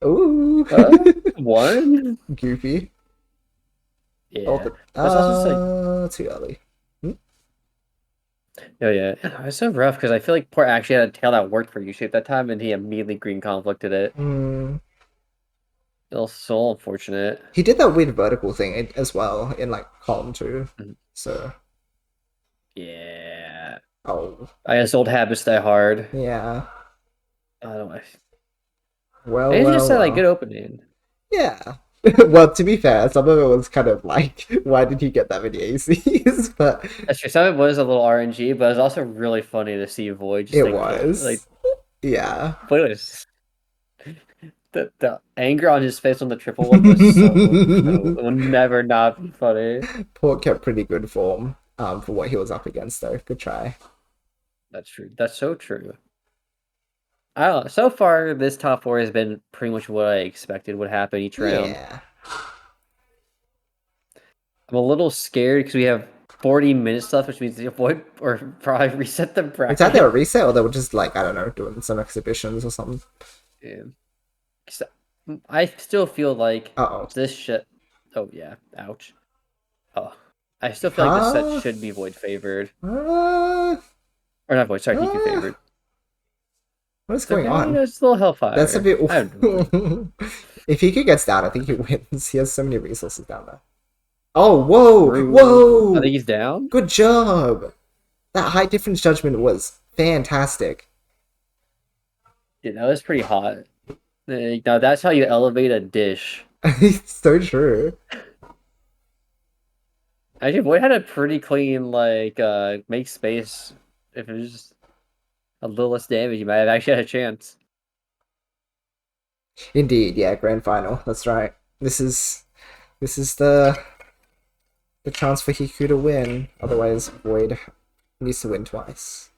S1: Ooh.
S2: 1?
S1: Goofy.
S2: Yeah.
S1: Too early.
S2: Oh yeah, it's so rough because I feel like Port actually had a tail that worked for U-shape that time, and he immediately green conflicted it. It was so unfortunate.
S1: He did that weird vertical thing as well in like column 2. So
S2: yeah.
S1: Oh.
S2: I guess old habits die hard.
S1: Yeah.
S2: I don't know.
S1: Well,
S2: I just said like good opening.
S1: Yeah. Well, to be fair, some of it was kind of like, why did he get that many ACs? But
S2: that's true. Some of it was a little RNG, but it was also really funny to see Void. Just
S1: it was like, yeah.
S2: But the anger on his face on the triple one was so it will never not be funny.
S1: Port kept pretty good form for what he was up against, though. Good try.
S2: That's true. That's so true. I don't know. So far, this top 4 has been pretty much what I expected would happen each round.
S1: Yeah.
S2: I'm a little scared because we have 40 minutes left, which means the Void or probably reset the bracket.
S1: It's either a reset or they were just like, I don't know, doing some exhibitions or something.
S2: Yeah. I still feel like this shit. Oh yeah, ouch. Oh, I still feel like this set should be Void favored. Or not Void. Sorry, DQ favored.
S1: What is going on?
S2: It's a little Hellfire.
S1: That's a bit. If he gets down, I think he wins. He has so many resources down there. Oh, whoa!
S2: I think he's down.
S1: Good job. That high difference judgment was fantastic.
S2: Yeah, that was pretty hot. Now that's how you elevate a dish.
S1: It's so true.
S2: Actually, Void had a pretty clean make space. If it was just a little less damage, you might have actually had a chance.
S1: Indeed, yeah, grand final. That's right. This is the chance for Hiku to win. Otherwise, Void needs to win twice.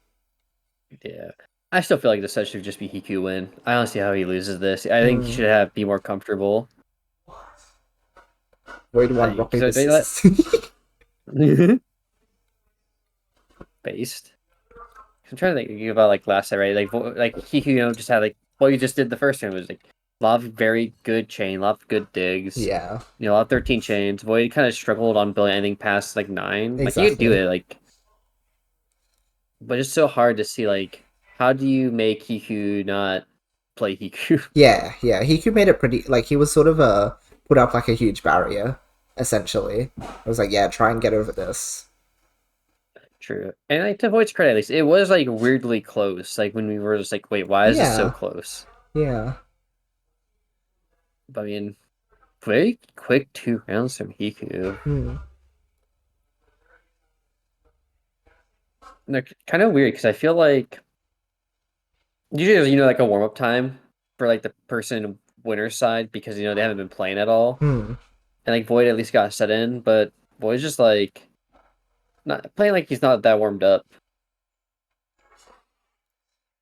S2: Yeah. I still feel like this set should just be Hiku win. I don't see how he loses this. I think he should be more comfortable.
S1: Void won
S2: Like,
S1: Rocket
S2: they
S1: Assist.
S2: Based. I'm trying to think about like last set, right? Like Hiku, just had like what you just did the first time was like a lot of very good chain, a lot of good digs.
S1: Yeah.
S2: A lot of 13 chains. Void kind of struggled on building anything past like 9.
S1: Exactly.
S2: Like you could do it, like, but it's so hard to see like how do you make Hiku not play Hiku?
S1: Yeah. Hiku made it pretty. Like he was sort of put up like a huge barrier. Essentially, I was like, yeah, try and get over this.
S2: True. And like to Void's credit, at least it was like weirdly close. Like when we were just like, wait, why is this so close?
S1: Yeah.
S2: But I mean, very quick 2 rounds from Hiku. And they're kind of weird because I feel like usually there's like a warm up time for like the person winner's side because they haven't been playing at all. And like Void at least got set in, but Void's just like not playing like he's not that warmed up.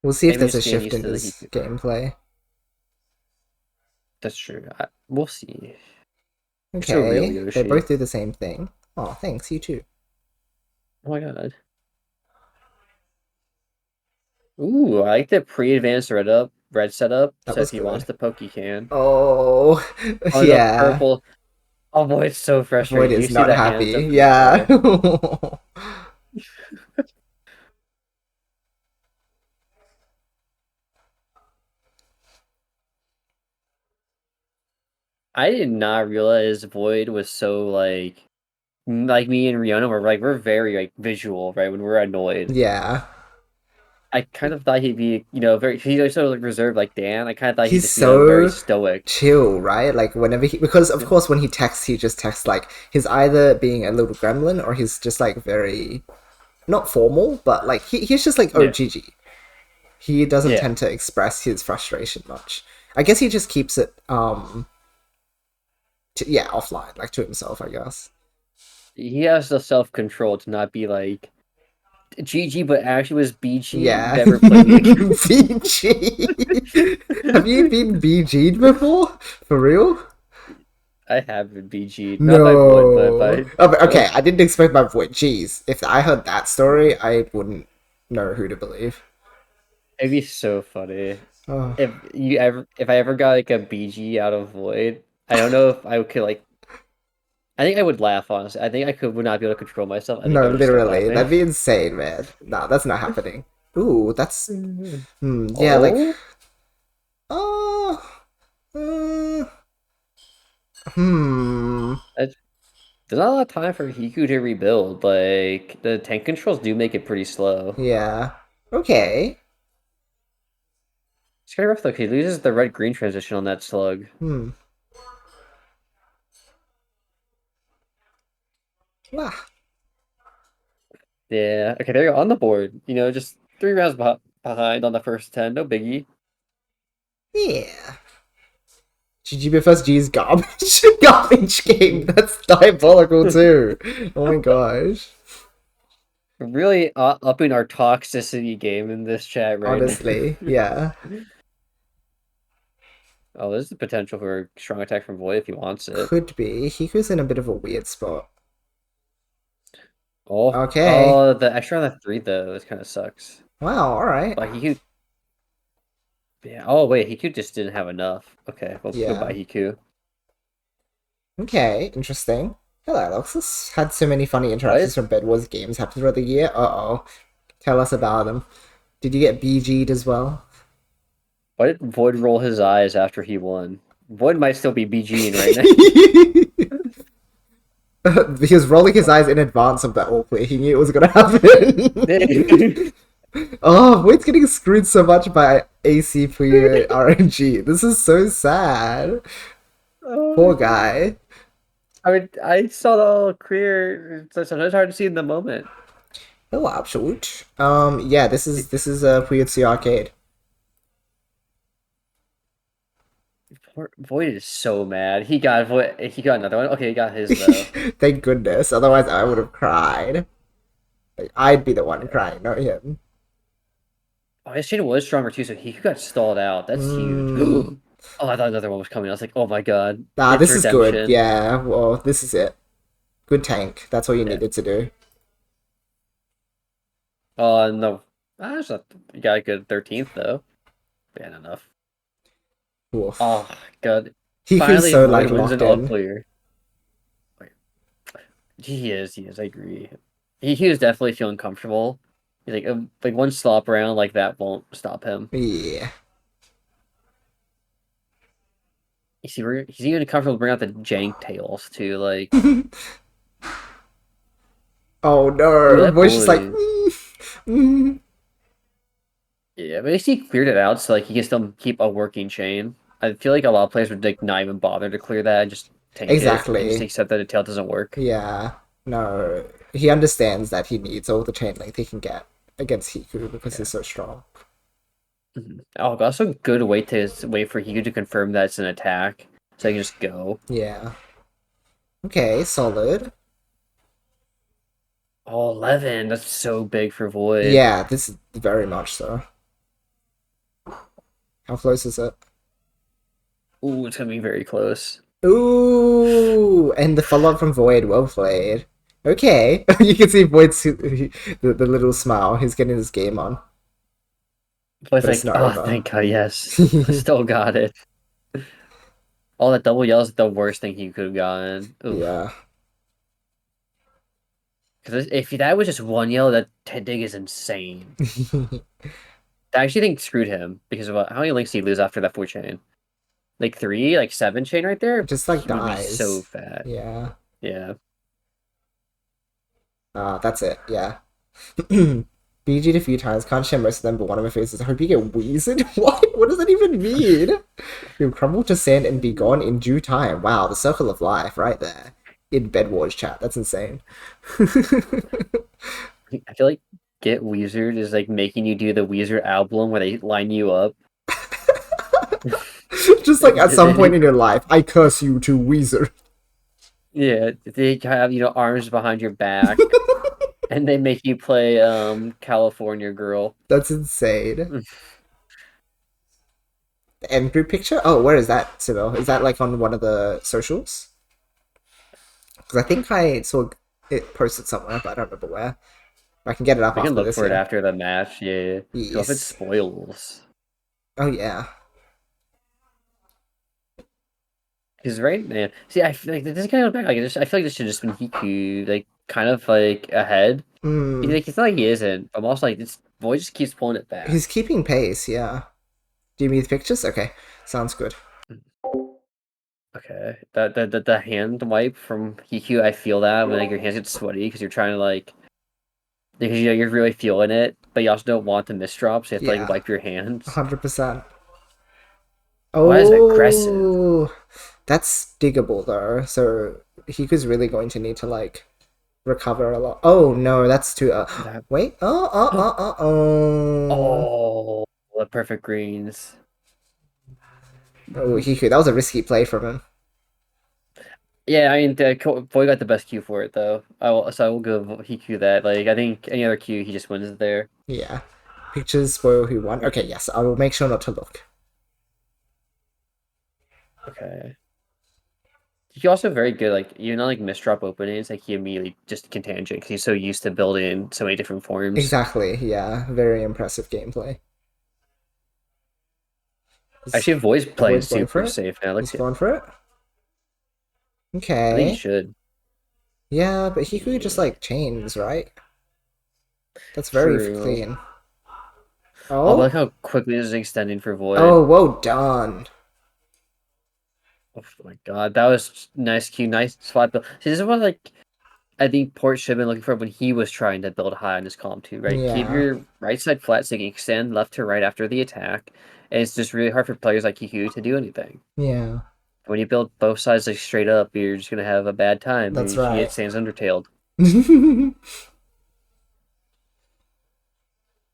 S1: We'll see if there's a shift in his gameplay.
S2: That's true. We'll see.
S1: Okay,
S2: so real, Yoshi.
S1: They both do the same thing. Oh, thanks, you too.
S2: Oh my god. Ooh, I like the pre-advanced red setup. So if he wants to poke, he can.
S1: Oh, yeah.
S2: The purple. Oh boy, it's so frustrating.
S1: Void is not happy. Yeah.
S2: I did not realize Void was so like me and Rihanna were like we're very like visual, right? When we're annoyed.
S1: Yeah.
S2: I kind of thought he'd be, he's so like reserved like Dan. I kind of thought he'd
S1: He's
S2: just
S1: so
S2: be very stoic,
S1: chill, right? Like whenever because of course when he just texts like he's either being a little gremlin or he's just like very not formal, but like he's just like GG. He doesn't tend to express his frustration much. I guess he just keeps it offline, like to himself, I guess.
S2: He has the self-control to not be like GG, but actually was BG.
S1: Yeah.
S2: Never played
S1: BG. Have you been BG'd before? For real?
S2: I have been BG'd.
S1: No.
S2: Not by Void, but by...
S1: Okay, I didn't expect my Void. Jeez. If I heard that story, I wouldn't know who to believe.
S2: It'd be so funny.
S1: Oh.
S2: If I ever got like a BG out of Void, I don't know if I could like. I think I would laugh, honestly. I think would not be able to control myself.
S1: No, literally. That'd be insane, man. Nah, that's not happening. Ooh, that's... yeah, like...
S2: There's not a lot of time for Hiku to rebuild. Like, the tank controls do make it pretty slow.
S1: Yeah. Okay.
S2: It's kind of rough, though, because he loses the red-green transition on that slug.
S1: Wow.
S2: Yeah. Okay, there you go. On the board. Just 3 rounds behind on the first 10. No biggie.
S1: Yeah. GGBFS G's garbage. Garbage game. That's diabolical too. Oh my gosh.
S2: We're really upping our toxicity game in this chat right
S1: Honestly, yeah.
S2: Oh, there's the potential for a strong attack from Void if he wants it.
S1: Could be. Hiku's in a bit of a weird spot.
S2: Oh,
S1: okay.
S2: Oh, the extra on the 3 though, it kind of sucks.
S1: Wow, alright.
S2: But Hiku... Yeah, oh wait, Hiku just didn't have enough. Okay, well, goodbye Hiku.
S1: Okay, interesting. Hello, Alexis. Had so many funny interactions from Bed Wars games happen throughout the year. Uh-oh. Tell us about them. Did you get BG'd as well?
S2: Why did Void roll his eyes after he won? Void might still be BG'ing right
S1: now. He was rolling his eyes in advance of that all play. He knew it was going to happen. Oh, Void's getting screwed so much by AC Puyo RNG. This is so sad. Poor guy.
S2: I mean, I saw it all clear. So sometimes hard to see in the moment.
S1: Oh, absolute. Yeah, this is Puyo Arcade.
S2: Void is so mad. He got another one. Okay, he got his though.
S1: Thank goodness. Otherwise, I would have cried. Like, I'd be the one crying, not him.
S2: Oh, his chain was stronger too, so he got stalled out. That's huge. Oh, I thought another one was coming. I was like, oh my god,
S1: Nah,
S2: it's
S1: this is good.
S2: redemption.
S1: Yeah, well, this is it. Good tank. That's all you
S2: Yeah.
S1: needed to do.
S2: Oh no, that's not. You got a good 13th though. Bad enough.
S1: Oof.
S2: Oh god,
S1: Hiku's
S2: finally
S1: so
S2: Void
S1: like
S2: wins an
S1: locked
S2: all
S1: in.
S2: clear. He is. He is. I agree. He was definitely feeling comfortable. He's like one slop around like that won't stop him.
S1: Yeah.
S2: He's even comfortable bringing out the jank tails too. Like,
S1: Oh
S2: ooh,
S1: no.
S2: that
S1: Voice just like.
S2: bully. Yeah, but at least he cleared it out, so like he can still keep a working chain. I feel like a lot of players would like not even bother to clear that and just tank it and just
S1: Exactly.
S2: accept that the tail doesn't work.
S1: Yeah. No. He understands that he needs all the chain length he can get against Hiku because he's so strong.
S2: Oh, also good wait for Hiku to confirm that it's an attack, so he can just go.
S1: Yeah. Okay, solid.
S2: Oh, 11. That's so big for Void.
S1: Yeah, this is very much so. How close is it?
S2: Ooh, it's gonna be very close.
S1: Ooh, and the follow-up from Void, well played. Okay, you can see Void's the little smile. He's getting his game on.
S2: But
S1: But it's
S2: it's like,
S1: not
S2: oh,
S1: over.
S2: thank God, yes. Still got it. All that double yell is the worst thing he could have gotten. Oof.
S1: Yeah.
S2: Because if that was just one yell, that Ted Dig is insane. I actually think screwed him because of how many links did he lose after that 4 chain? Like 3, like 7 chain right there?
S1: Just like
S2: He would be
S1: dies.
S2: so fat.
S1: Yeah.
S2: Yeah.
S1: That's it. Yeah. BG'd a few times. Can't share most of them, but one of my faces. I hope you get wheezed. What? What does that even mean? You'll crumble to sand and be gone in due time. Wow, the circle of life right there. In Bed Wars chat. That's insane.
S2: I feel like Get Weezered is like making you do the Weezer album where they line you up.
S1: Just like at some point in your life, I curse you to Weezer.
S2: Yeah, they have, arms behind your back. And they make you play California Girl.
S1: That's insane. The end group picture? Oh, where is that, Sybil? Is that like on one of the socials? Because I think I saw it posted somewhere, but I don't remember where. I can get it up
S2: We
S1: after
S2: can look
S1: this.
S2: for it after the match, yeah. So if it
S1: Yes.
S2: spoils.
S1: Oh yeah.
S2: Because man. See, I feel like this kind of back. Like, I feel like this should just been Hiku, like kind of like ahead. Like, it's not like he isn't. But I'm also like, this boy just keeps pulling it back.
S1: He's keeping pace. Yeah. Do you mean the pictures? Okay, sounds good.
S2: Okay, the hand wipe from Hiku, I feel that when like your hands get sweaty because you're trying to like, because you're really feeling it, but you also don't want the misdrop, so you have to like wipe your hands.
S1: 100%.
S2: Oh, that is aggressive.
S1: That's diggable though. So Hiku's really going to need to like recover a lot. Oh no, that's too. Wait.
S2: Oh, the perfect greens.
S1: Oh, Hiku, that was a risky play from him.
S2: Yeah, I mean, Boy got the best Q for it though. I will give Hiku that. Like, I think any other Q, he just wins there.
S1: Yeah. Pictures spoil who won. Okay, yes, I will make sure not to look.
S2: Okay. He also very good, like, like misdrop openings, like he immediately just can tangent because he's so used to building so many different forms.
S1: Exactly, yeah. Very impressive gameplay.
S2: Actually, Void's playing super safe now.
S1: He's going for it? Okay.
S2: I think he should.
S1: Yeah, but Hiku just like chains, right? That's very clean.
S2: Oh, look how quickly this is extending for Void.
S1: Oh, well done.
S2: Oh my god, that was nice Q, nice spot build. See, this is what like I think Port should have been looking for when he was trying to build high on his column too, right?
S1: Yeah.
S2: Keep your right side flat so you can extend left to right after the attack. And it's just really hard for players like Hiku to do anything.
S1: Yeah.
S2: When you build both sides like straight up, you're just gonna have a bad time.
S1: That's
S2: right.
S1: right.
S2: It stands undertailed.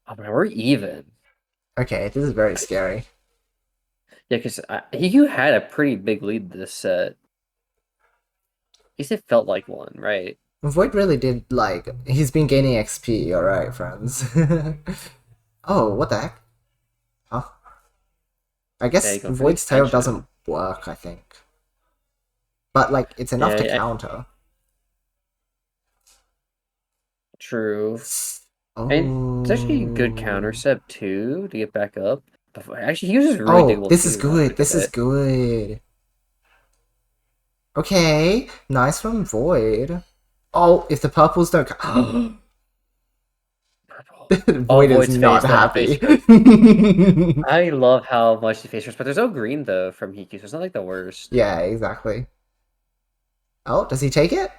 S2: Oh man, we're even.
S1: Okay, this is very scary.
S2: Yeah, because you had a pretty big lead this set. At least it felt like one, right?
S1: Void really did, like, he's been gaining XP, alright, friends. Oh, what the heck? Huh? I guess
S2: Going for the
S1: Void's tail
S2: extension.
S1: doesn't work, I think. But, like, it's enough to counter.
S2: True.
S1: Oh.
S2: And it's actually a good counter step, too, to get back up. Actually, he uses really digable,
S1: this
S2: too,
S1: is good. This is good. Okay, nice from Void. Oh, if the purples don't come... Void is not happy.
S2: I love how much he face but there's no green, though, from Hiku, so it's not like the worst.
S1: Yeah, exactly. Oh, does he take it?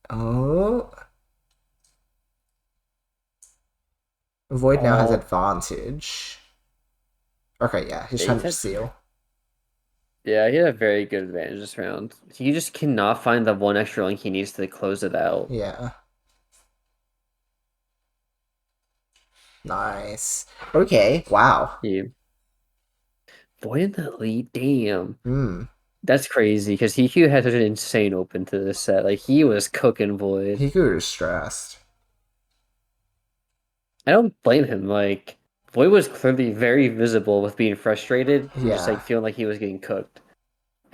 S1: Oh. Void now has advantage. Okay, yeah, he's trying to seal.
S2: Yeah, he had a very good advantage this round. He just cannot find the one extra link he needs to close it out.
S1: Yeah. Nice. Okay, wow.
S2: Yeah. Void in the lead, damn.
S1: Hmm.
S2: That's crazy, because Hiku had such an insane open to this set. Like, he was cooking Void.
S1: Hiku was stressed.
S2: I don't blame him. Like, Void was clearly very visible with being frustrated and just, like, feeling like he was getting cooked.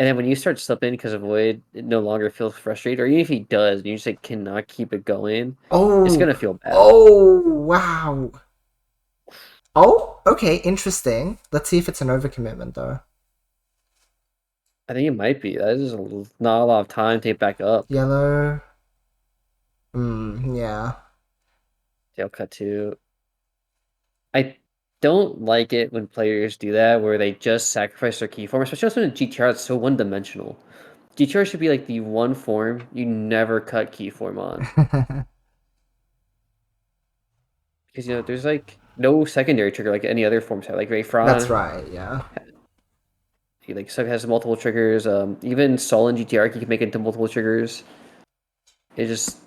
S2: And then when you start slipping because of Void, it no longer feels frustrated. Or even if he does, and you just, like, cannot keep it going, it's gonna feel bad.
S1: Oh, wow. Oh, okay, interesting. Let's see if it's an overcommitment, though.
S2: I think it might be. That is not a lot of time to get back up.
S1: Yellow. Yeah.
S2: Tail cut too. I don't like it when players do that, where they just sacrifice their key form, especially also in GTR, it's so one-dimensional. GTR should be like the one form you never cut key form on. Because, you know, there's like no secondary trigger like any other forms have. Like Rayfron.
S1: That's right, yeah.
S2: He like has multiple triggers. Even Sol and GTR can make it into multiple triggers. It just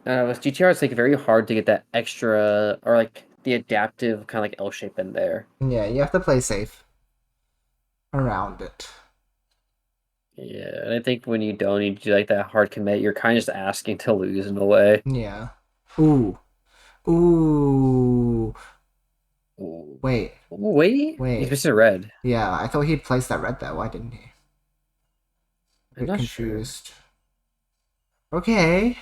S2: with GTR it's like very hard to get that extra or like the adaptive kind of like L shape in there.
S1: Yeah, you have to play safe around it.
S2: Yeah, and I think when you don't need to do like that hard commit, you're kind of just asking to lose in a way.
S1: Yeah. Ooh. Ooh. Wait.
S2: He's missing a red.
S1: Yeah, I thought he'd placed that red there. Why didn't he?
S2: I'm not
S1: confused. Sure. Okay.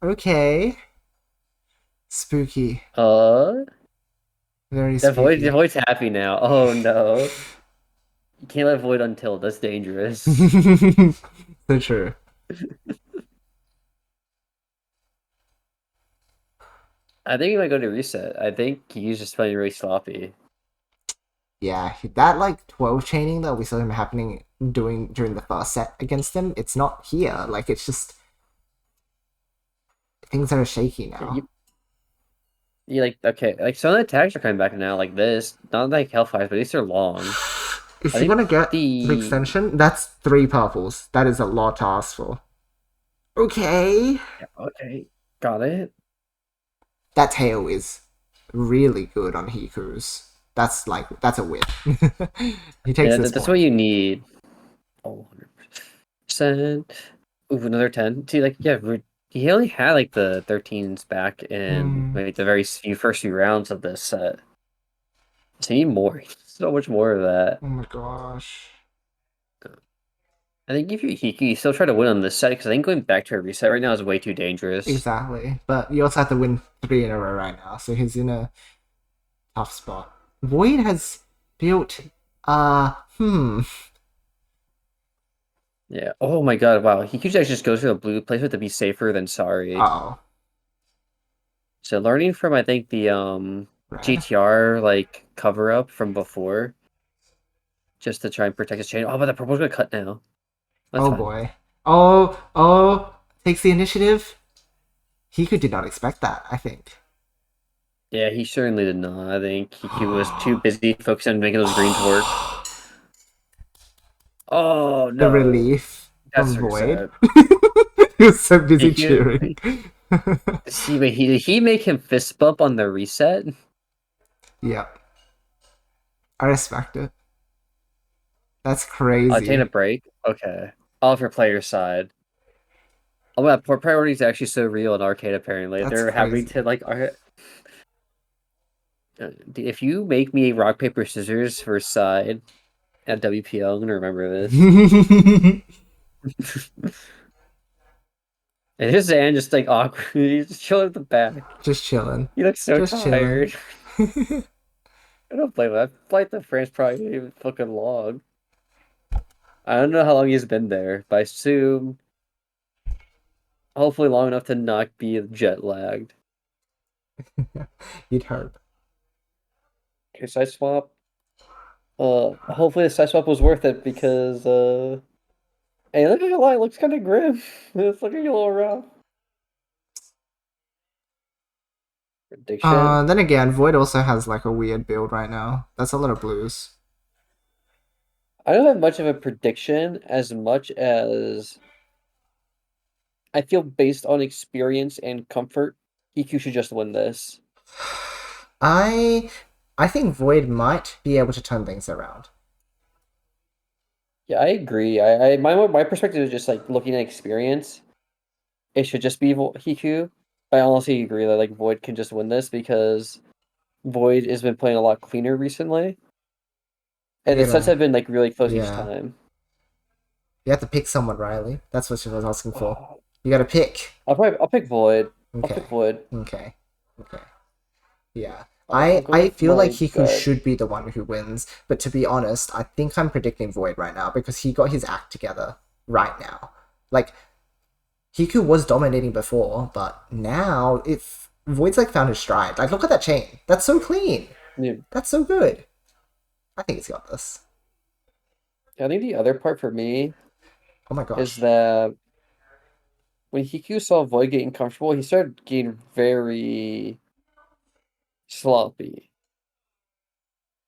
S1: Okay. Spooky. Very spooky.
S2: The Void's happy now. Oh no. You can't let Void until that's dangerous.
S1: So true.
S2: I think he might go to reset. I think he's just playing really sloppy.
S1: Yeah, that like 12 chaining that we saw him doing during the first set against him, it's not here. Like, it's just things are shaky now.
S2: You like, okay, like some of the attacks are coming back now, like this. Not like Hellfires, but these are long.
S1: Is he gonna get the extension? That's 3 purples. That is a lot to ask for. Okay.
S2: Yeah, okay, got it.
S1: That tail is really good on Hiku's. That's a win. He takes this.
S2: That's what you need. Oh, 100%. Ooh, another 10. See, like, yeah, he only had like the 13s back in maybe the first few rounds of this set. So you need more. So much more of that.
S1: Oh my gosh.
S2: I think if you're Hiku, you still try to win on this set, because I think going back to a reset right now is way too dangerous.
S1: Exactly. But you also have to win 3 in a row right now, so he's in a tough spot. Void has built Yeah.
S2: Oh my god, wow. Hiku actually just goes for the blue placement to be safer than sorry.
S1: Uh-oh.
S2: So learning from I think the GTR like cover up from before. Just to try and protect his chain. Oh, but the purple's gonna cut now.
S1: That's fine. Boy. Oh, takes the initiative. Hiku did not expect that, I think.
S2: Yeah, he certainly did not. I think he was too busy focusing on making those greens work. Oh, no.
S1: The relief
S2: That's
S1: from Void. He was so busy cheering.
S2: See, but did he make him fist bump on the reset?
S1: Yeah. I respect it. That's
S2: Taking
S1: crazy.
S2: a break? Okay. All for player side. Oh my god, priority is actually so real in arcade apparently.
S1: That's
S2: They're having
S1: crazy.
S2: to like if you make me a rock, paper, scissors for side at WPL, I'm gonna remember this. And here's Zan just like awkward. He's just chilling at the back.
S1: Just chilling.
S2: He looks so
S1: Just chilling.
S2: tired. I don't blame him. That flight to France probably ain't even fucking long. I don't know how long he's been there, but I assume hopefully long enough to not be jet lagged.
S1: You'd hope.
S2: Okay, side swap. Hopefully the side swap was worth it because hey, look at the line. Looks kind of grim. It's looking a little rough. Prediction.
S1: Then again, Void also has like a weird build right now. That's a lot of blues.
S2: I don't have much of a prediction as much as I feel based on experience and comfort, EQ should just win this.
S1: I I think Void might be able to turn things around.
S2: Yeah, I agree. My perspective is just like looking at experience. It should just be Hiku. I honestly agree that like Void can just win this because Void has been playing a lot cleaner recently, and the
S1: You're
S2: sets
S1: gonna
S2: have been like really close each
S1: yeah.
S2: time.
S1: You have to pick someone, Riley. That's what she was asking for. You gotta pick.
S2: I'll pick Void. I'll
S1: Okay.
S2: pick Void.
S1: Okay. Okay. Yeah.
S2: I'll go
S1: I
S2: with
S1: feel like
S2: my
S1: Hiku
S2: gut.
S1: should be the one who wins, but to be honest, I think I'm predicting Void right now because he got his act together right now. Like, Hiku was dominating before, but now if Void's like found his stride. Like, look at that chain. That's so clean.
S2: Yeah,
S1: That's so good. I think he's got this.
S2: I think the other part for me
S1: Oh my
S2: is
S1: gosh.
S2: that when Hiku saw Void getting comfortable, he started getting very sloppy.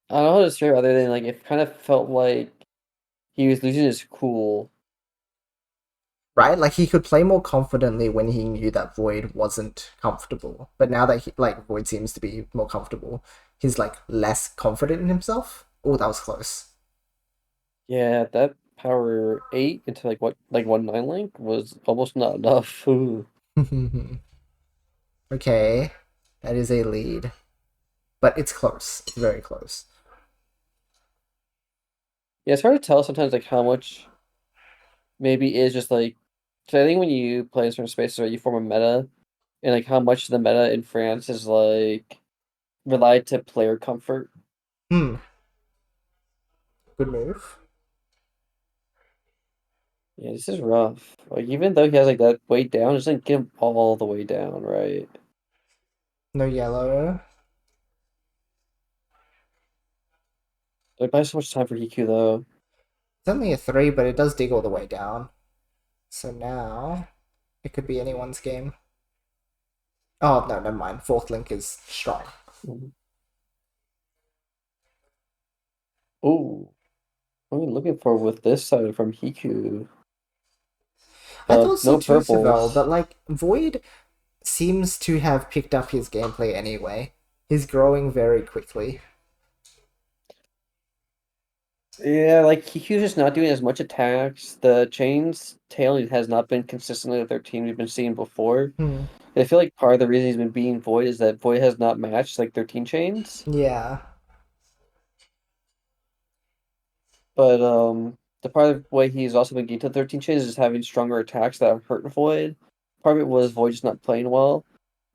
S2: I don't know how to describe it other than like it kind of felt like he was losing his cool.
S1: Right? Like he could play more confidently when he knew that Void wasn't comfortable. But now that like Void seems to be more comfortable, he's like less confident in himself. Oh, that was close.
S2: Yeah, that power 8 into like what like 1/9 link was almost not enough. Ooh.
S1: Okay, that is a lead, but it's close. It's very close.
S2: Yeah, it's hard to tell sometimes like how much maybe is just like 'cause I think when you play in certain spaces, right, you form a meta, and like how much the meta in France is like relied to player comfort.
S1: Hmm. Good move.
S2: Yeah, this is rough. Like even though he has like that way down, just like get him all the way down, right?
S1: No yellow.
S2: It buys so much time for EQ though.
S1: It's only a 3, but it does dig all the way down. So now it could be anyone's game. Oh no, never mind. Fourth link is strong.
S2: Oh, what are we looking for with this side from Hiku?
S1: I thought so
S2: No
S1: too, Savell,
S2: purples.
S1: but like Void seems to have picked up his gameplay anyway. He's growing very quickly.
S2: Yeah, like Hiku's just not doing as much attacks. The chains tailing has not been consistently with their team we've been seeing before.
S1: Hmm.
S2: I feel like part of the reason he's been beating Void is that Void has not matched like 13 chains.
S1: Yeah.
S2: But the part of the way he's also been getting to 13 chains is having stronger attacks that hurt Void. Part of it was Void just not playing well,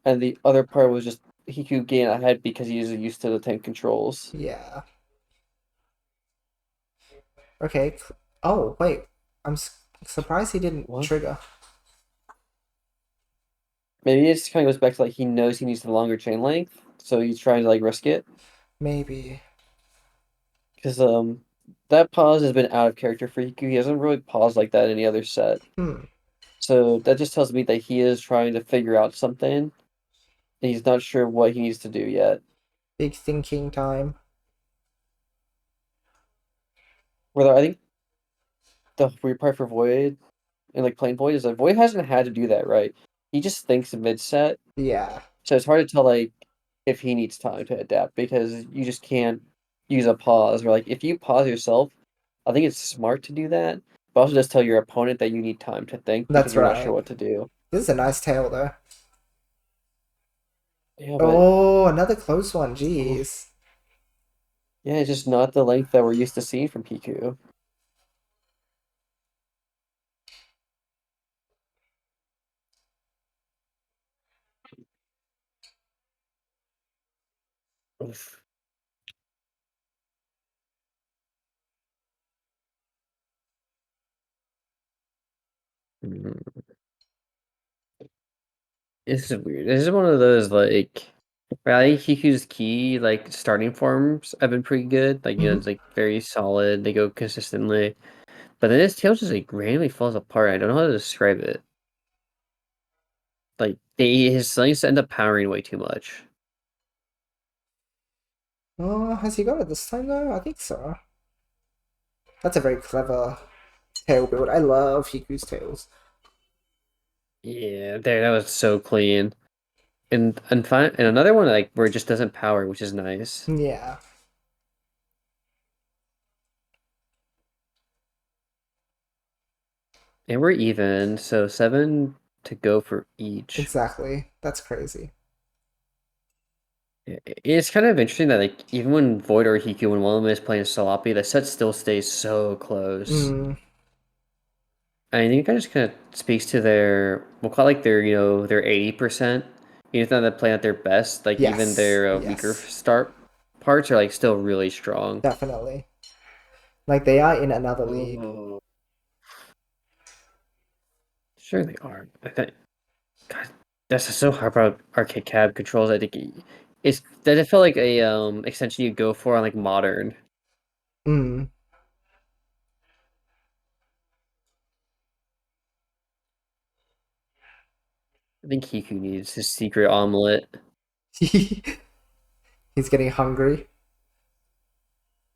S2: and the other part was just Hiku getting ahead because he's used to the tank controls.
S1: Yeah. Okay. Oh, wait. I'm surprised he didn't
S2: What?
S1: trigger.
S2: Maybe it just kind of goes back to like he knows he needs the longer chain length, so he's trying to like risk it.
S1: Maybe.
S2: Because that pause has been out of character for Hiku. He hasn't really paused like that in any other set.
S1: Hmm.
S2: So that just tells me that he is trying to figure out something, and he's not sure what he needs to do yet.
S1: Big thinking time.
S2: Whether I think the weird part for Void and like playing Void is like Void hasn't had to do that, right? He just thinks mid set,
S1: Yeah.
S2: so it's hard to tell like if he needs time to adapt because you just can't use a pause. Where like if you pause yourself, I think it's smart to do that. But also just tell your opponent that you need time to think because
S1: That's
S2: you're not sure
S1: right.
S2: what to do.
S1: This is a nice tail though.
S2: Yeah, but
S1: Oh, another close one.
S2: oof.
S1: Jeez.
S2: Yeah, it's just not the length that we're used to seeing from Piku. Oof. Mm. This is weird. This is one of those like I think Hiku's key like starting forms have been pretty good. Like
S1: Hmm.
S2: it's like very solid. They go consistently. But then his tail just like randomly falls apart. I don't know how to describe it. Like his slings end up powering way too much.
S1: Oh, has he got it this time though? I think so. That's a very clever tail build. I love Hiku's tails.
S2: Yeah, there that was so clean. And another one like where it just doesn't power, which is nice.
S1: Yeah,
S2: And we're even, so 7 to go for each.
S1: exactly. That's crazy.
S2: It's kind of interesting that like even when Void or Hiku, when one of them is playing sloppy, the set still stays so close.
S1: Mm,
S2: I think that just kind of speaks to their we'll call it like their 80%. Even though they're playing at their best, like even
S1: yes,
S2: their weaker
S1: yes,
S2: start parts are like still really strong.
S1: definitely. Like they are in another league.
S2: Oh, sure they are. God, that's so hard about arcade cab controls. I think it's that it felt like a extension you go for on like modern.
S1: Mm.
S2: I think Hiku needs his secret omelet.
S1: He's getting hungry.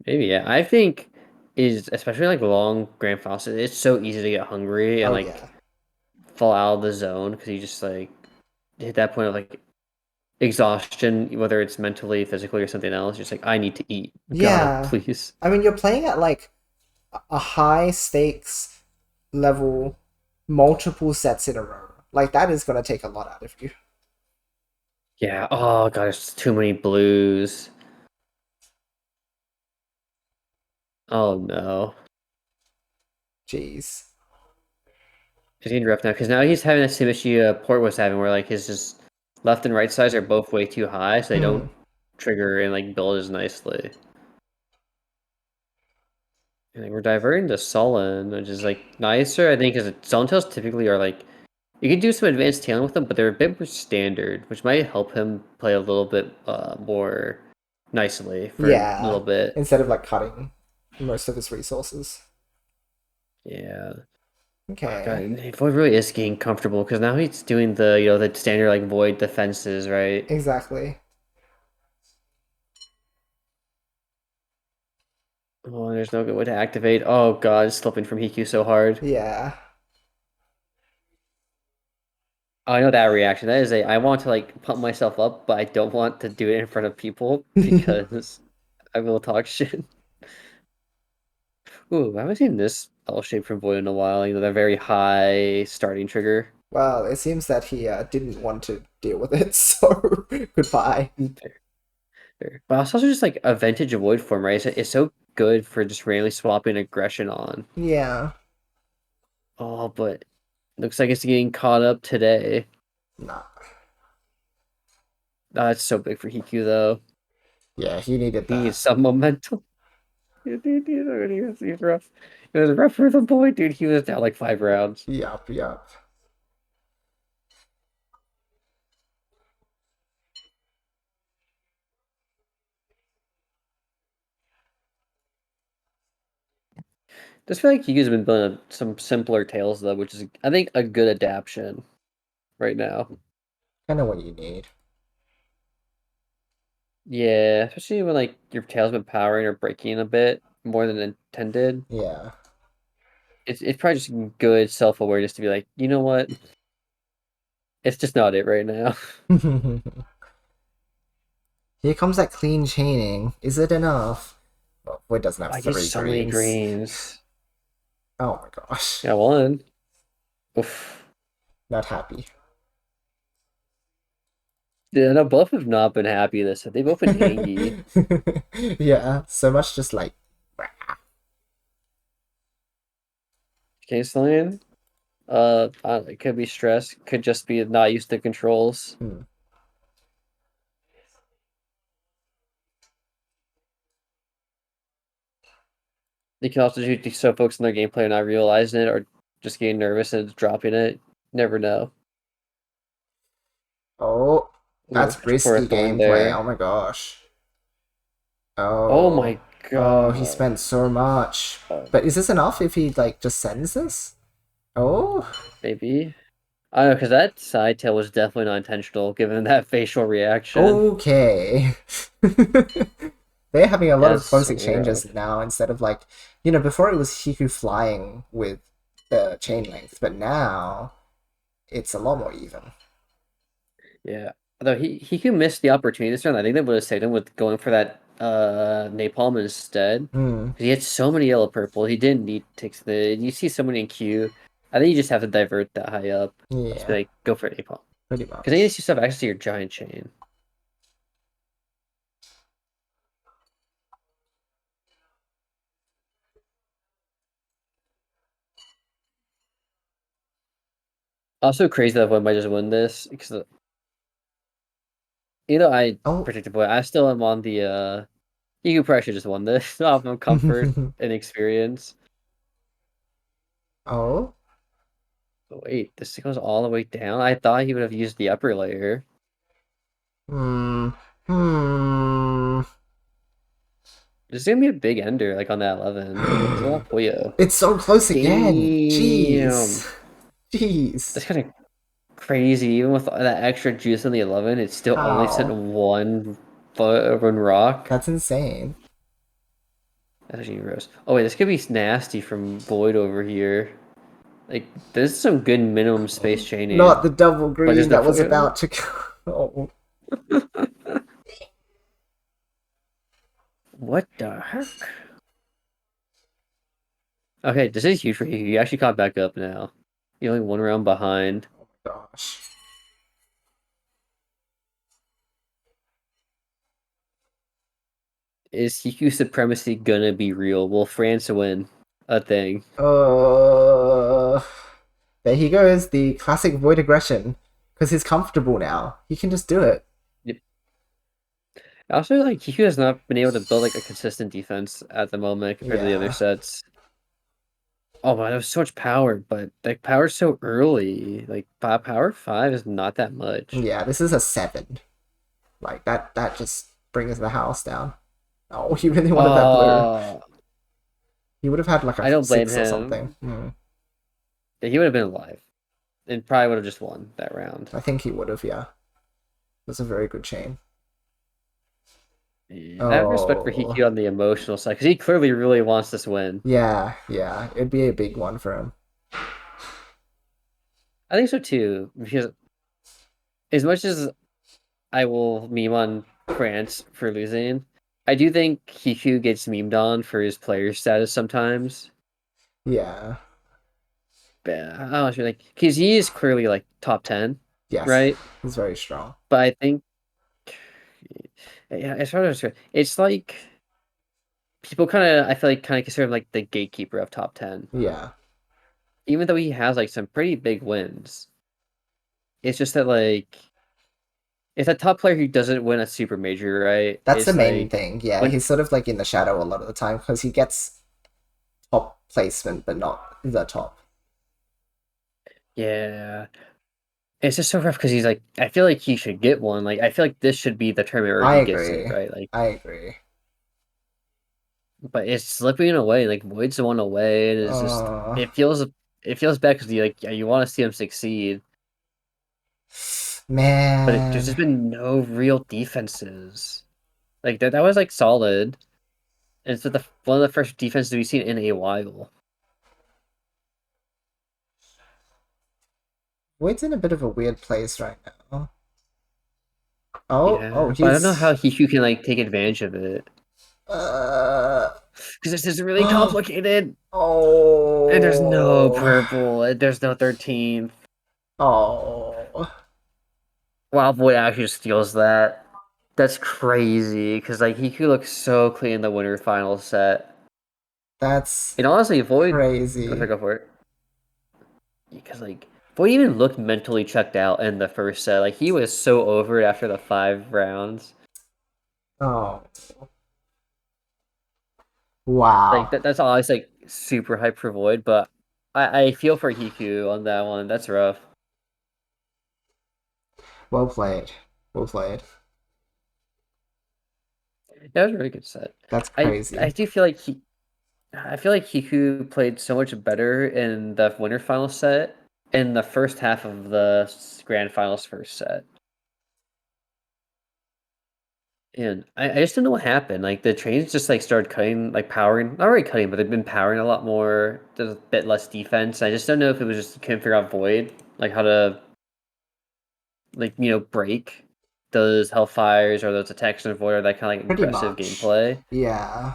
S2: Maybe, yeah. I think is especially like long grand finals. It's so easy to get hungry and
S1: Oh
S2: like
S1: yeah,
S2: fall out of the zone because you just like hit that point of like exhaustion, whether it's mentally, physically, or something else. You're just like, I need to eat. God,
S1: yeah.
S2: please.
S1: I mean, you're playing at like a high stakes level, multiple sets in a row. Like that is gonna take a lot out of you.
S2: Yeah. Oh God, there's too many blues. Oh no.
S1: Jeez.
S2: He's getting rough now because now he's having that same issue Port was having, where like his just left and right sides are both way too high, so they don't
S1: Mm.
S2: trigger and like build as nicely. And like, we're diverting to Sullen, which is like nicer, I think, because Sullen tails typically are like you can do some advanced tailing with them, but they're a bit more standard, which might help him play a little bit more nicely for a
S1: Yeah.
S2: little bit.
S1: Instead of like cutting most of his resources.
S2: Yeah. Oh God,
S1: Okay.
S2: and Void really is getting comfortable because now he's doing the the standard like Void defenses, right?
S1: Exactly.
S2: Oh, there's no good way to activate. Oh God, it's slipping from Hiku so hard.
S1: Yeah.
S2: Oh, I know that reaction. That is a I want to like pump myself up, but I don't want to do it in front of people because I will talk shit. Ooh, I haven't seen this L shape from Void in a while. That very high starting trigger.
S1: Well, it seems that he didn't want to deal with it, so goodbye.
S2: Fair, fair. But it's also just like a vintage Void form, right? It's so good for just randomly swapping aggression on.
S1: Yeah.
S2: Oh, but looks like it's getting caught up today.
S1: Nah.
S2: That's so big for Hiku though.
S1: Yeah, he needed
S2: He needs
S1: that.
S2: some momentum. He was rough. It was rough for the boy, dude. He was down like 5 rounds.
S1: Yup, yup.
S2: Just feel like Hiku's been building some simpler tails though, which is I think a good adaptation right now.
S1: Kind of what you need.
S2: Yeah, especially when like your tail's been powering or breaking a bit more than intended.
S1: Yeah.
S2: It's probably just good self awareness to be like, you know what? It's just not it right now.
S1: Here comes that clean chaining. Is it enough? Void doesn't have
S2: I get
S1: 3
S2: so many
S1: greens.
S2: greens.
S1: Oh my gosh.
S2: Yeah, one. Oof.
S1: Not happy.
S2: Yeah, no, both have not been happy this. They've both been hangy.
S1: Yeah, so much just like.
S2: Canceling. It could be stress. Could just be not used to controls.
S1: Hmm.
S2: They can also be so focused on their gameplay and not realizing it, or just getting nervous and dropping it. Never know.
S1: Oh,
S2: Ooh,
S1: that's risky
S2: worth going
S1: gameplay.
S2: there.
S1: Oh my gosh.
S2: Oh
S1: Oh.
S2: my
S1: Oh, he
S2: god.
S1: spent so much. But is this enough if he like just sends this? Oh.
S2: Maybe. I don't know, because that side tail was definitely not intentional, given that facial reaction.
S1: Okay. They're having a lot of
S2: That's
S1: close
S2: so
S1: exchanges
S2: rough.
S1: now instead of like, before it was Hiku flying with the chain length, but now it's a lot more even.
S2: Yeah. Although he could miss the opportunity this round. I think they would have saved him with going for that napalm instead.
S1: Hmm.
S2: Because he had so many yellow purple. He didn't need to take the you see so many in queue. I think you just have to divert that high up. Just be
S1: Yeah,
S2: like, go for napalm.
S1: pretty
S2: Because then you
S1: much.
S2: still have access to your giant chain. Also crazy that Void might just win this. Because I
S1: Oh.
S2: predicted Void. I still am on the you could probably should just won this off of comfort and experience.
S1: Oh.
S2: But wait, this goes all the way down? I thought he would have used the upper layer.
S1: Hmm. Hmm.
S2: This is gonna be a big ender, like on that 11. It's a lot Puyo.
S1: It's so close again.
S2: Damn.
S1: Jeez. Jeez.
S2: That's kind of crazy. Even with that extra juice on the 11, it's still only
S1: How?
S2: sitting one rock.
S1: That's insane.
S2: That's actually gross. Oh wait, this could be nasty from Void over here. Like, there's some good minimum space chaining,
S1: Not the double
S2: but
S1: green
S2: there's no
S1: that was
S2: Puyo.
S1: about to go.
S2: What the heck? Okay, this is huge for you. You actually caught back up now. You're only one round behind.
S1: Gosh.
S2: Is Hiku supremacy gonna be real? Will France win a thing?
S1: Uh, there he goes, the classic void aggression. Because he's comfortable now. He can just do it.
S2: Yep. Also, like Hiku has not been able to build like a consistent defense at the moment compared to the other
S1: Yeah.
S2: sets. Oh man, there was so much power, but like power's so early. Like power 5 is not that much.
S1: Yeah, this is a 7. Like, that just brings the house down. Oh, he really wanted that blue.
S2: Uh,
S1: He would have had like
S2: I
S1: a
S2: don't blame
S1: 6 or something.
S2: him. Yeah, he would have been alive and probably would have just won that round.
S1: I think he would have, yeah. That's a very good chain.
S2: Yeah, I have respect for
S1: Oh.
S2: Hiku on the emotional side because he clearly really wants this win.
S1: Yeah, yeah. It'd be a big one for him.
S2: I think so too, because as much as I will meme on France for losing, I do think Hiku gets memed on for his player status sometimes.
S1: Yeah.
S2: But I don't know, like, because he is clearly like top 10,
S1: Yes.
S2: right?
S1: He's very strong.
S2: But I think, yeah, as far as it's like people I feel like kind of consider him like the gatekeeper of top 10,
S1: Yeah.
S2: even though he has like some pretty big wins. It's just that like it's a top player who doesn't win a super major, right?
S1: That's the
S2: It's
S1: main
S2: like
S1: thing. Yeah,
S2: when
S1: he's sort of like in the shadow a lot of the time because he gets top placement, but not the top.
S2: yeah, it's just so rough because he's like I feel like he should get one. Like I feel like this should be the tournament where
S1: I
S2: he gets it,
S1: agree.
S2: right? Like,
S1: I agree.
S2: but it's slipping away. Like Void's the one away, and it's just
S1: Uh,
S2: it feels bad because you like you want to see him succeed, but there's
S1: man.
S2: just been no real defenses. Like that was like solid. And it's the one of the first defenses we've seen in a while.
S1: Void's in a bit of a weird place right now. Oh,
S2: Yeah, but I don't know how
S1: he's
S2: Hiku can like take advantage of it.
S1: uh
S2: Because this is really complicated.
S1: Oh.
S2: And there's no purple. And there's no 13th.
S1: Oh.
S2: Wow, Void actually steals that. That's crazy. Because like he could look so clean in the winter final set.
S1: That's
S2: And honestly, Void. Let's
S1: crazy.
S2: go for it. Because like Void even looked mentally checked out in the first set. Like he was so over it after the 5 rounds.
S1: Oh. Wow.
S2: Like that's always like super hype for Void, but I feel for Hiku on that one. That's rough.
S1: Well played. Well played.
S2: That was a really good set.
S1: That's
S2: I
S1: crazy.
S2: do feel like I feel like Hiku played so much better in the winter final set in the first half of the grand finals first set. And I just don't know what happened. Like the trains just like started cutting, like powering, not really cutting, but they've been powering a lot more. There's a bit less defense. I just don't know if it was just couldn't figure out Void, like how to like break those Hellfires or those attacks in Void or that kind of like
S1: Pretty
S2: aggressive
S1: much.
S2: gameplay.
S1: Yeah.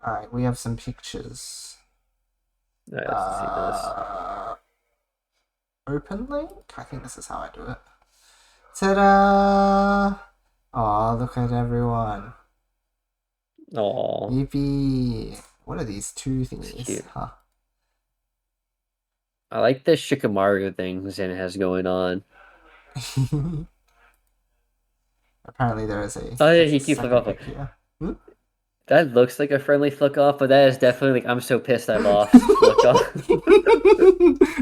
S1: Alright, we have some pictures.
S2: All right, let's see this.
S1: Open link? I think this is how I do it. Ta-da! Aw, look at everyone.
S2: Oh,
S1: Yippee! What are these two thingies?
S2: cute.
S1: Huh.
S2: I like the Shikamaru thing Zen has going on.
S1: Apparently there is
S2: Oh yeah,
S1: there's a
S2: he keeps
S1: second
S2: flick off.
S1: pic here. Hmm?
S2: That looks like a friendly flick off, but that is definitely like I'm so pissed I lost flick off.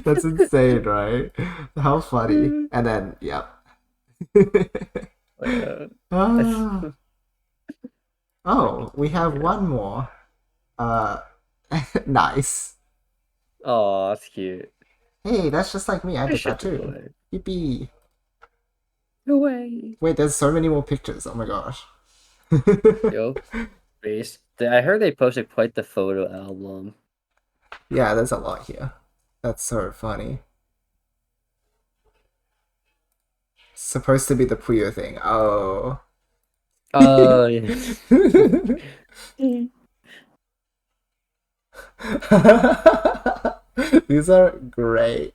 S1: That's insane, right? How funny. And then, yep. Ah. Oh, we have one more. Uh, nice.
S2: Oh, that's cute.
S1: Hey, that's just like me. I
S2: I
S1: did that
S2: should
S1: too.
S2: away.
S1: Yippee.
S2: No way.
S1: Wait, there's so many more pictures. Oh my gosh.
S2: Yo, base. I heard they posted quite the photo album.
S1: Yeah, there's a lot here. That's so funny. Supposed to be the Puyo thing. Oh.
S2: Oh yeah.
S1: These are great.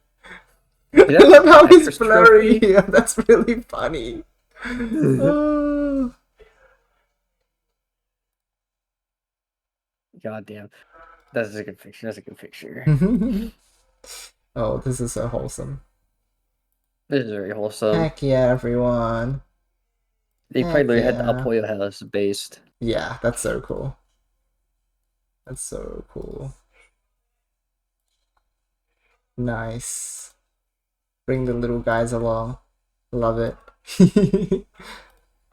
S2: Is
S1: I
S2: that
S1: love how he's
S2: Tetris
S1: blurry
S2: trophy?
S1: here. That's really funny. Oh.
S2: God damn. That's a good picture. That's a good picture.
S1: Oh, this is so wholesome.
S2: This is very wholesome.
S1: Heck yeah, everyone.
S2: They
S1: Heck
S2: probably had the
S1: yeah.
S2: Apoyo house based.
S1: Yeah, that's so cool. That's so cool. Nice. Bring the little guys along. Love it.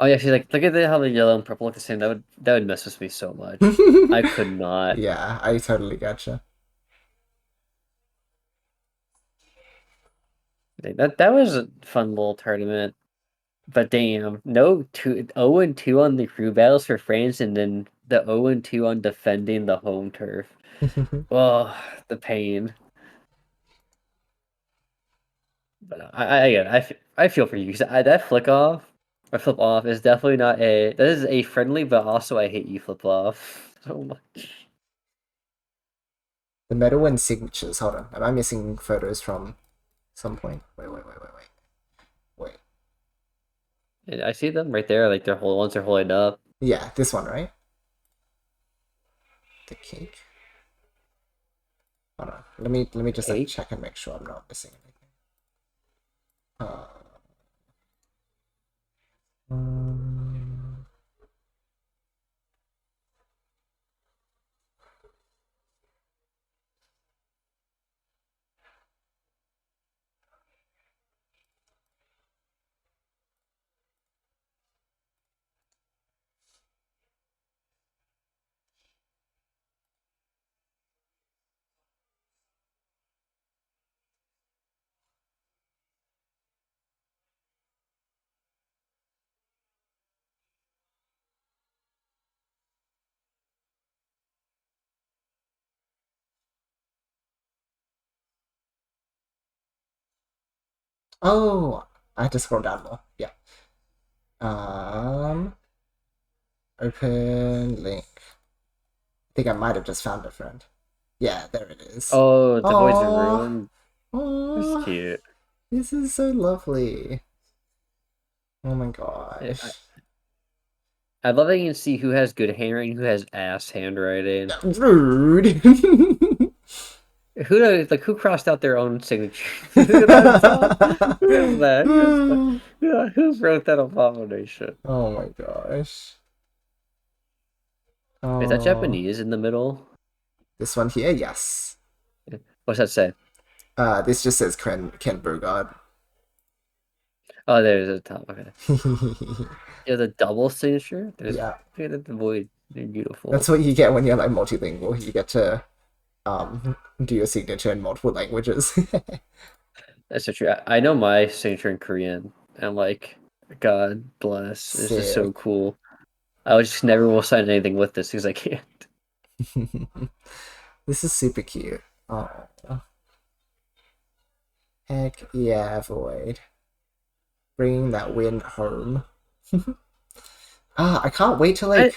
S2: Oh yeah, she's like, look at how the yellow and purple look the same. That would mess with me so much. I could not.
S1: Yeah, I totally gotcha.
S2: That was a fun little tournament. But damn, no 0-2 on the crew battles for France, and then the 0-2 on defending the home turf. Oh, the pain. But I feel for you because that flick off or flip off is definitely not a that is a friendly but also I hate you flip off so much.
S1: The medal and signatures. Hold on. Am I missing photos from some point? Wait.
S2: And I see them right there, like once they're holding up.
S1: Yeah, this one, right? The cake. Hold on. Let me just like
S2: Cake?
S1: check and make sure I'm not missing anything. Um, oh, I had to scroll down more. Yeah. Open link. I think I might have just found a friend. Yeah, there it is.
S2: Oh, the Void's
S1: Oh,
S2: Ruin. It's
S1: oh,
S2: cute.
S1: this is so lovely. Oh my
S2: I,
S1: gosh.
S2: I love that you can see who has good handwriting, who has ass handwriting.
S1: Rude.
S2: Who crossed out their own signature? Who is that? Who wrote that abomination?
S1: Oh my gosh.
S2: Is that
S1: Oh,
S2: Japanese in the middle?
S1: this one here, yes.
S2: What's that say?
S1: This just says Ken Bogard.
S2: Oh, there's a top. Okay. Yeah, the double signature.
S1: Yeah,
S2: Look at the Void. They're beautiful.
S1: that's what you get when you're like multilingual. You get to do your signature in multiple languages.
S2: That's so true. I know my signature in Korean. And like, God bless. This is so
S1: Sick.
S2: cool. I would just never will sign anything with this because I can't.
S1: This is super cute. Oh, heck yeah, Void. Bringing that win home. I can't wait to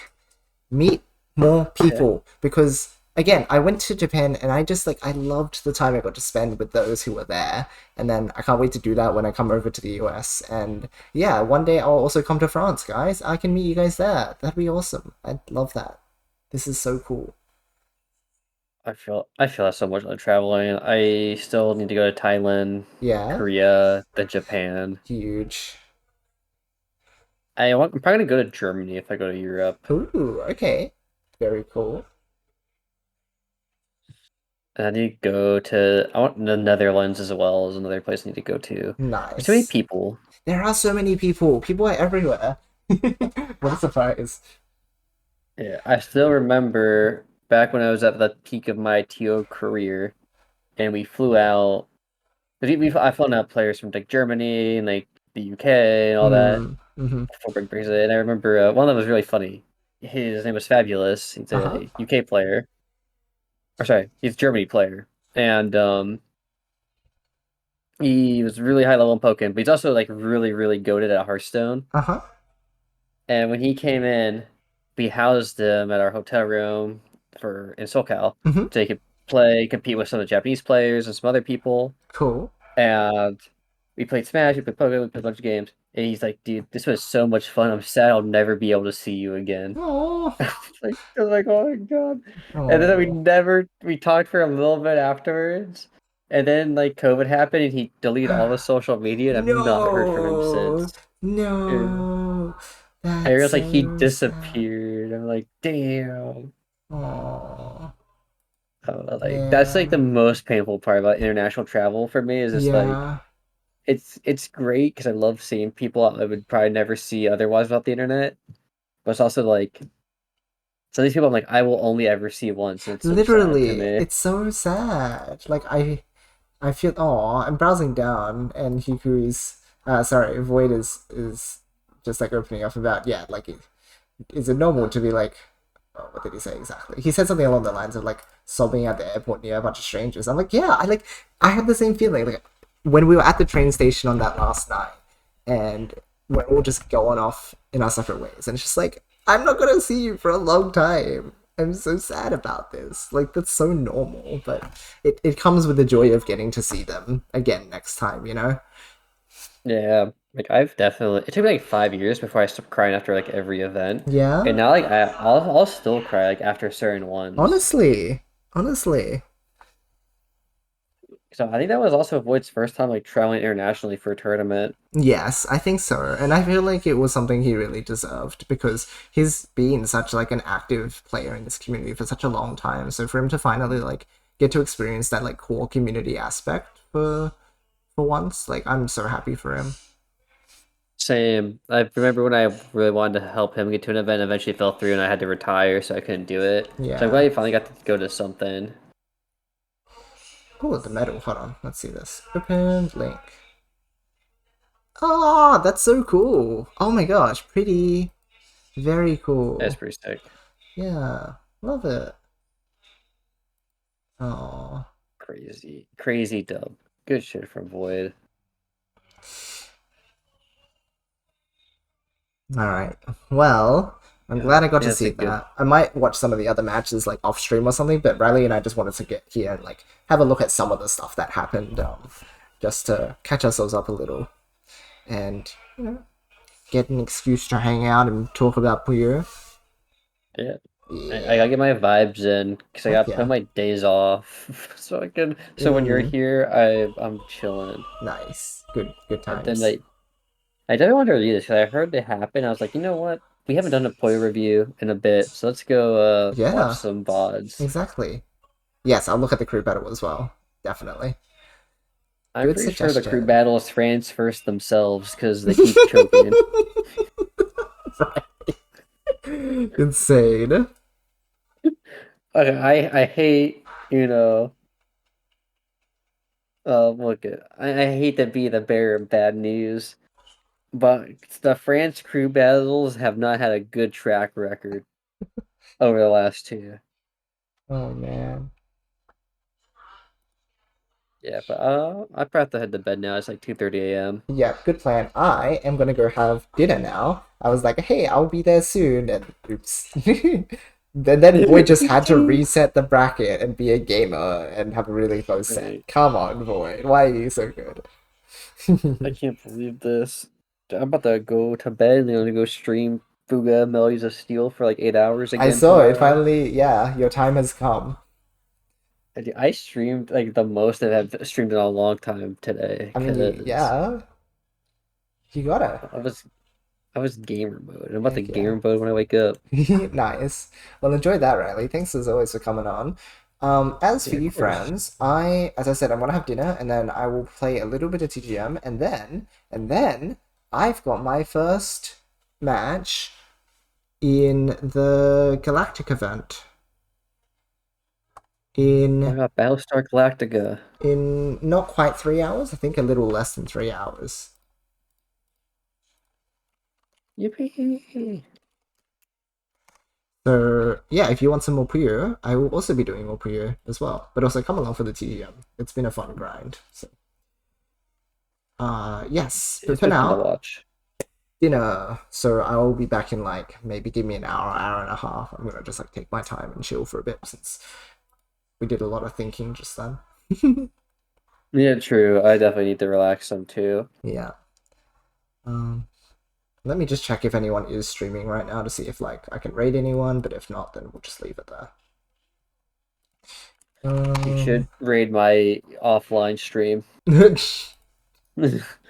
S1: meet more people because again, I went to Japan and I just I loved the time I got to spend with those who were there, and then I can't wait to do that when I come over to the US. And yeah, one day I'll also come to France, guys. I can meet you guys there. That'd be awesome. I'd love that. This is so cool.
S2: I feel that so much like traveling. I still need to go to Thailand,
S1: Yeah,
S2: Korea, then Japan.
S1: huge.
S2: I'm probably gonna go to Germany if I go to Europe.
S1: Ooh, okay, very cool.
S2: And I need to go to I want the Netherlands as well as another place I need to go to. There's too many
S1: Nice.
S2: people.
S1: There are so many people. People are everywhere. What a surprise.
S2: Yeah, I still remember back when I was at the peak of my TO career, and we flew out. I flown out players from like Germany and like the UK and all that
S1: Mm-hmm.
S2: before Big Brexit. And I remember one of them was really funny. His name was Fabulous. He's
S1: Uh-huh.
S2: a UK player, or sorry, he's a Germany player, and he was really high level in Pokken, but he's also like really really goated at Hearthstone.
S1: Uh-huh.
S2: And when he came in, we housed him at our hotel room in SoCal
S1: Mm-hmm.
S2: so he could compete with some of the Japanese players and some other people.
S1: Cool.
S2: And we played Smash, we played Pokemon, we played a bunch of games. And he's like, dude, this was so much fun. I'm sad I'll never be able to see you again.
S1: Oh.
S2: I was like, oh my god. And then
S1: Oh.
S2: we talked for a little bit afterwards. And then like COVID happened and he deleted all the social media and I've not heard from him
S1: No.
S2: since. Yeah.
S1: No.
S2: I
S1: That's
S2: realized like he
S1: so sad.
S2: disappeared. I'm like, damn.
S1: Oh.
S2: Like that's like the
S1: Man.
S2: most painful part about international travel for me is just like
S1: Yeah.
S2: it's great because I love seeing people I would probably never see otherwise without the internet. But it's also like some of these people I'm like I will only ever see once, and it's so sad to
S1: Literally,
S2: me.
S1: it's so sad. I feel I'm browsing down and Hiku's sorry, Void is just opening up about is it normal to be what did he say exactly? He said something along the lines of sobbing at the airport near a bunch of strangers. I'm like, yeah, I had the same feeling. Like when we were at the train station on that last night and we're all just going off in our separate ways. And it's just like, I'm not gonna see you for a long time. I'm so sad about this. Like that's so normal, but it comes with the joy of getting to see them again next time, you know?
S2: Yeah, like I've definitely it took me like 5 years before I stopped crying after like every event, and
S1: Yeah?
S2: now like I'll still cry like after certain ones.
S1: Honestly. Honestly.
S2: So I think that was also Void's first time like traveling internationally for a tournament.
S1: Yes, I think so. And I feel like it was something he really deserved because he's been such an active player in this community for such a long time. So for him to finally get to experience that core community aspect for once, I'm so happy for him.
S2: Same. I remember when I really wanted to help him get to an event, eventually fell through and I had to retire, so I couldn't do it. So I'm glad
S1: Yeah.
S2: he finally got to go to something.
S1: Oh, the medal. Hold on. Let's see this. Open link. Oh, that's so cool. Oh my gosh, pretty. Very
S2: That's
S1: cool.
S2: pretty sick.
S1: Yeah, love it. Oh.
S2: Crazy. Crazy dub. Good shit from Void.
S1: All right. Well, I'm glad I got
S2: Yeah,
S1: to
S2: it's a
S1: see
S2: good.
S1: that. I might watch some of the other matches like off stream or something, but Riley and I just wanted to get here and like have a look at some of the stuff that happened, just to catch ourselves up a little and get an excuse to hang out and talk about Puyo.
S2: Yeah. I
S1: Yeah.
S2: gotta get my vibes in because I
S1: Heck
S2: gotta put
S1: yeah.
S2: my days off so I can. So when you're
S1: Mm,
S2: here, I'm chilling.
S1: nice. Good
S2: And then
S1: times.
S2: I definitely wanted to do this because I heard it happen. I was like, you know what? We haven't done a Poi review in a bit, so let's go watch
S1: Yeah,
S2: some VODs.
S1: exactly. Yes, I'll look at the crew battle as well. Definitely.
S2: I'm
S1: Good
S2: pretty sure the crew
S1: suggestion.
S2: battles France first themselves because they keep choking.
S1: Insane.
S2: I hate look at I hate to be the bearer of bad news, but the France crew battles have not had a good track record over the last two.
S1: Oh man.
S2: Yeah, but I probably have to head to bed now. It's like 2:30 a.m.
S1: Yeah, good plan. I am gonna go have dinner now. I was like, hey, I'll be there soon, and oops. Then Boy just had to reset the bracket and be a gamer and have a really close set.
S2: Right.
S1: Come on, Boy. Why are you so good?
S2: I can't believe this. I'm about to go to bed and then go stream Fuga Melodies of Steel for like 8 hours
S1: I
S2: again
S1: saw it
S2: tomorrow.
S1: finally. Yeah, your time has come.
S2: I streamed like the most I've streamed in a long time today
S1: I mean,
S2: because
S1: yeah, you gotta.
S2: I was I was gamer mode. I'm about to
S1: Heck yeah.
S2: gamer mode when I wake up.
S1: Nice. Well, enjoy that, Riley. Thanks as always for coming on. As for
S2: Yeah, of
S1: you,
S2: course.
S1: friends, as I said, I'm gonna have dinner, and then I will play a little bit of TGM, and then I've got my first match in the Galactic event
S2: Oh,
S1: in
S2: yeah, Battlestar Galactica.
S1: not quite 3 hours. I think a little less than 3 hours.
S2: Yippee!
S1: So yeah, if you want some more Puyo, I will also be doing more Puyo as well. But also come along for the TDM. It's been a fun grind. So yes. But
S2: It's
S1: for
S2: been fun to
S1: now,
S2: watch.
S1: dinner. So I'll be back in like maybe give me an hour and a half. I'm gonna just like take my time and chill for a bit since we did a lot of thinking just then.
S2: Yeah, true. I definitely need to relax some too.
S1: Yeah. Um let me just check if anyone is streaming right now to see if like I can raid anyone, but if not, then we'll just leave it there.
S2: You should raid my offline stream.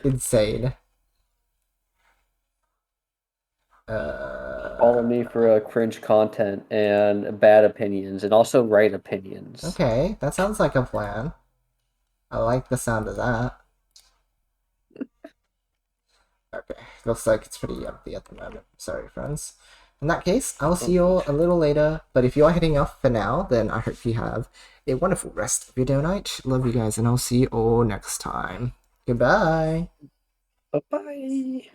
S1: Insane.
S2: Follow me for cringe content and bad opinions, and also right opinions.
S1: Okay, that sounds like a plan. I like the sound of that. Okay, looks like it's pretty empty at the moment. Sorry, friends. In that case, I will see you all a little later. But if you are heading off for now, then I hope you have a wonderful rest of your day night. Love you guys, and I'll see you all next time. Goodbye.
S2: Bye bye.